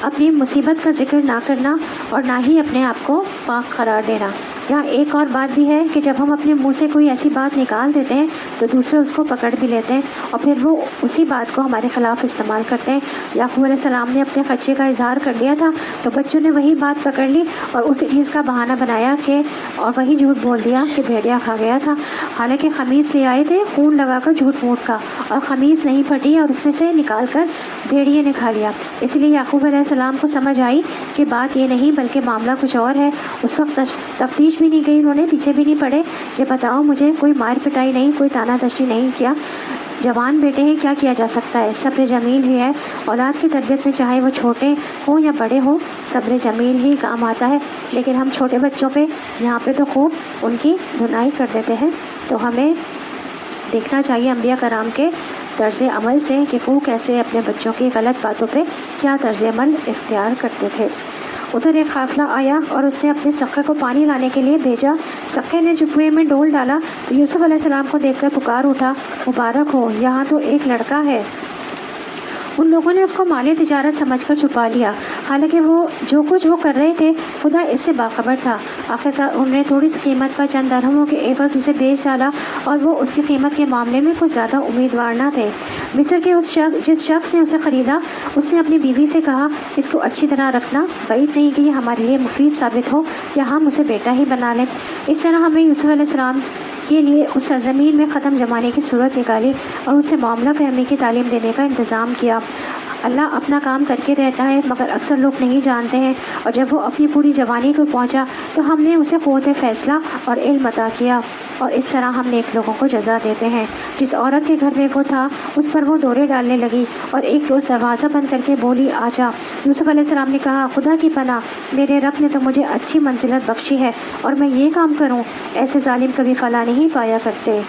اپنی مصیبت کا ذکر نہ کرنا، اور نہ ہی اپنے آپ کو پاک قرار دینا۔ یہاں ایک اور بات بھی ہے کہ جب ہم اپنے منہ سے کوئی ایسی بات نکال دیتے ہیں تو دوسرے اس کو پکڑ بھی لیتے ہیں اور پھر وہ اسی بات کو ہمارے خلاف استعمال کرتے ہیں۔ یعقوب علیہ السلام نے اپنے خدشے کا اظہار کر دیا تھا تو بچوں نے وہی بات پکڑ لی اور اسی چیز کا بہانہ بنایا اور وہی جھوٹ بول دیا کہ بھیڑیا کھا گیا تھا، حالانکہ قمیص لے آئے تھے خون لگا کر جھوٹ موٹ کا، اور قمیص نہیں پھٹی اور اس میں سے نکال کر بھیڑیے نے کھا لیا۔ اس لیے یعقوب علیہ السلام کو سمجھ آئی کہ بات یہ نہیں بلکہ معاملہ کچھ اور ہے۔ اس وقت تفتیش بھی نہیں گئی، انہوں نے پیچھے بھی نہیں پڑے کہ بتاؤ مجھے کوئی مار پٹائی نہیں، کوئی تانا تشی نہیں کیا، جوان بیٹے ہیں کیا کیا جا سکتا ہے، صبر جمیل ہی ہے۔ اولاد کی تربیت میں چاہے وہ چھوٹے ہوں یا بڑے ہوں، صبر جمیل ہی کام آتا ہے، لیکن ہم چھوٹے بچوں پہ یہاں پہ تو خوب ان کی دھنائی کر دیتے ہیں۔ تو ہمیں دیکھنا چاہیے انبیاء کرام کے طرز عمل سے کہ وہ کیسے اپنے بچوں کی غلط باتوں پہ کیا طرز عمل اختیار کرتے تھے۔ ادھر ایک قافلہ آیا اور اس نے اپنے سقے کو پانی لانے کے لیے بھیجا۔ سقے نے جب کنویں میں ڈول ڈالا تو یوسف علیہ السلام کو دیکھ کر پکار اٹھا، مبارک ہو، یہاں تو ایک لڑکا ہے۔ ان لوگوں نے اس کو مالی تجارت سمجھ کر چھپا لیا، حالانکہ وہ جو کچھ وہ کر رہے تھے خدا اس سے باخبر تھا۔ آخرکار انہوں نے تھوڑی سی قیمت پر چند درہموں کے عوض اسے بیچ ڈالا، اور وہ اس کی قیمت کے معاملے میں کچھ زیادہ امیدوار نہ تھے۔ مصر کے جس شخص نے اسے خریدا، اس نے اپنی بیوی سے کہا، اس کو اچھی طرح رکھنا، بعید نہیں کہ یہ ہمارے لیے مفید ثابت ہو یا ہم اسے بیٹا ہی بنا لیں۔ اس طرح ہمیں یوسف علیہ السلام کے لیے اس سرزمین میں ختم جمانے کی صورت نکالی اور اسے معاملہ فہمی کی تعلیم دینے کا انتظام کیا۔ اللہ اپنا کام کر کے رہتا ہے، مگر اکثر لوگ نہیں جانتے ہیں، اور جب وہ اپنی پوری جوانی کو پہنچا تو ہم نے اسے قوت فیصلہ اور علم عطا کیا، اور اس طرح ہم نیک لوگوں کو جزا دیتے ہیں۔ جس عورت کے گھر میں وہ تھا اس پر وہ ڈورے ڈالنے لگی، اور ایک روز دروازہ بند کر کے بولی، آجا۔ یوسف علیہ السلام نے کہا، خدا کی پناہ، میرے رب نے تو مجھے اچھی منزلت بخشی ہے، اور میں یہ کام کروں؟ ایسے ظالم کبھی فلاح نہیں پایا کرتے۔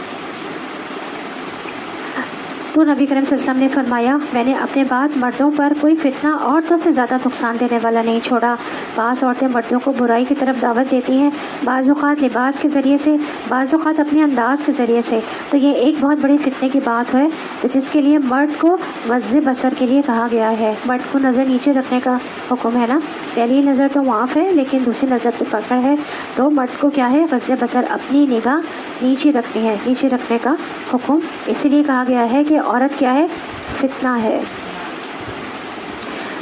تو نبی کریم صلی اللہ علیہ وسلم نے فرمایا، میں نے اپنے بعد مردوں پر کوئی فتنہ عورتوں سے زیادہ نقصان دینے والا نہیں چھوڑا۔ بعض عورتیں مردوں کو برائی کی طرف دعوت دیتی ہیں، بعض اوقات لباس کے ذریعے سے، بعض اوقات اپنے انداز کے ذریعے سے، تو یہ ایک بہت بڑی فتنے کی بات ہے، تو جس کے لیے مرد کو غض بصر کے لیے کہا گیا ہے۔ مرد کو نظر نیچے رکھنے کا حکم ہے نا، پہلی نظر تو معاف ہے لیکن دوسری نظر پہ پکڑ ہے، تو مرد کو کیا ہے، غض بصر، اپنی نگاہ نیچے رکھنی ہے، نیچے رکھنے کا حکم اسی لیے کہا گیا ہے کہ عورت کیا ہے، فتنہ ہے۔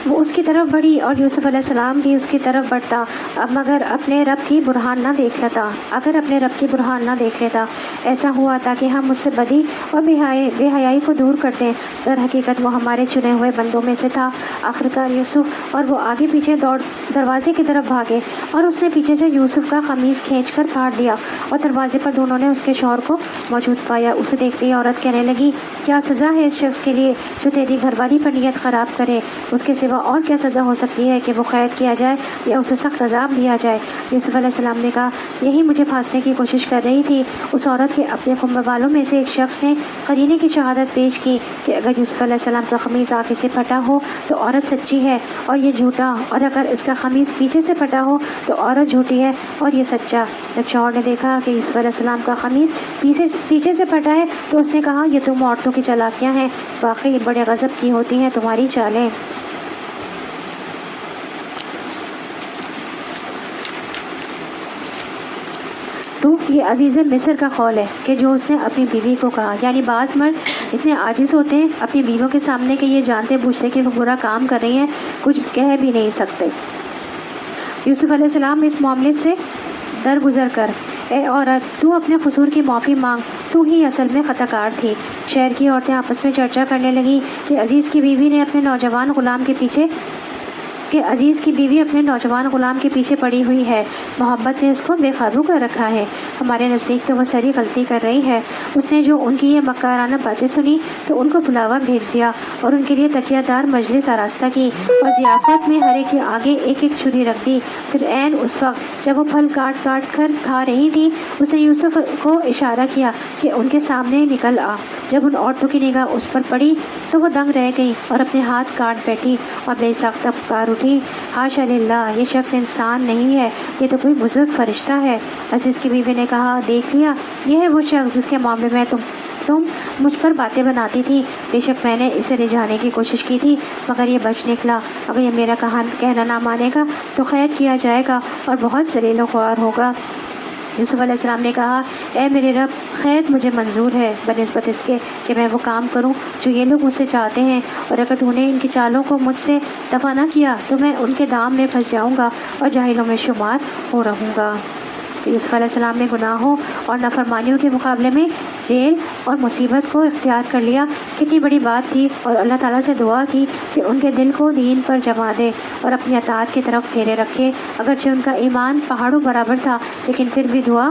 وہ اس کی طرف بڑھی اور یوسف علیہ السلام بھی اس کی طرف بڑھتا، اب مگر اپنے رب کی برہان نہ دیکھ لیتا، اگر اپنے رب کی برہان نہ دیکھ لیتا۔ ایسا ہوا تاکہ ہم اس سے بدی اور بے حیائی کو دور کر دیں، در حقیقت وہ ہمارے چنے ہوئے بندوں میں سے تھا۔ آخرکار یوسف اور وہ آگے پیچھے دروازے کی طرف بھاگے، اور اس نے پیچھے سے یوسف کا قمیص کھینچ کر پھاڑ دیا، اور دروازے پر دونوں نے اس کے شوہر کو موجود پایا۔ اسے دیکھتے ہی عورت کہنے لگی، کیا سزا ہے اس شخص کے لیے جو تیری گھر والی پر نیت خراب کرے؟ اس کے سوا اور کیا سزا ہو سکتی ہے کہ وہ قید کیا جائے یا اسے سخت عذاب دیا جائے؟ یوسف علیہ السلام نے کہا، یہی مجھے پھانسنے کی کوشش کر رہی تھی۔ اس عورت کے اپنے خنبہ والوں میں سے ایک شخص نے قرینے کی شہادت پیش کی کہ اگر یوسف علیہ السلام کا قمیص آگے سے پھٹا ہو تو عورت سچی ہے اور یہ جھوٹا، اور اگر اس کا قمیص پیچھے سے پھٹا ہو تو عورت جھوٹی ہے اور یہ سچا۔ جب شوہر نے دیکھا کہ یوسف علیہ السلام کا قمیص پیچھے سے پھٹا ہے تو اس نے کہا، یہ تم عورتوں کی چالاکیاں ہیں، واقعی بڑے غضب کی ہوتی ہیں تمہاری چالیں۔ تو یہ عزیز مصر کا قول ہے کہ جو اس نے اپنی بیوی کو کہا، یعنی بعض مرد اتنے عاجز ہوتے ہیں اپنی بیویوں کے سامنے کہ یہ جانتے بوجھتے کہ وہ برا کام کر رہی ہیں، کچھ کہہ بھی نہیں سکتے۔ یوسف علیہ السلام اس معاملے سے درگزر کر، اے عورت، تو اپنے قصور کی معافی مانگ، تو ہی اصل میں خطا کار تھی۔ شہر کی عورتیں آپس میں چرچا کرنے لگیں کہ عزیز کی بیوی اپنے نوجوان غلام کے پیچھے پڑی ہوئی ہے، محبت نے اس کو بے قابو کر رکھا ہے، ہمارے نزدیک تو وہ سری غلطی کر رہی ہے۔ اس نے جو ان کی یہ مکارانہ باتیں سنی تو ان کو بلاوا بھیج دیا اور ان کے لیے تکیہ دار مجلس آراستہ کی، اور ضیافت میں ہر ایک کے آگے ایک ایک چھری رکھ دی۔ پھر عین اس وقت جب وہ پھل کاٹ کاٹ کر کھا رہی تھی، اس نے یوسف کو اشارہ کیا کہ ان کے سامنے نکل آ۔ جب ان عورتوں کی نگاہ اس پر پڑی تو وہ دنگ رہ گئی اور اپنے ہاتھ کاٹ بیٹھی اور بے ساختہ پکار اٹھی، حاشا للہ، یہ شخص انسان نہیں ہے، یہ تو کوئی بزرگ فرشتہ ہے۔ عزیز کی بیوی نے کہا، دیکھ لیا، یہ ہے وہ شخص جس کے معاملے میں تم مجھ پر باتیں بناتی تھی، بے شک میں نے اسے رجھانے کی کوشش کی تھی مگر یہ بچ نکلا، اگر یہ میرا کہنا نہ مانے گا تو قید کیا جائے گا اور بہت ذلیل و خوار ہوگا۔ یوسف علیہ السلام نے کہا، اے میرے رب، قید مجھے منظور ہے بنسبت اس کے کہ میں وہ کام کروں جو یہ لوگ مجھ سے چاہتے ہیں، اور اگر تو نے ان کی چالوں کو مجھ سے دفع نہ کیا تو میں ان کے دام میں پھنس جاؤں گا اور جاہلوں میں شمار ہو رہوں گا۔ یوسف علیہ السلام نے گناہوں اور نافرمانیوں کے مقابلے میں جیل اور مصیبت کو اختیار کر لیا، کتنی بڑی بات تھی، اور اللہ تعالیٰ سے دعا کی کہ ان کے دل کو دین پر جما دے اور اپنی اطاعت کی طرف پھیرے رکھے۔ اگرچہ ان کا ایمان پہاڑوں برابر تھا لیکن پھر بھی دعا،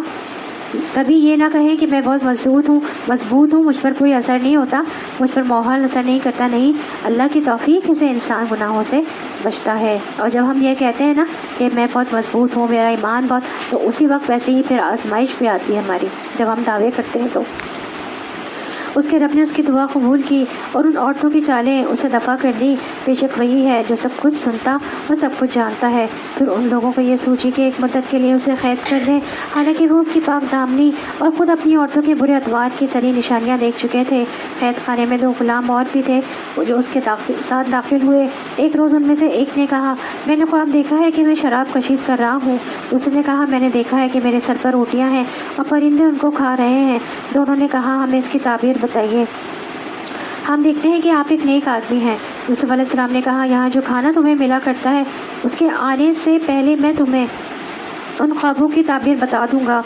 کبھی یہ نہ کہیں کہ میں بہت مضبوط ہوں، مجھ پر کوئی اثر نہیں ہوتا، مجھ پر ماحول اثر نہیں کرتا، نہیں، اللہ کی توفیق سے انسان گناہوں سے بچتا ہے۔ اور جب ہم یہ کہتے ہیں نا کہ میں بہت مضبوط ہوں، میرا ایمان بہت، تو اسی وقت ویسے ہی پھر آزمائش بھی آتی ہے ہماری، جب ہم دعوے کرتے ہیں تو اس کے رب نے اس کی دعا قبول کی اور ان عورتوں کی چالیں اسے دفع کر دی۔ بے شک وہی ہے جو سب کچھ سنتا اور سب کچھ جانتا ہے۔ پھر ان لوگوں کو یہ سوچی کہ ایک مدت کے لیے اسے قید کر دیں، حالانکہ وہ اس کی پاک دامنی اور خود اپنی عورتوں کے برے ادوار کی سری نشانیاں دیکھ چکے تھے۔ قید خانے میں 2 غلام اور بھی تھے جو اس کے ساتھ داخل ہوئے۔ ایک روز ان میں سے ایک نے کہا، میں نے خواب دیکھا ہے کہ میں شراب کشید کر رہا ہوں۔ دوسرے نے کہا، میں نے دیکھا ہے کہ میرے سر پر روٹیاں ہیں اور پرندے ان کو کھا رہے ہیں۔ دونوں نے کہا، ہمیں اس کی تعبیر بتائیے، ہم دیکھتے ہیں کہ آپ ایک نیک آدمی ہیں۔ یوسف علیہ السلام نے کہا، یہاں جو کھانا تمہیں ملا کرتا ہے اس کے آنے سے پہلے میں تمہیں ان خوابوں کی تعبیر بتا دوں گا۔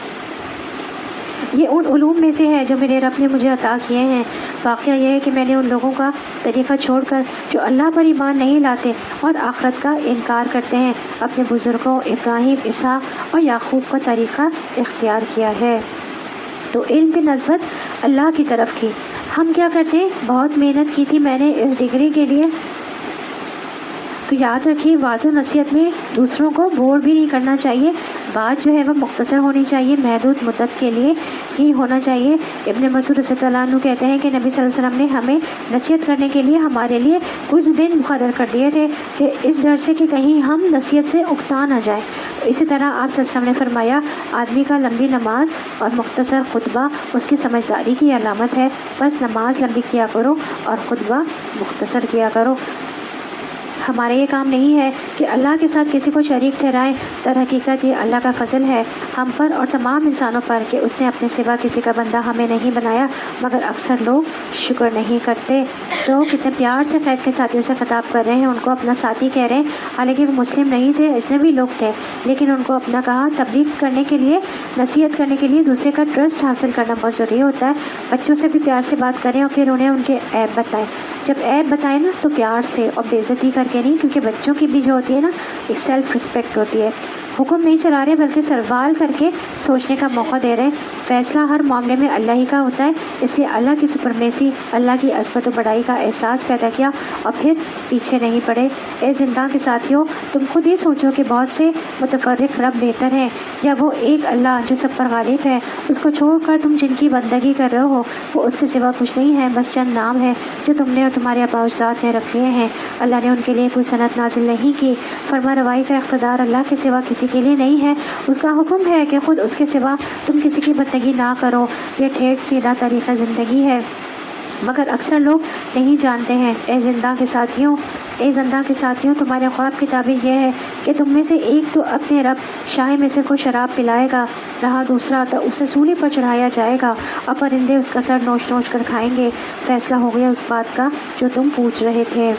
یہ ان علوم میں سے ہے جو میرے رب نے مجھے عطا کیے ہیں۔ واقعہ یہ ہے کہ میں نے ان لوگوں کا طریقہ چھوڑ کر جو اللہ پر ایمان نہیں لاتے اور آخرت کا انکار کرتے ہیں، اپنے بزرگوں ابراہیم، اسحاق اور یعقوب کا طریقہ اختیار کیا ہے۔ تو علم کی نسبت اللہ کی طرف کی۔ ہم کیا کرتے ہیں؟ بہت محنت کی تھی میں نے اس ڈگری کے لیے، تو یاد رکھیے واضح و نصیحت میں دوسروں کو بور بھی نہیں کرنا چاہیے۔ بات جو ہے وہ مختصر ہونی چاہیے، محدود مدت کے لیے ہی ہونا چاہیے۔ ابن مسعود رضی اللہ عنہ کہتے ہیں کہ نبی صلی اللہ علیہ وسلم نے ہمیں نصیحت کرنے کے لیے ہمارے لیے کچھ دن مقرر کر دیے تھے کہ اس ڈر سے کہ کہیں ہم نصیحت سے اکتا نہ جائیں۔ اسی طرح آپ صلی اللہ علیہ وسلم نے فرمایا، آدمی کا لمبی نماز اور مختصر خطبہ اس کی سمجھداری کی علامت ہے، بس نماز لمبی کیا کرو اور خطبہ مختصر کیا کرو۔ ہمارا یہ کام نہیں ہے کہ اللہ کے ساتھ کسی کو شریک ٹھہرائیں، در حقیقت یہ اللہ کا فضل ہے ہم پر اور تمام انسانوں پر کہ اس نے اپنے سوا کسی کا بندہ ہمیں نہیں بنایا، مگر اکثر لوگ شکر نہیں کرتے۔ تو کتنے پیار سے قید کے ساتھیوں سے خطاب کر رہے ہیں، ان کو اپنا ساتھی کہہ رہے ہیں، حالانکہ وہ مسلم نہیں تھے، اجنبی لوگ تھے، لیکن ان کو اپنا کہا۔ تبلیغ کرنے کے لیے، نصیحت کرنے کے لیے دوسرے کا ٹرسٹ حاصل کرنا بہت ضروری ہوتا ہے۔ بچوں سے بھی پیار سے بات کریں اور پھر انہیں ان کے عیب بتائیں۔ جب عیب بتائیں نا تو پیار سے اور بے عزتی کر کے نہیں، کیونکہ بچوں کی بھی جو ہوتی ہے نا ایک سیلف رسپیکٹ ہوتی ہے۔ حکم نہیں چلا رہے بلکہ سوال کر کے سوچنے کا موقع دے رہے ہیں۔ فیصلہ ہر معاملے میں اللہ ہی کا ہوتا ہے، اس لیے اللہ کی سپرمیسی، اللہ کی عظمت و بڑائی کا احساس پیدا کیا اور پھر پیچھے نہیں پڑے۔ اے زندہ کے ساتھیوں، تم خود ہی سوچو کہ بہت سے متفرق رب بہتر ہیں یا وہ ایک اللہ جو سب پر غالب ہے؟ اس کو چھوڑ کر تم جن کی بندگی کر رہے ہو وہ اس کے سوا کچھ نہیں ہے، بس چند نام ہے جو تم نے اور تمہارے آباء و اجداد نے رکھ لیے ہیں۔ اللہ نے ان کے لیے کوئی سند نازل نہیں کی۔ فرما روائی کا اقتدار اللہ کے سوا کسی کے لیے نہیں ہے۔ اس کا حکم ہے کہ خود اس کے سوا تم کسی کی بندگی نہ کرو۔ یہ ٹھیٹ سیدھا طریقہ زندگی ہے، مگر اکثر لوگ نہیں جانتے ہیں۔ اے زندہ کے ساتھیوں، تمہارے خواب کی تعبیر یہ ہے کہ تم میں سے ایک تو اپنے رب شاہ مصر کو شراب پلائے گا، رہا دوسرا تو اسے سولی پر چڑھایا جائے گا اور پرندے اس کا سر نوچ نوچ کر کھائیں گے۔ فیصلہ ہو گیا اس بات کا جو تم پوچھ رہے تھے۔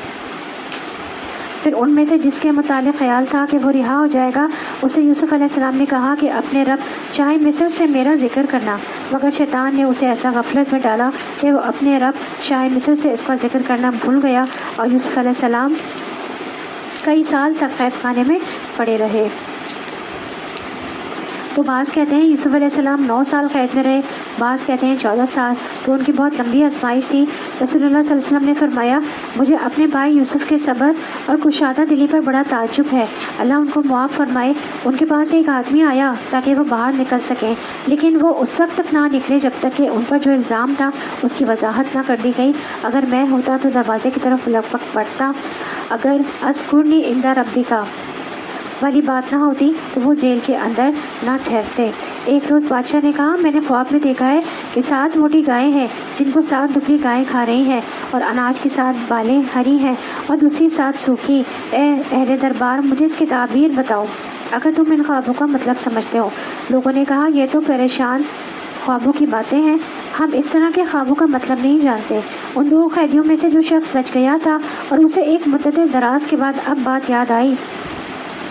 پھر ان میں سے جس کے متعلق خیال تھا کہ وہ رہا ہو جائے گا، اسے یوسف علیہ السلام نے کہا کہ اپنے رب شاہ مصر سے میرا ذکر کرنا، مگر شیطان نے اسے ایسا غفلت میں ڈالا کہ وہ اپنے رب شاہ مصر سے اس کا ذکر کرنا بھول گیا اور یوسف علیہ السلام کئی سال تک قید خانے میں پڑے رہے۔ تو بعض کہتے ہیں یوسف علیہ السلام 9 سال قید میں رہے، بعض کہتے ہیں 14 سال، تو ان کی بہت لمبی آزمائش تھی۔ رسول اللہ صلی اللہ علیہ وسلم نے فرمایا، مجھے اپنے بھائی یوسف کے صبر اور کشادہ دلی پر بڑا تعجب ہے، اللہ ان کو معاف فرمائے۔ ان کے پاس ایک آدمی آیا تاکہ وہ باہر نکل سکیں، لیکن وہ اس وقت تک نہ نکلے جب تک کہ ان پر جو الزام تھا اس کی وضاحت نہ کر دی گئی۔ اگر میں ہوتا تو دروازے کی طرف لپک پڑتا، اگر اذکرنی عند ربک والی بات نہ ہوتی تو وہ جیل کے اندر نہ ٹھہرتے۔ ایک روز بادشاہ نے کہا، میں نے خواب میں دیکھا ہے کہ 7 موٹی گائیں ہیں جن کو 7 دبلی گائیں کھا رہی ہیں، اور اناج کی 7 بالیں ہری ہیں اور دوسری 7 سوکھی۔ اے اہل دربار، مجھے اس کی تعبیر بتاؤ اگر تم ان خوابوں کا مطلب سمجھتے ہو۔ لوگوں نے کہا، یہ تو پریشان خوابوں کی باتیں ہیں، ہم اس طرح کے خوابوں کا مطلب نہیں جانتے۔ ان 2 قیدیوں میں سے جو شخص بچ گیا تھا اور اسے ایک مدت دراز کے بعد اب بات یاد آئی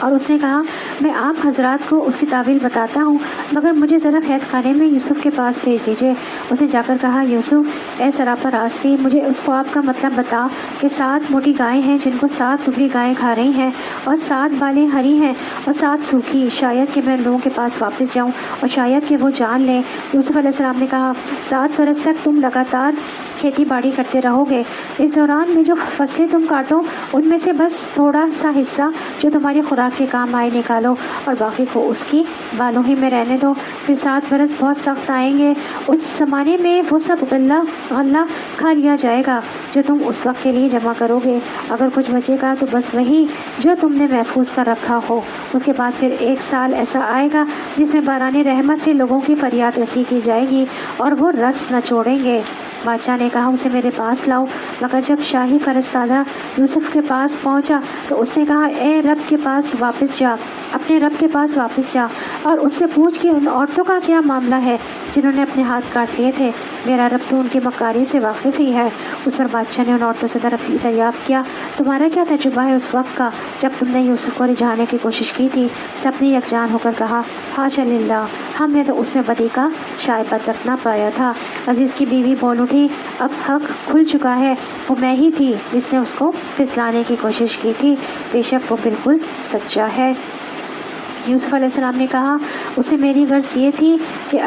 اور اس نے کہا، میں آپ حضرات کو اس کی تعویل بتاتا ہوں، مگر مجھے ذرا قید خانے میں یوسف کے پاس بھیج دیجیے۔ اس نے جا کر کہا، یوسف اے سراپا راستی، مجھے اس خواب کا مطلب بتا کہ 7 موٹی گائیں ہیں جن کو 7 دبلی گائیں کھا رہی ہیں، اور 7 بالیں ہری ہیں اور 7 سوکھی، شاید کہ میں لوگوں کے پاس واپس جاؤں اور شاید کہ وہ جان لیں۔ یوسف علیہ السلام نے کہا، 7 برس تک تم لگاتار کھیتی باڑی کرتے رہو گے۔ اس دوران میں جو فصلیں تم کاٹو ان میں سے بس تھوڑا سا حصہ جو تمہاری خوراک کے کام آئے نکالو اور باقی کو اس کی بالوں ہی میں رہنے دو۔ پھر 7 برس بہت سخت آئیں گے، اس زمانے میں وہ سب غلہ کھا لیا جائے گا جو تم اس وقت کے لیے جمع کرو گے۔ اگر کچھ بچے گا تو بس وہی جو تم نے محفوظ کر رکھا ہو۔ اس کے بعد پھر 1 سال ایسا آئے گا جس میں باران رحمت سے لوگوں کی فریاد رسی کی جائے گی اور وہ رس نہ چھوڑیں گے۔ بادشاہ نے کہا اسے میرے پاس لاؤ، مگر جب شاہی فرستادہ یوسف کے پاس پہنچا تو اس نے کہا اے رب کے پاس واپس جا، اپنے رب کے پاس واپس جا اور اس سے پوچھ کہ ان عورتوں کا کیا معاملہ ہے جنہوں نے اپنے ہاتھ کاٹ لیے تھے، میرا رب تو ان کی مکاری سے واقف ہی ہے۔ اس پر بادشاہ نے ان عورتوں سے دریافت کیا تمہارا کیا تجربہ ہے اس وقت کا جب تم نے یوسف کو رجھانے کی کوشش کی تھی؟ سب نے یکجان ہو کر کہا حاشا للہ، ہم نے تو اس میں بدی کا شائبہ تک نہ پایا تھا۔ عزیز کی بیوی بول اٹھی اب حق کھل چکا ہے، وہ میں ہی تھی جس نے اس کو پھسلانے کی کوشش کی تھی، بے شک وہ بالکل سچا ہے۔ یوسف علیہ السلام نے کہا اس سے میری غرض یہ تھی کہ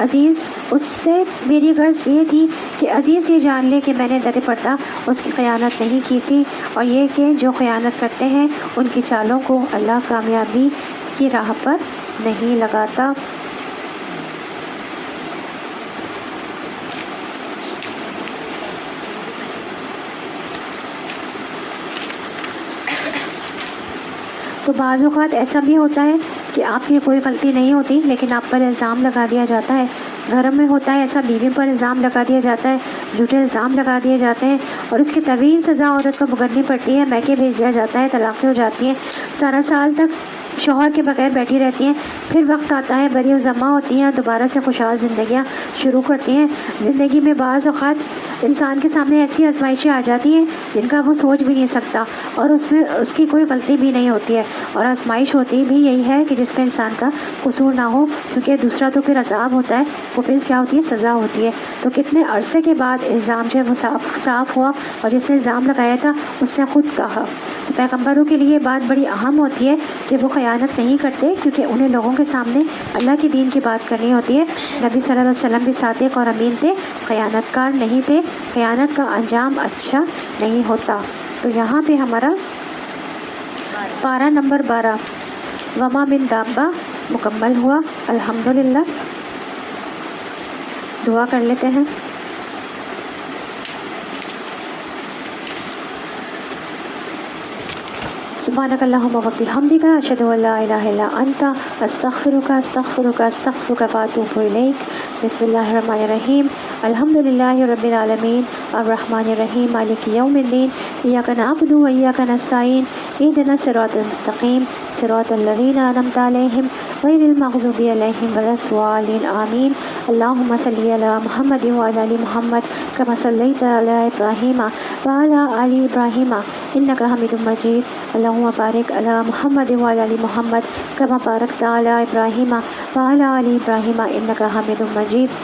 عزیز یہ جان لے کہ میں نے در پردہ اس کی خیانت نہیں کی تھی، اور یہ کہ جو خیانت کرتے ہیں ان کی چالوں کو اللہ کامیابی کی راہ پر نہیں لگاتا۔ تو بعض اوقات ایسا بھی ہوتا ہے کہ آپ کی کوئی غلطی نہیں ہوتی لیکن آپ پر الزام لگا دیا جاتا ہے۔ گھروں میں ہوتا ہے ایسا، بیوی پر الزام لگا دیا جاتا ہے، جھوٹے الزام لگا دیے جاتے ہیں اور اس کی طویل سزا عورت کو بھگتنی پڑتی ہے، میکے بھیج دیا جاتا ہے، طلاقیں ہو جاتی ہیں، سارا سال تک شوہر کے بغیر بیٹھی رہتی ہیں، پھر وقت آتا ہے بری و ذمہ ہوتی ہیں، دوبارہ سے خوشحال زندگیاں شروع کرتی ہیں۔ زندگی میں بعض اوقات انسان کے سامنے ایسی آزمائشیں آ جاتی ہیں جن کا وہ سوچ بھی نہیں سکتا اور اس میں اس کی کوئی غلطی بھی نہیں ہوتی ہے، اور آزمائش ہوتی بھی یہی ہے کہ جس میں انسان کا قصور نہ ہو، کیونکہ دوسرا تو پھر عذاب ہوتا ہے، وہ پھر کیا ہوتی ہے سزا ہوتی ہے۔ تو کتنے عرصے کے بعد الزام جو ہے وہ صاف ہوا اور جس نے الزام لگایا تھا اس نے خود کہا۔ تو پیغمبروں کے لیے بات بڑی اہم ہوتی ہے کہ وہ خیانت نہیں کرتے، کیونکہ انہیں لوگوں کے سامنے اللہ کے دین کی بات کرنی ہوتی ہے۔ نبی صلی اللہ علیہ وسلم بھی صادق اور امین تھے، خیانت کار نہیں تھے، خیانت کا انجام اچھا نہیں ہوتا۔ تو یہاں پہ ہمارا پارہ نمبر 12 وما من دابہ مکمل ہوا۔ الحمدللہ دعا کر لیتے ہیں۔ سبحانک اللہم وبحمدک اشہد ان لا الہ الا انت استغفرک واتوب الیک۔ بسم اللہ الرحمن الرحیم، الحمدللہ رب العالمین الرحمن الرحیم مالک یوم الدین، ایاک نعبد و ایاک نستعین، اہدنا الصراط المستقیم صراط الذین انعمت علیہم غیر المغضوب علیہم ولا الضالین آمین۔ اللہم صلی علی محمد وعلی آل محمد کما صلیت علی ابراہیم وعلی آل ابراہیم انک حمید مجید۔ اللہم بارک علی محمد وعلی آل محمد کما بارکت علی ابراہیم وعلی آل ابراہیم انک حمید مجید۔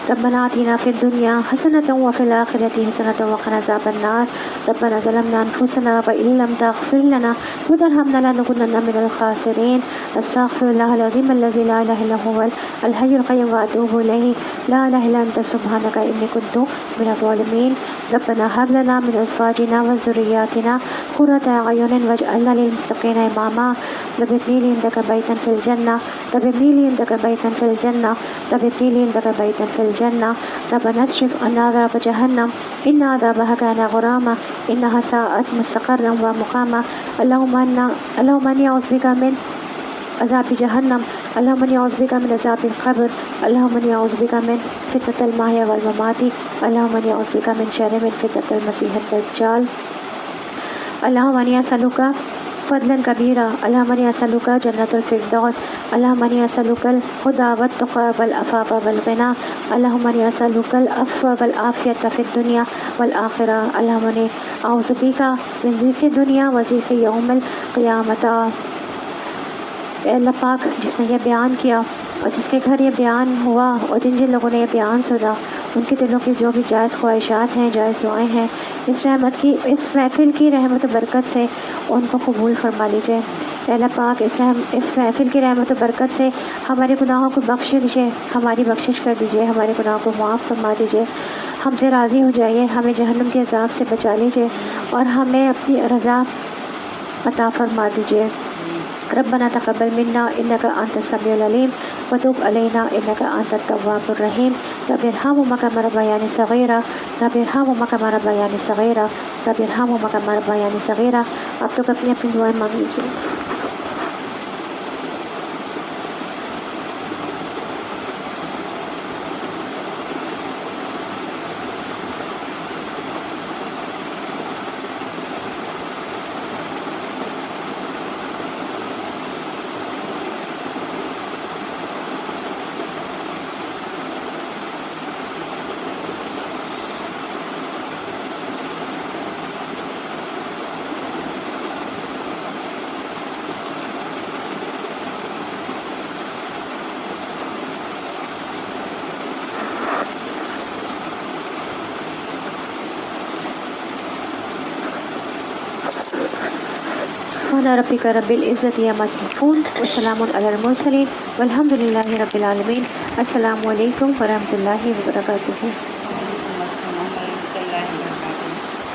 ربنا آتنا فی الدنیا حسنۃ وفی الآخرۃ حسنۃ وقنا عذاب النار۔ ربنا ظلمنا انفسنا وإن لم تغفر لنا وترحمنا لنكونن من الخاسرین۔ استغفر اللہ العظیم الذی لا الہ الا هو الحی القیوم واتوب الیہ، لا الہ الا انت سبحانک انی کنت من الظالمین۔ ربنا هب لنا من ازواجنا وذریاتنا قرۃ اعین واجعلنا للمتقین اماما۔ رب ابن لی عندک بیتا فی الجنہ، رب ابن لی عندک بیتا فی الجنہ، رب ابن لی عندک بیتا فی الجنہ۔ ربنا اصرف عنا عذاب جہنم ان عذابها كان غراما انها ساءت مستقرا ومقاما۔ اللهم اني اعوذ بك من عذاب جہنم، اللهم اني اعوذ بك من عذاب القبر، اللهم اني اعوذ بك من فتنة المحيا والممات، اللهم اني اعوذ بك من شر من فتنة المسيح الدجال۔ اللهم اني اسألك فضلا كبيرا، اللهم اني اسألك جنة الفردوس، اللهم اني اسألك الهدى والتقى والعفاف والغنى، اللهم اني اسألك العفو والعافية في الدنيا والآخرة، اللهم اني اعوذ بك من ضيق الدنيا وضيق يوم القيامة۔ اے اللہ پاک، جس نے یہ بیان کیا اور جس کے گھر یہ بیان ہوا اور جن جن لوگوں نے یہ بیان سنا، ان کے دلوں کی جو بھی جائز خواہشات ہیں، جائز دعائیں ہیں، اس محفل کی رحمت و برکت سے ان کو قبول فرما لیجیے۔ اے اللہ پاک، اس محفل کی رحمت و برکت سے ہمارے گناہوں کو بخش دیجیے، ہماری بخشش کر دیجیے، ہمارے گناہوں کو معاف فرما دیجیے، ہم سے راضی ہو جائیے، ہمیں جہنم کے عذاب سے بچا لیجیے اور ہمیں اپنی رضا عطا فرما دیجیے۔ ربنا تقبل منا انك انت السميع العليم وتب علينا انك انت التواب الرحيم رب ارحمهما كما ربياني صغيرا رب ارحمهما كما ربياني صغيرا رب ارحمهما كما ربياني صغيرا۔ آپ لوگ اپنی اپنی دعائیں مانگ لیجیے۔ سبحان ربک رب العزت عما یصفون وسلام علی المرسلین والحمد للہ رب العالمین۔ السلام علیکم ورحمۃ اللہ وبرکاتہ۔